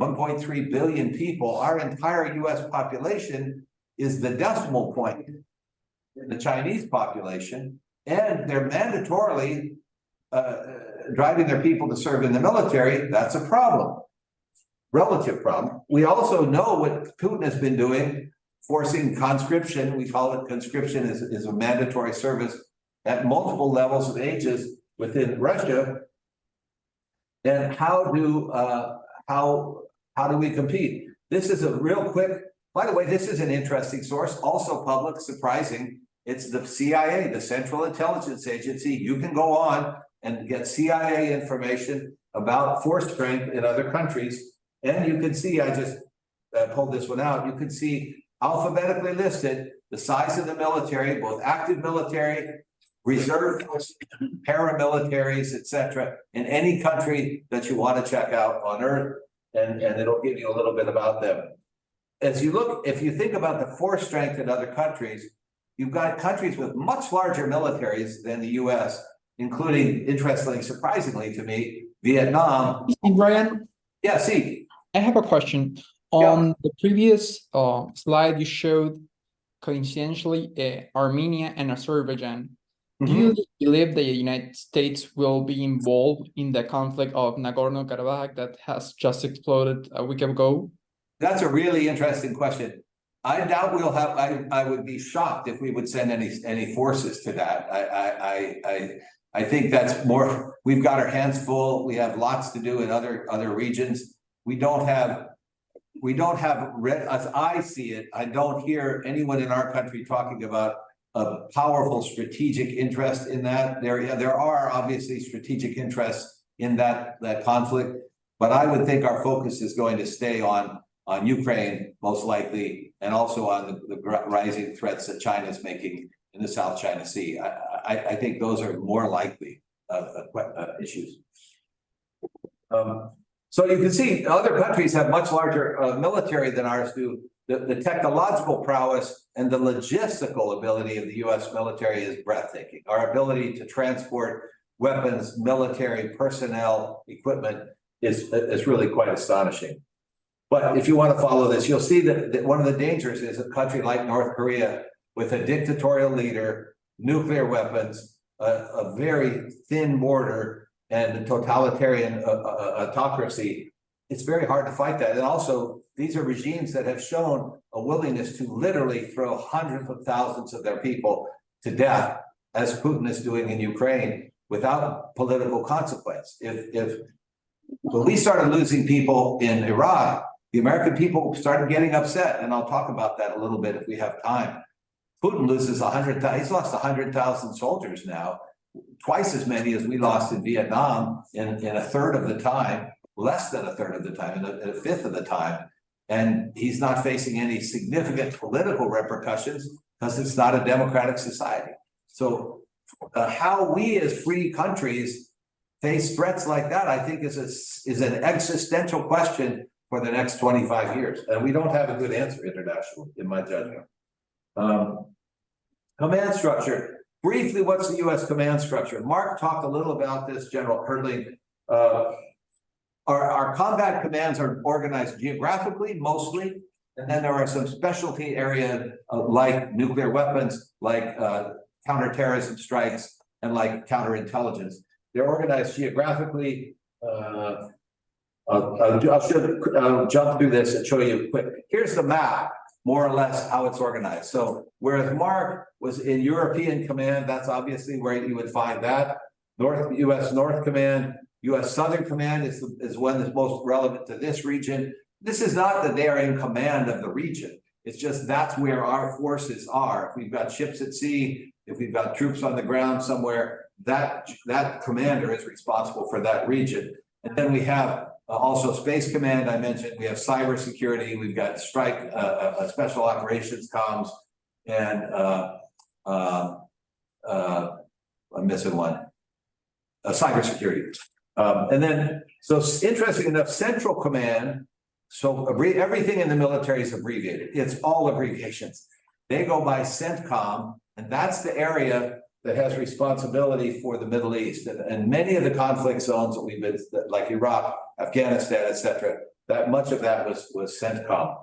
1.3 billion people, our entire US population is the decimal point in the Chinese population, and they're mandatorily driving their people to serve in the military. That's a problem, relative problem. We also know what Putin has been doing, forcing conscription. We call it conscription is a mandatory service at multiple levels of ages within Russia. And how do we compete? This is a real quick, by the way, this is an interesting source, also public, surprising. It's the CIA, the Central Intelligence Agency. You can go on and get CIA information about force strength in other countries. And you can see, I just pulled this one out, you can see alphabetically listed the size of the military, both active military, reserve forces, paramilitaries, etc., in any country that you want to check out on Earth, and it'll give you a little bit about them. As you look, if you think about the force strength in other countries, you've got countries with much larger militaries than the US, including, interestingly, surprisingly to me, Vietnam. Brian? Yeah, see. I have a question. On the previous slide, you showed coincidentally Armenia and Azerbaijan. Do you believe the United States will be involved in the conflict of Nagorno-Karabakh that has just exploded a week ago? That's a really interesting question. I doubt we'll have, I would be shocked if we would send any forces to that. I think that's more, we've got our hands full. We have lots to do in other regions. We don't have, as I see it, I don't hear anyone in our country talking about a powerful strategic interest in that. There are obviously strategic interests in that conflict, but I would think our focus is going to stay on Ukraine, most likely, and also on the rising threats that China is making in the South China Sea. I think those are more likely issues. So you can see other countries have much larger military than ours do. The technological prowess and the logistical ability of the US military is breathtaking. Our ability to transport weapons, military personnel, equipment is really quite astonishing. But if you want to follow this, you'll see that one of the dangers is a country like North Korea with a dictatorial leader, nuclear weapons, a very thin border, and a totalitarian autocracy. It's very hard to fight that. And also, these are regimes that have shown a willingness to literally throw hundreds of thousands of their people to death, as Putin is doing in Ukraine, without political consequence. When we started losing people in Iraq, the American people started getting upset, and I'll talk about that a little bit if we have time. Putin loses 100,000, he's lost 100,000 soldiers now, twice as many as we lost in Vietnam in a third of the time, less than a third of the time, in a fifth of the time. And he's not facing any significant political repercussions because it's not a democratic society. So how we as free countries face threats like that, I think is an existential question for the next 25 years. And we don't have a good answer internationally, in my judgment. Command structure. Briefly, what's the US command structure? Mark talked a little about this, General Herdling. Our combat commands are organized geographically, mostly, and then there are some specialty areas like nuclear weapons, like counterterrorism strikes, and like counterintelligence. They're organized geographically. I'll jump through this and show you quick. Here's the map, more or less how it's organized. So whereas Mark was in European Command, that's obviously where you would find that. US North Command, US Southern Command is one that's most relevant to this region. This is not that they are in command of the region. It's just that's where our forces are. If we've got ships at sea, if we've got troops on the ground somewhere, that commander is responsible for that region. And then we have also Space Command, I mentioned. We have cybersecurity. We've got strike, special operations comms, and I'm missing one. Cybersecurity. And then, so interesting enough, Central Command, so everything in the military is abbreviated. It's all abbreviations. They go by CENTCOM, and that's the area that has responsibility for the Middle East. And many of the conflict zones that we've been, like Iraq, Afghanistan, etc., that much of that was CENTCOM.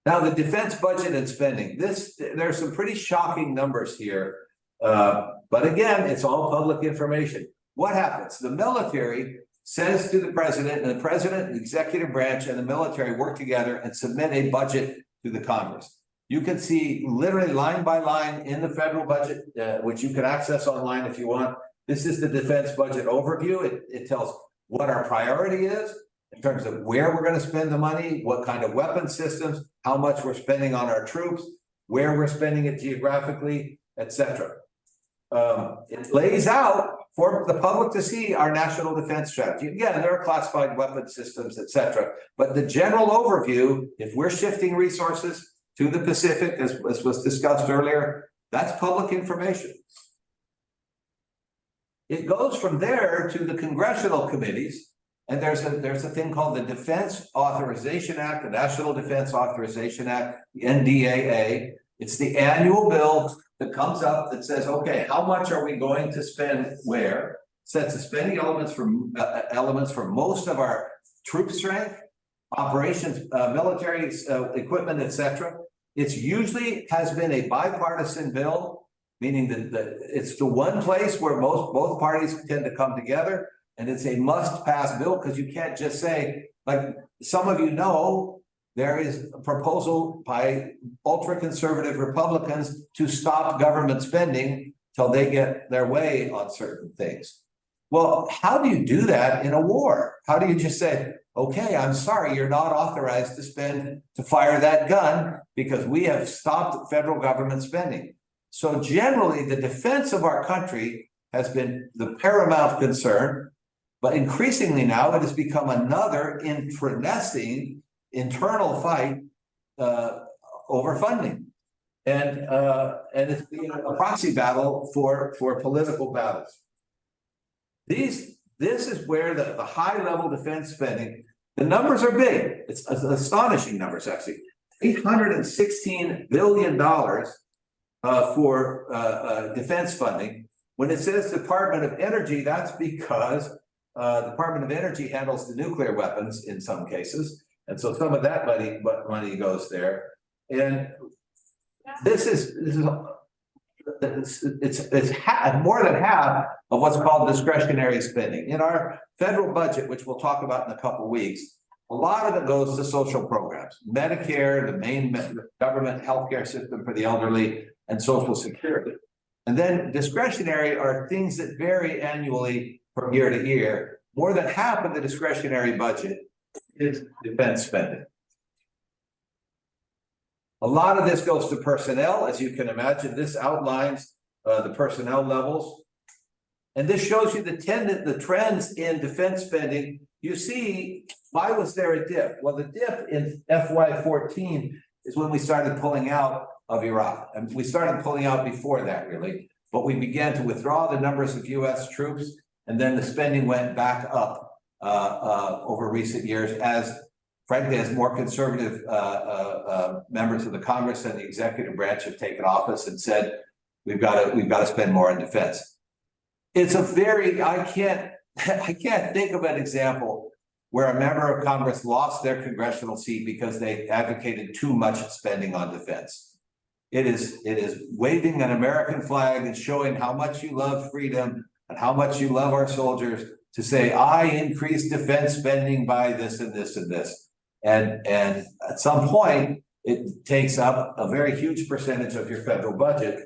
Now, the defense budget and spending, there's some pretty shocking numbers here. But again, it's all public information. What happens? The military says to the president, and the president, the executive branch, and the military work together and submit a budget to the Congress. You can see literally line by line in the federal budget, which you can access online if you want. This is the defense budget overview. It tells what our priority is in terms of where we're going to spend the money, what kind of weapon systems, how much we're spending on our troops, where we're spending it geographically, etc. It lays out for the public to see our national defense strategy. Again, there are classified weapon systems, etc. But the general overview, if we're shifting resources to the Pacific, as was discussed earlier, that's public information. It goes from there to the congressional committees, and there's a thing called the Defense Authorization Act, the National Defense Authorization Act, the NDAA. It's the annual bill that comes up that says, okay, how much are we going to spend where? Sets the spending elements for most of our troop strength, operations, military equipment, etc. It's usually has been a bipartisan bill, meaning that it's the one place where both parties tend to come together, and it's a must-pass bill because you can't just say, like some of you know, there is a proposal by ultra-conservative Republicans to stop government spending till they get their way on certain things. Well, how do you do that in a war? How do you just say, okay, I'm sorry, you're not authorized to fire that gun because we have stopped federal government spending. So generally, the defense of our country has been the paramount concern, but increasingly now it has become another internecine internal fight over funding, and it's a proxy battle for political battles. This is where the high level defense spending, the numbers are big. It's astonishing numbers actually. $816 billion for defense funding. When it says Department of Energy, that's because Department of Energy handles the nuclear weapons in some cases. And so some of that money goes there, and it's more than half of what's called discretionary spending. In our federal budget, which we'll talk about in a couple of weeks, a lot of it goes to social programs, Medicare, the main government healthcare system for the elderly, and Social Security. And then discretionary are things that vary annually from year to year. More than half of the discretionary budget is defense spending. A lot of this goes to personnel, as you can imagine. This outlines the personnel levels. And this shows you the trends in defense spending. You see, why was there a dip? Well, the dip in FY14 is when we started pulling out of Iraq. And we started pulling out before that, really. But we began to withdraw the numbers of US troops, and then the spending went back up over recent years as, frankly, as more conservative members of the Congress and the executive branch have taken office and said, we've got to spend more on defense. It's a very, I can't think of an example where a member of Congress lost their congressional seat because they advocated too much spending on defense. It is waving an American flag and showing how much you love freedom and how much you love our soldiers to say, I increased defense spending by this and this and this. And at some point, it takes up a very huge percentage of your federal budget.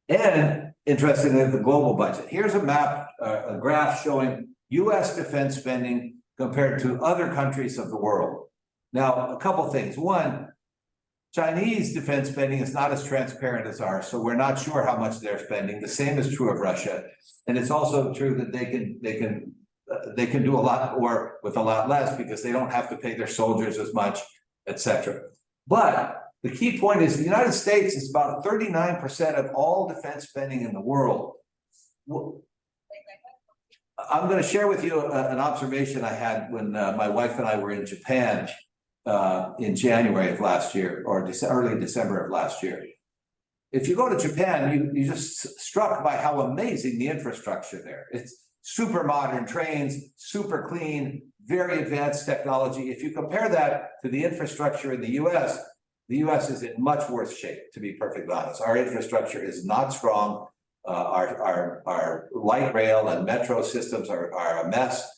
And interestingly, the global budget. Here's a map, a graph showing US defense spending compared to other countries of the world. Now, a couple things. One, Chinese defense spending is not as transparent as ours, so we're not sure how much they're spending. The same is true of Russia. And it's also true that they can do a lot more with a lot less because they don't have to pay their soldiers as much, etc. But the key point is the United States is about 39% of all defense spending in the world. I'm going to share with you an observation I had when my wife and I were in Japan in January of last year, or early December of last year. If you go to Japan, you're just struck by how amazing the infrastructure there. It's super modern trains, super clean, very advanced technology. If you compare that to the infrastructure in the US, The US is in much worse shape, to be perfectly honest. Our infrastructure is not strong. Our light rail and metro systems are a mess.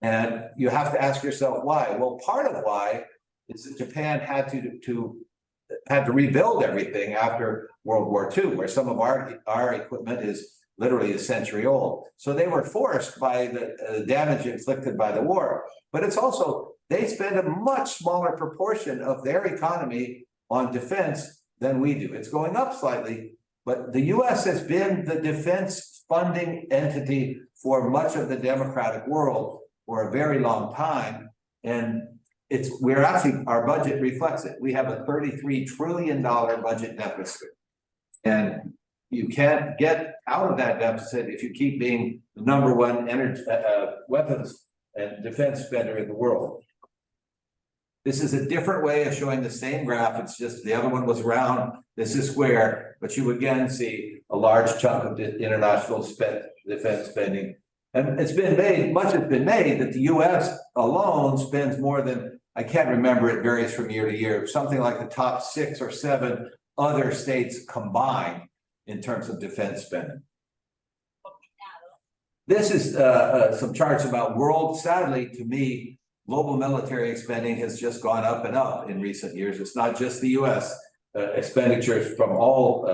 And you have to ask yourself why. Well, part of why is that Japan had to rebuild everything after World War II, where some of our equipment is literally a century old. So they were forced by the damage inflicted by the war. But it's also, they spend a much smaller proportion of their economy on defense than we do. It's going up slightly, but the US has been the defense funding entity for much of the democratic world for a very long time. And our budget reflects it. We have a $33 trillion budget deficit. And you can't get out of that deficit if you keep being the #1 energy, weapons and defense spender in the world. This is a different way of showing the same graph. It's just the other one was round, this is square, but you again see a large chunk of the international defense spending. And it's been made, much has been made that the US alone spends more than, I can't remember, it varies from year to year, something like the top 6 or 7 other states combined in terms of defense spending. This is some charts about world. Sadly, to me, global military spending has just gone up and up in recent years. It's not just the US. Expenditures from all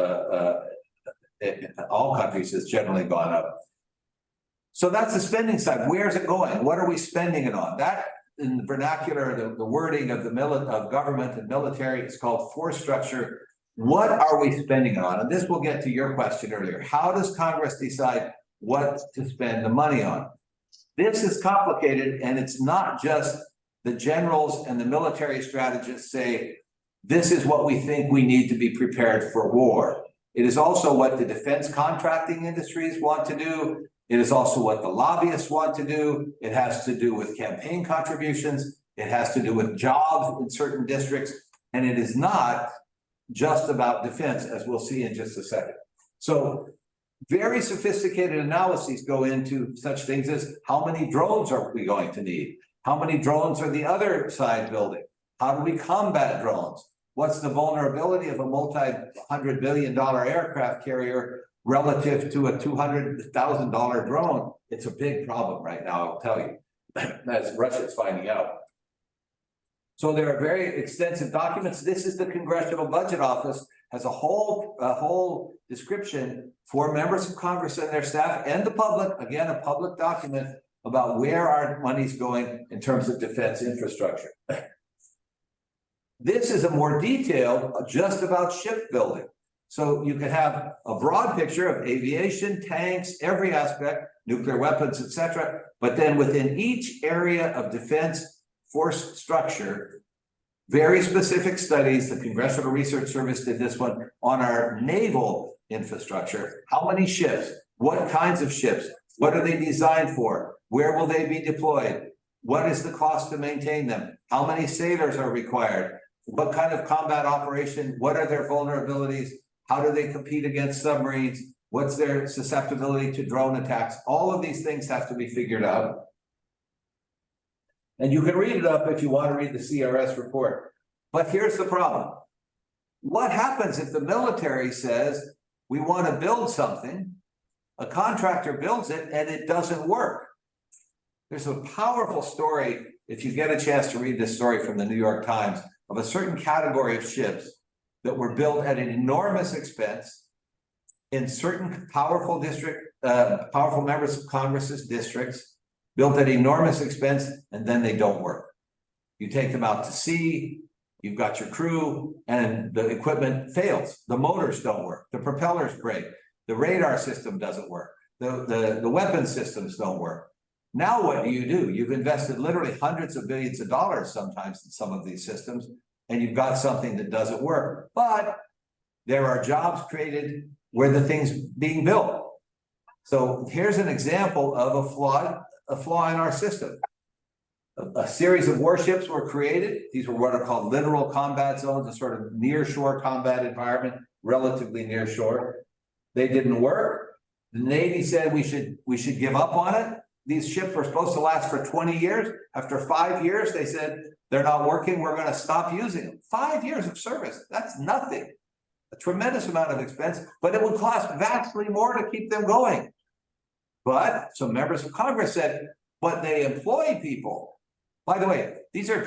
countries has generally gone up. So that's the spending side. Where's it going? What are we spending it on? That, in the vernacular, the wording of of government and military, is called force structure. What are we spending it on? And this will get to your question earlier. How does Congress decide what to spend the money on? This is complicated, and it's not just the generals and the military strategists say, this is what we think we need to be prepared for war. It is also what the defense contracting industries want to do. It is also what the lobbyists want to do. It has to do with campaign contributions. It has to do with jobs in certain districts. And it is not just about defense, as we'll see in just a second. So very sophisticated analyses go into such things as how many drones are we going to need? How many drones are the other side building? How do we combat drones? What's the vulnerability of a multi-$100 billion aircraft carrier relative to a $200,000 drone? It's a big problem right now, I'll tell you, as Russia's finding out. So there are very extensive documents. This is the Congressional Budget Office, has a whole description for members of Congress and their staff and the public, again, a public document about where our money's going in terms of defense infrastructure. This is a more detailed, just about shipbuilding. So you can have a broad picture of aviation, tanks, every aspect, nuclear weapons, etc. But then within each area of defense force structure, very specific studies. The Congressional Research Service did this one on our naval infrastructure. How many ships? What kinds of ships? What are they designed for? Where will they be deployed? What is the cost to maintain them? How many sailors are required? What kind of combat operation? What are their vulnerabilities? How do they compete against submarines? What's their susceptibility to drone attacks? All of these things have to be figured out. And you can read it up if you want to read the CRS report. But here's the problem. What happens if the military says, we want to build something, a contractor builds it, and it doesn't work? There's a powerful story, if you get a chance to read this story from the New York Times, of a certain category of ships that were built at an enormous expense in certain powerful members of Congress's districts, built at enormous expense, and then they don't work. You take them out to sea, you've got your crew, and the equipment fails. The motors don't work, the propellers break, the radar system doesn't work, the weapon systems don't work. Now what do? You've invested literally hundreds of billions of dollars sometimes in some of these systems, and you've got something that doesn't work. But there are jobs created where the thing's being built. So here's an example of a flaw in our system. A series of warships were created. These were what are called littoral combat zones, a sort of near-shore combat environment, relatively near shore. They didn't work. The Navy said we should give up on it. These ships were supposed to last for 20 years. After 5 years, they said, they're not working, we're going to stop using them. 5 years of service, that's nothing. A tremendous amount of expense, but it would cost vastly more to keep them going. But some members of Congress said, but they employ people. By the way, these are,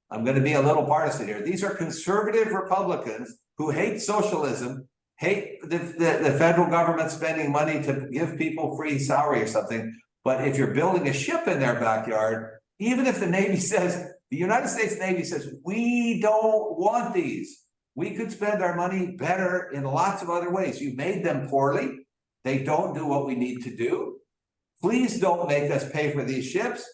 I'm going to be a little partisan here. These are conservative Republicans who hate socialism, hate the federal government spending money to give people free salary or something. But if you're building a ship in their backyard, even if the Navy says, the United States Navy says, we don't want these. We could spend our money better in lots of other ways. You made them poorly. They don't do what we need to do. Please don't make us pay for these ships.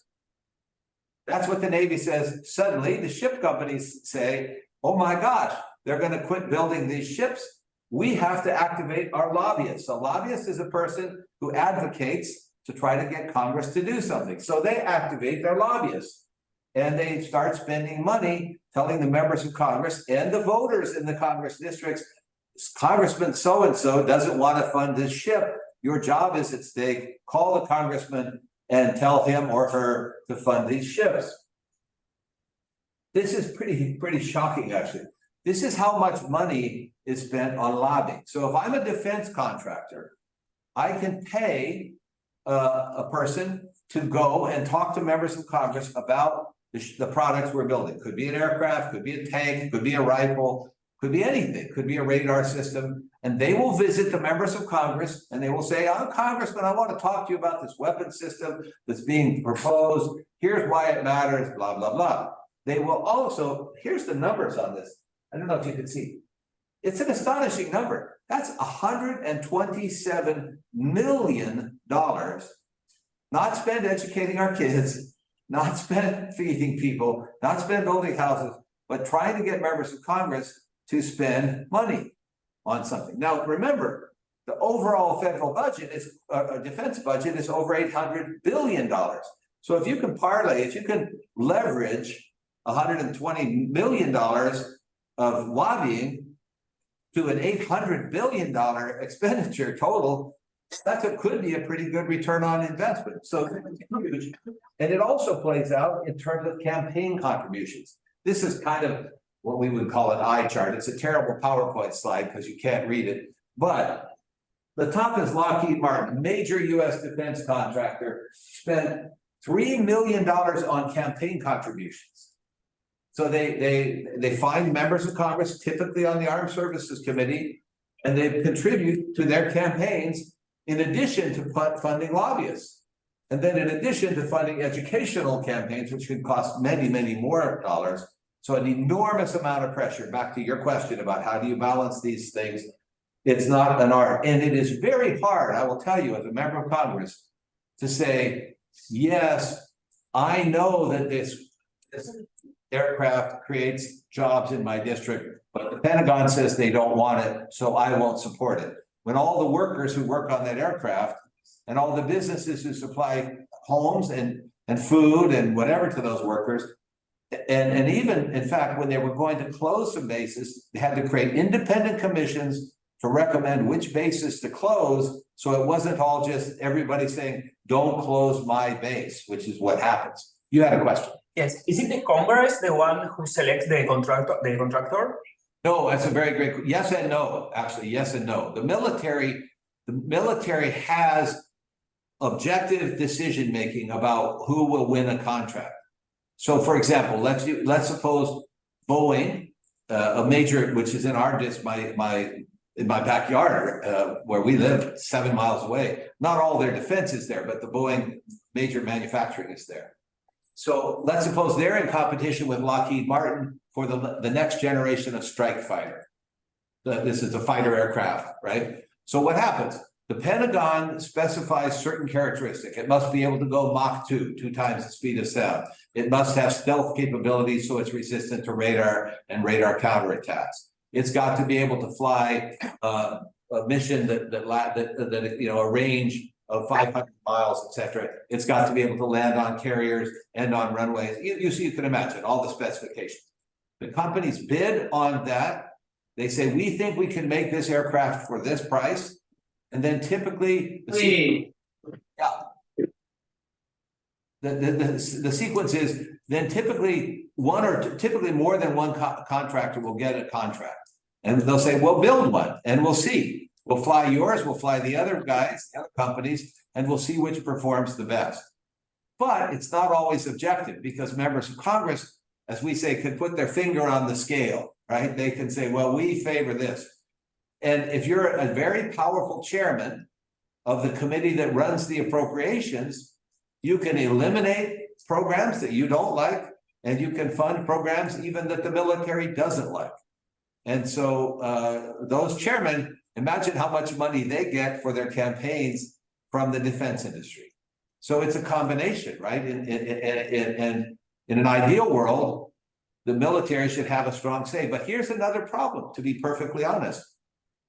That's what the Navy says. Suddenly, the ship companies say, oh my gosh, they're going to quit building these ships. We have to activate our lobbyists. A lobbyist is a person who advocates to try to get Congress to do something. So they activate their lobbyists and they start spending money telling the members of Congress and the voters in the Congress districts, Congressman so-and-so doesn't want to fund this ship. Your job is at stake. Call the congressman and tell him or her to fund these ships. This is pretty shocking, actually. This is how much money is spent on lobbying. So if I'm a defense contractor, I can pay a person to go and talk to members of Congress about the products we're building. Could be an aircraft, could be a tank, could be a rifle, could be anything, could be a radar system. And they will visit the members of Congress and they will say, I'm Congressman, I want to talk to you about this weapon system that's being proposed. Here's why it matters, blah, blah, blah. They will also, here's the numbers on this. I don't know if you can see. It's an astonishing number. That's $127 million not spent educating our kids, not spent feeding people, not spent building houses, but trying to get members of Congress to spend money on something. Now, remember, the overall federal budget is, defense budget is over $800 billion. So if you can parlay, if you can leverage $120 million of lobbying to an $800 billion expenditure total, that could be a pretty good return on investment. So it's huge. And it also plays out in terms of campaign contributions. This is kind of what we would call an eye chart. It's a terrible PowerPoint slide because you can't read it. But the top is Lockheed Martin, major US defense contractor, spent $3 million on campaign contributions. So they find members of Congress, typically on the Armed Services Committee, and they contribute to their campaigns in addition to funding lobbyists. And then in addition to funding educational campaigns, which could cost many, many more dollars. So an enormous amount of pressure. Back to your question about how do you balance these things? It's not an art. And it is very hard, I will tell you, as a member of Congress, to say, yes, I know that this aircraft creates jobs in my district, but the Pentagon says they don't want it, so I won't support it. When all the workers who work on that aircraft and all the businesses who supply homes and food and whatever to those workers, and even, in fact, when they were going to close some bases, they had to create independent commissions to recommend which bases to close. So it wasn't all just everybody saying, don't close my base, which is what happens. You had a question. Yes, is it the Congress the one who selects the contractor? No, that's a very great, yes and no, actually, yes and no. The military has objective decision-making about who will win a contract. So for example, let's suppose Boeing, a major, which is in our in my backyard, where we live 7 miles away. Not all their defense is there, but the Boeing major manufacturing is there. So let's suppose they're in competition with Lockheed Martin for the next generation of strike fighter. This is a fighter aircraft, right? So what happens? The Pentagon specifies certain characteristics. It must be able to go Mach 2, 2 times the speed of sound. It must have stealth capabilities so it's resistant to radar and radar counterattacks. It's got to be able to fly a mission that you know, a range of 500 miles, etc. It's got to be able to land on carriers and on runways. You can imagine all the specifications. The companies bid on that. They say, we think we can make this aircraft for this price. And then typically, the sequence is, then typically one or two, typically more than one contractor will get a contract. And they'll say, well, build one and we'll see. We'll fly yours, we'll fly the other guys, the other companies, and we'll see which performs the best. But it's not always objective because members of Congress, as we say, can put their finger on the scale, right? They can say, well, we favor this. And if you're a very powerful chairman of the committee that runs the appropriations, you can eliminate programs that you don't like, and you can fund programs even that the military doesn't like. And so those chairmen, imagine how much money they get for their campaigns from the defense industry. So it's a combination, right? In an ideal world, the military should have a strong say. But here's another problem, to be perfectly honest.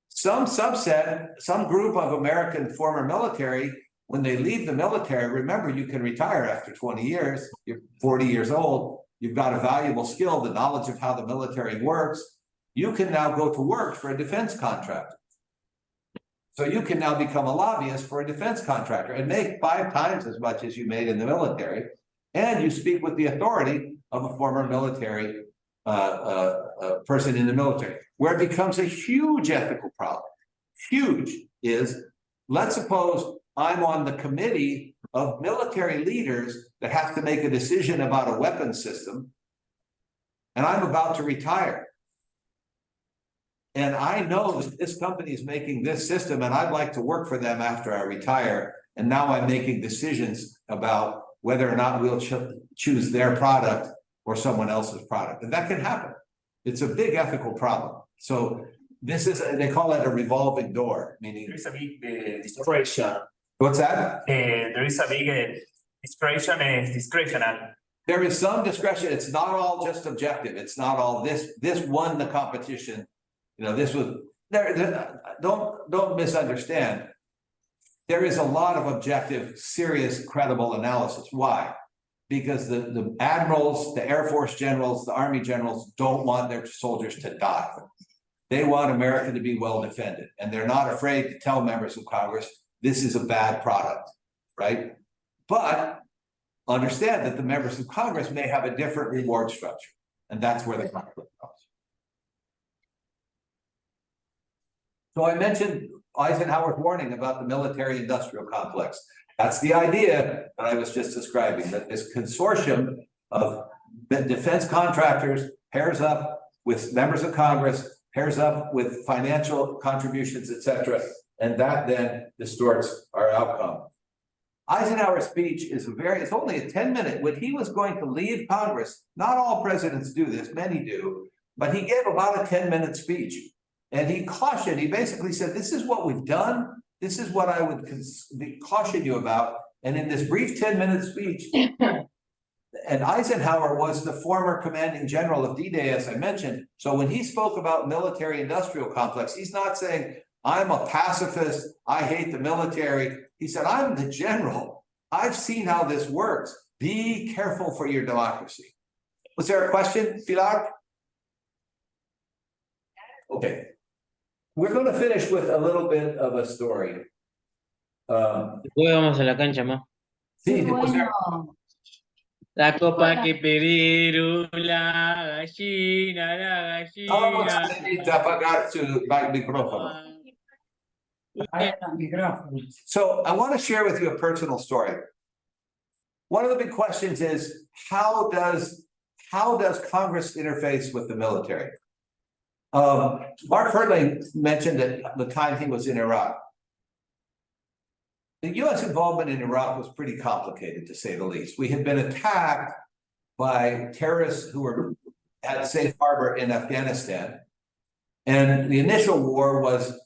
Some subset, some group of American former military, when they leave the military, remember, you can retire after 20 years, you're 40 years old, you've got a valuable skill, the knowledge of how the military works. You can now go to work for a defense contractor. So you can now become a lobbyist for a defense contractor and make 5 times as much as you made in the military. And you speak with the authority of a former military person in the military. Where it becomes a huge ethical problem, huge, is, let's suppose I'm on the committee of military leaders that have to make a decision about a weapons system, and I'm about to retire. And I know that this company is making this system and I'd like to work for them after I retire. And now I'm making decisions about whether or not we'll choose their product or someone else's product. And that can happen. It's a big ethical problem. So this is, they call it a revolving door, meaning. There is a big discretion. What's that? There is a big discretion and discretional. There is some discretion. It's not all just objective. It's not all this won the competition. You know, this was there. Don't misunderstand. There is a lot of objective, serious, credible analysis. Why? Because the admirals, the Air Force generals, the Army generals don't want their soldiers to die. They want America to be well defended, and they're not afraid to tell members of Congress this is a bad product, right? But understand that the members of Congress may have a different reward structure, and that's where the conflict comes. So I mentioned Eisenhower's warning about the military-industrial complex. That's the idea that I was just describing, that this consortium of defense contractors pairs up with members of Congress, pairs up with financial contributions, etc., and that then distorts our outcome. Eisenhower's speech is it's only a 10-minute. When he was going to leave Congress, not all presidents do this, many do, but he gave about a 10-minute speech. And he cautioned, he basically said, this is what we've done. This is what I would caution you about. And in this brief 10-minute speech, and Eisenhower was the former commanding general of D-Day, as I mentioned. So when he spoke about military-industrial complex, he's not saying, I'm a pacifist, I hate the military. He said, I'm the general. I've seen how this works. Be careful for your democracy. Was there a question, Pilar? Okay. We're going to finish with a little bit of a story. Después vamos a la cancha, ma. Sí, was there... La copa que pidieron la gallina, la gallina. I need to apagar to my microphone. So I want to share with you a personal story. One of the big questions is, how does Congress interface with the military? Mark Hurtling mentioned at the time he was in Iraq. The U.S. involvement in Iraq was pretty complicated, to say the least. We had been attacked by terrorists who had safe harbor in Afghanistan. And the initial war was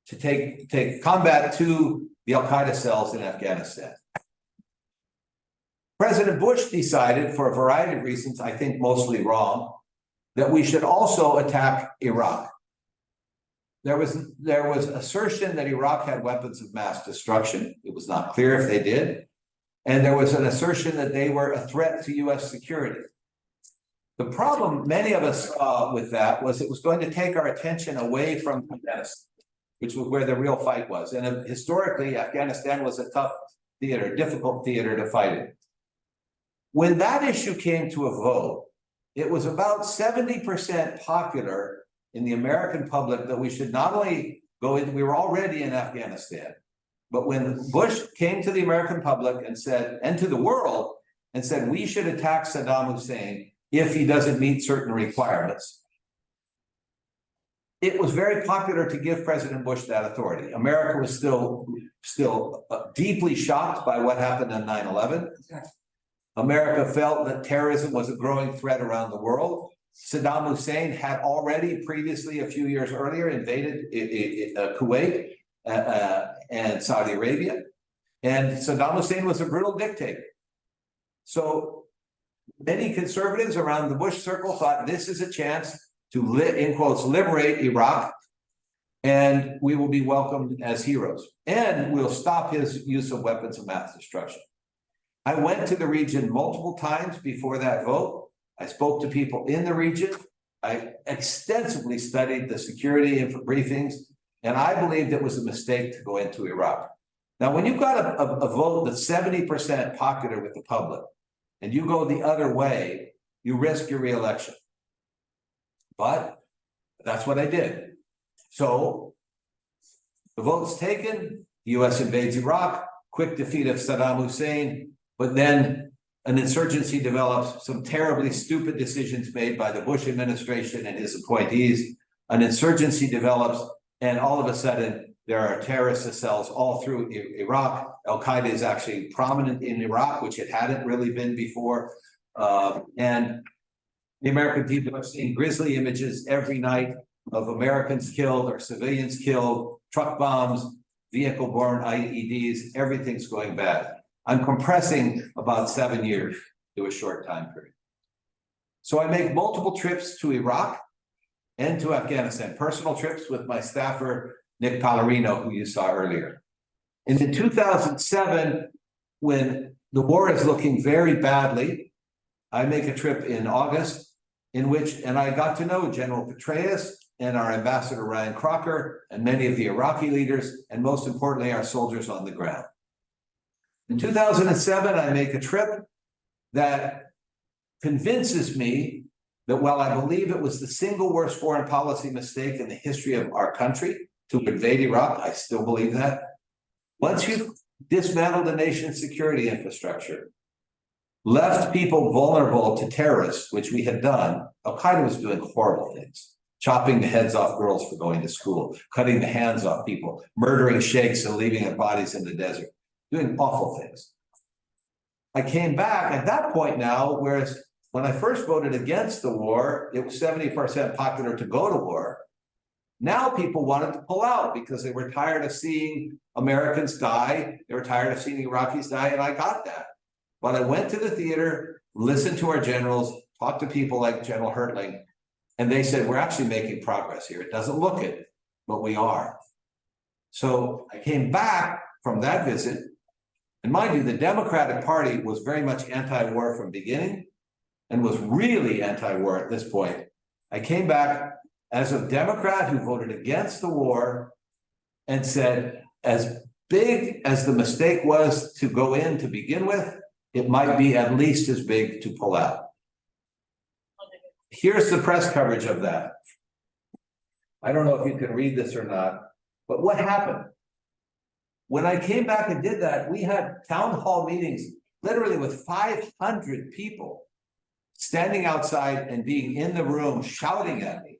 to take combat to the Al-Qaeda cells in Afghanistan. President Bush decided, for a variety of reasons, I think mostly wrong, that we should also attack Iraq. There was assertion that Iraq had weapons of mass destruction. It was not clear if they did. And there was an assertion that they were a threat to US security. The problem many of us saw with that was it was going to take our attention away from Afghanistan, which was where the real fight was. And historically, Afghanistan was a tough theater, difficult theater to fight in. When that issue came to a vote, it was about 70% popular in the American public that we should not only go in, we were already in Afghanistan, but when Bush came to the American public and said, and to the world, and said, we should attack Saddam Hussein if he doesn't meet certain requirements, it was very popular to give President Bush that authority. America was still deeply shocked by what happened on 9/11. America felt that terrorism was a growing threat around the world. Saddam Hussein had already previously, a few years earlier, invaded Kuwait and Saudi Arabia. And Saddam Hussein was a brutal dictator. So many conservatives around the Bush circle thought this is a chance to, in quotes, liberate Iraq, and we will be welcomed as heroes, and we'll stop his use of weapons of mass destruction. I went to the region multiple times before that vote. I spoke to people in the region. I extensively studied the security briefings, and I believed it was a mistake to go into Iraq. Now, when you've got a vote that's 70% popular with the public, and you go the other way, you risk your reelection. But that's what I did. So the vote's taken, the US invades Iraq, quick defeat of Saddam Hussein, but then an insurgency develops, some terribly stupid decisions made by the Bush administration and his appointees. An insurgency develops, and all of a sudden, there are terrorist cells all through Iraq. Al-Qaeda is actually prominent in Iraq, which it hadn't really been before. And the American people are seeing grisly images every night of Americans killed or civilians killed, truck bombs, vehicle-borne IEDs, everything's going bad. I'm compressing about 7 years to a short time period. So I make multiple trips to Iraq and to Afghanistan, personal trips with my staffer, Nick Pallarino, who you saw earlier. And in 2007, when the war is looking very badly, I make a trip in August in which, and I got to know General Petraeus and our ambassador Ryan Crocker and many of the Iraqi leaders, and most importantly, our soldiers on the ground. In 2007, I make a trip that convinces me that while I believe it was the single worst foreign policy mistake in the history of our country to invade Iraq, I still believe that. Once you've dismantled the nation's security infrastructure, left people vulnerable to terrorists, which we had done, Al-Qaeda was doing horrible things, chopping the heads off girls for going to school, cutting the hands off people, murdering sheikhs and leaving their bodies in the desert, doing awful things. I came back at that point now, whereas when I first voted against the war, it was 70% popular to go to war. Now people wanted to pull out because they were tired of seeing Americans die. They were tired of seeing Iraqis die, and I got that. But I went to the theater, listened to our generals, talked to people like General Hertling, and they said, we're actually making progress here. It doesn't look it, but we are. So I came back from that visit, and mind you, the Democratic Party was very much anti-war from the beginning and was really anti-war at this point. I came back as a Democrat who voted against the war and said, as big as the mistake was to go in to begin with, it might be at least as big to pull out. Here's the press coverage of that. I don't know if you can read this or not, but what happened? When I came back and did that, we had town hall meetings, literally with 500 people standing outside and being in the room shouting at me,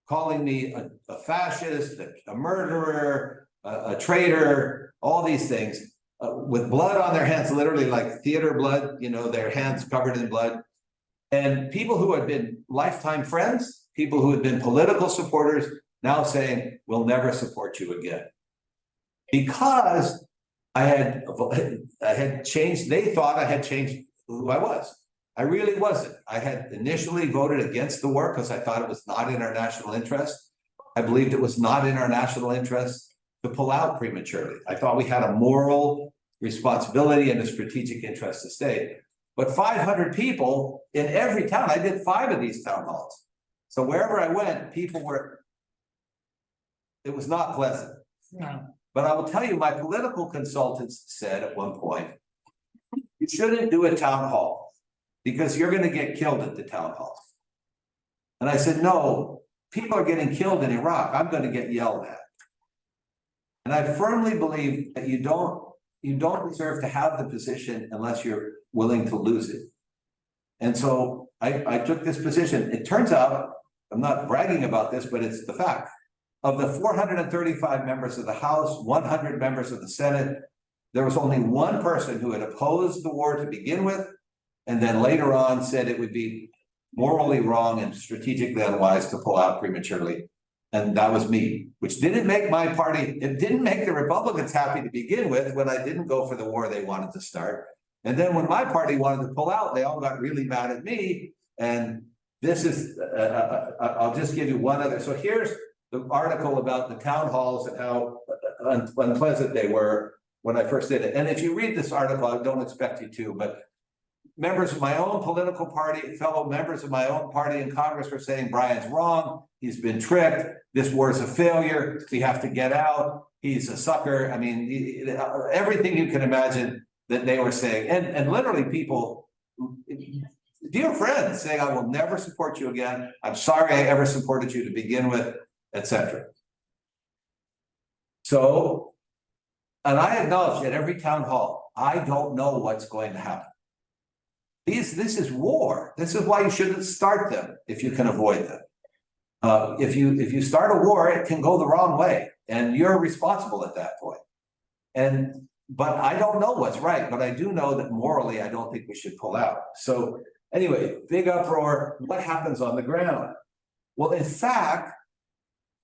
calling me a fascist, a murderer, a traitor, all these things, with blood on their hands, literally like theater blood, you know, their hands covered in blood. And people who had been lifetime friends, people who had been political supporters, now saying, we'll never support you again. Because I had changed, they thought I had changed who I was. I really wasn't. I had initially voted against the war because I thought it was not in our national interest. I believed it was not in our national interest to pull out prematurely. I thought we had a moral responsibility and a strategic interest to stay. But 500 people in every town, I did 5 of these town halls. So wherever I went, people were, it was not pleasant. No. But I will tell you, my political consultants said at one point, you shouldn't do a town hall because you're going to get killed at the town halls. And I said, no, people are getting killed in Iraq. I'm going to get yelled at. And I firmly believe that you don't deserve to have the position unless you're willing to lose it. And so I took this position. It turns out, I'm not bragging about this, but it's the fact. Of the 435 members of the House, 100 members of the Senate, there was only one person who had opposed the war to begin with, and then later on said it would be morally wrong and strategically unwise to pull out prematurely. And that was me, which didn't make my party, it didn't make the Republicans happy to begin with when I didn't go for the war they wanted to start. And then when my party wanted to pull out, they all got really mad at me. And this is, I'll just give you one other. So here's the article about the town halls and how unpleasant they were when I first did it. And if you read this article, I don't expect you to, but members of my own political party, fellow members of my own party in Congress were saying, Brian's wrong. He's been tricked. This war is a failure. We have to get out. He's a sucker. I mean, everything you can imagine that they were saying. And literally people, dear friends, saying, I will never support you again. I'm sorry I ever supported you to begin with, etc. So, and I acknowledge at every town hall, I don't know what's going to happen. This is war. This is why you shouldn't start them if you can avoid them. If you start a war, it can go the wrong way, and you're responsible at that point. But I don't know what's right, but I do know that morally, I don't think we should pull out. So anyway, big uproar. What happens on the ground? Well, in fact,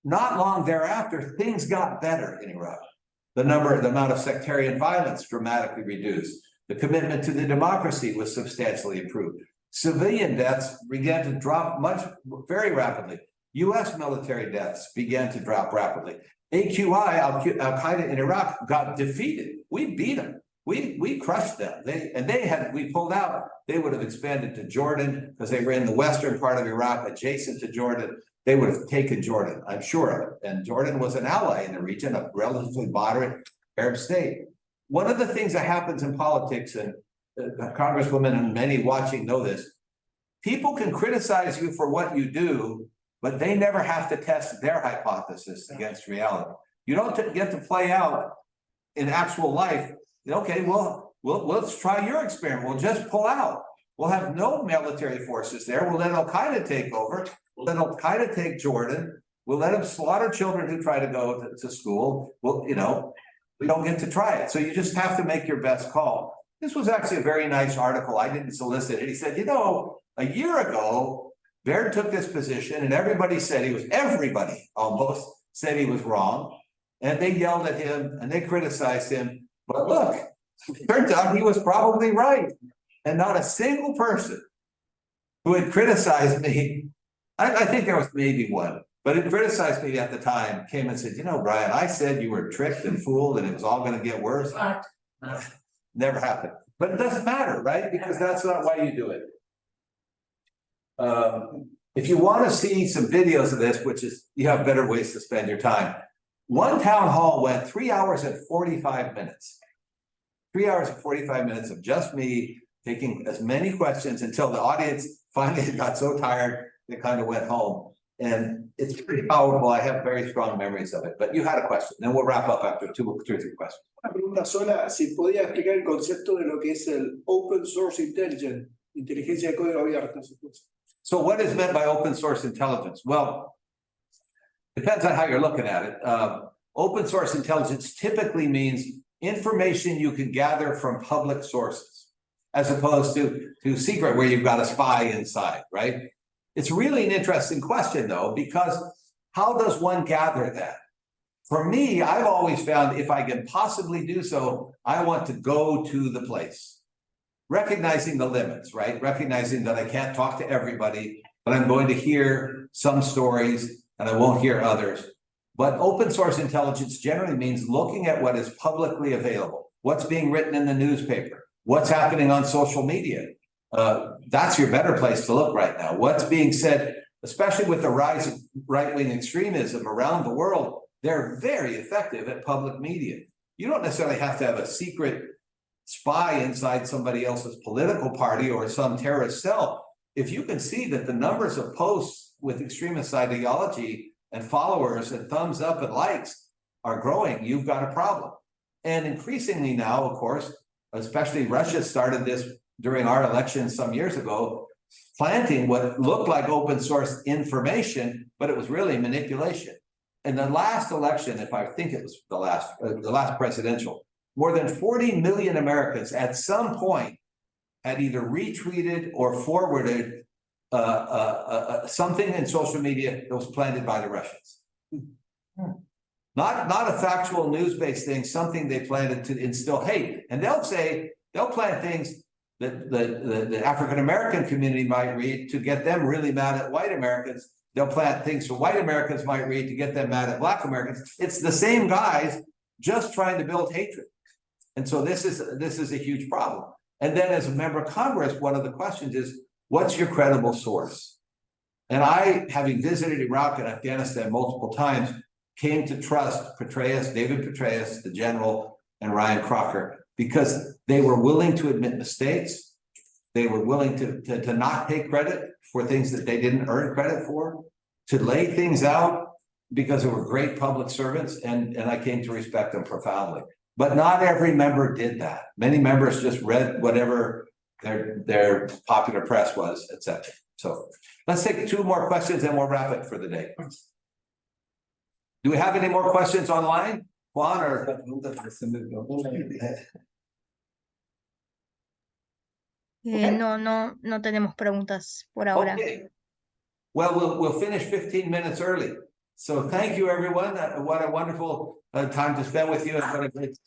not long thereafter, things got better in Iraq. The amount of sectarian violence dramatically reduced. The commitment to the democracy was substantially improved. Civilian deaths began to drop very rapidly. US military deaths began to drop rapidly. AQI, Al-Qaeda in Iraq, got defeated. We beat them. We crushed them. We pulled out. They would have expanded to Jordan because they were in the western part of Iraq, adjacent to Jordan. They would have taken Jordan, I'm sure of it. And Jordan was an ally in the region, a relatively moderate Arab state. One of the things that happens in politics, and Congresswomen and many watching know this, people can criticize you for what you do, but they never have to test their hypothesis against reality. You don't get to play out in actual life. Okay, well, let's try your experiment. We'll just pull out. We'll have no military forces there. We'll let Al-Qaeda take over. We'll let Al-Qaeda take Jordan. We'll let them slaughter children who try to go to school. Well, we don't get to try it. So you just have to make your best call. This was actually a very nice article. I didn't solicit it. He said, a year ago, Baird took this position and everybody almost said he was wrong. And they yelled at him and they criticized him. But look, it turns out he was probably right. And not a single person who had criticized me, I think there was maybe one, but it criticized me at the time, came and said, Brian, I said you were tricked and fooled and it was all going to get worse. Never happened. But it doesn't matter, right? Because that's not why you do it. If you want to see some videos of this, which is, you have better ways to spend your time. One town hall went 3 hours and 45 minutes. 3 hours and 45 minutes of just me taking as many questions until the audience finally got so tired, they kind of went home. And it's pretty powerful. I have very strong memories of it. But you had a question, then we'll wrap up after two or three questions. Una pregunta sola, si podía explicar el concepto de lo que es el Open Source Intelligence, inteligencia de código abierto. So what is meant by open source intelligence? Well, depends on how you're looking at it. Open source intelligence typically means information you can gather from public sources, as opposed to secret where you've got a spy inside, right? It's really an interesting question, though, because how does one gather that? For me, I've always found if I can possibly do so, I want to go to the place. Recognizing the limits, right? Recognizing that I can't talk to everybody, but I'm going to hear some stories and I won't hear others. But open source intelligence generally means looking at what is publicly available, what's being written in the newspaper, what's happening on social media. That's your better place to look right now. What's being said, especially with the rise of right-wing extremism around the world, they're very effective at public media. You don't necessarily have to have a secret spy inside somebody else's political party or some terrorist cell, if you can see that the numbers of posts with extremist ideology and followers and thumbs up and likes are growing, you've got a problem. And increasingly now, of course, especially Russia started this during our election some years ago, planting what looked like open source information, but it was really manipulation. In the last election, if I think it was the last presidential, more than 40 million Americans at some point had either retweeted or forwarded something in social media that was planted by the Russians. Not a factual news-based thing, something they planted to instill hate. And they'll plant things that the African-American community might read to get them really mad at white Americans. They'll plant things for white Americans might read to get them mad at black Americans. It's the same guys just trying to build hatred. And so this is a huge problem. And then as a member of Congress, one of the questions is, what's your credible source? And I, having visited Iraq and Afghanistan multiple times, came to trust David Petraeus, the general, and Ryan Crocker, because they were willing to admit mistakes. They were willing to not take credit for things that they didn't earn credit for, to lay things out because they were great public servants, and I came to respect them profoundly. But not every member did that. Many members just read whatever their popular press was, etc. So let's take 2 more questions and we'll wrap it for the day. Do we have any more questions online, Juan? Or No tenemos preguntas por ahora. okay. Well, we'll finish 15 minutes early. So thank you, everyone. What a wonderful time to spend with you, and what a great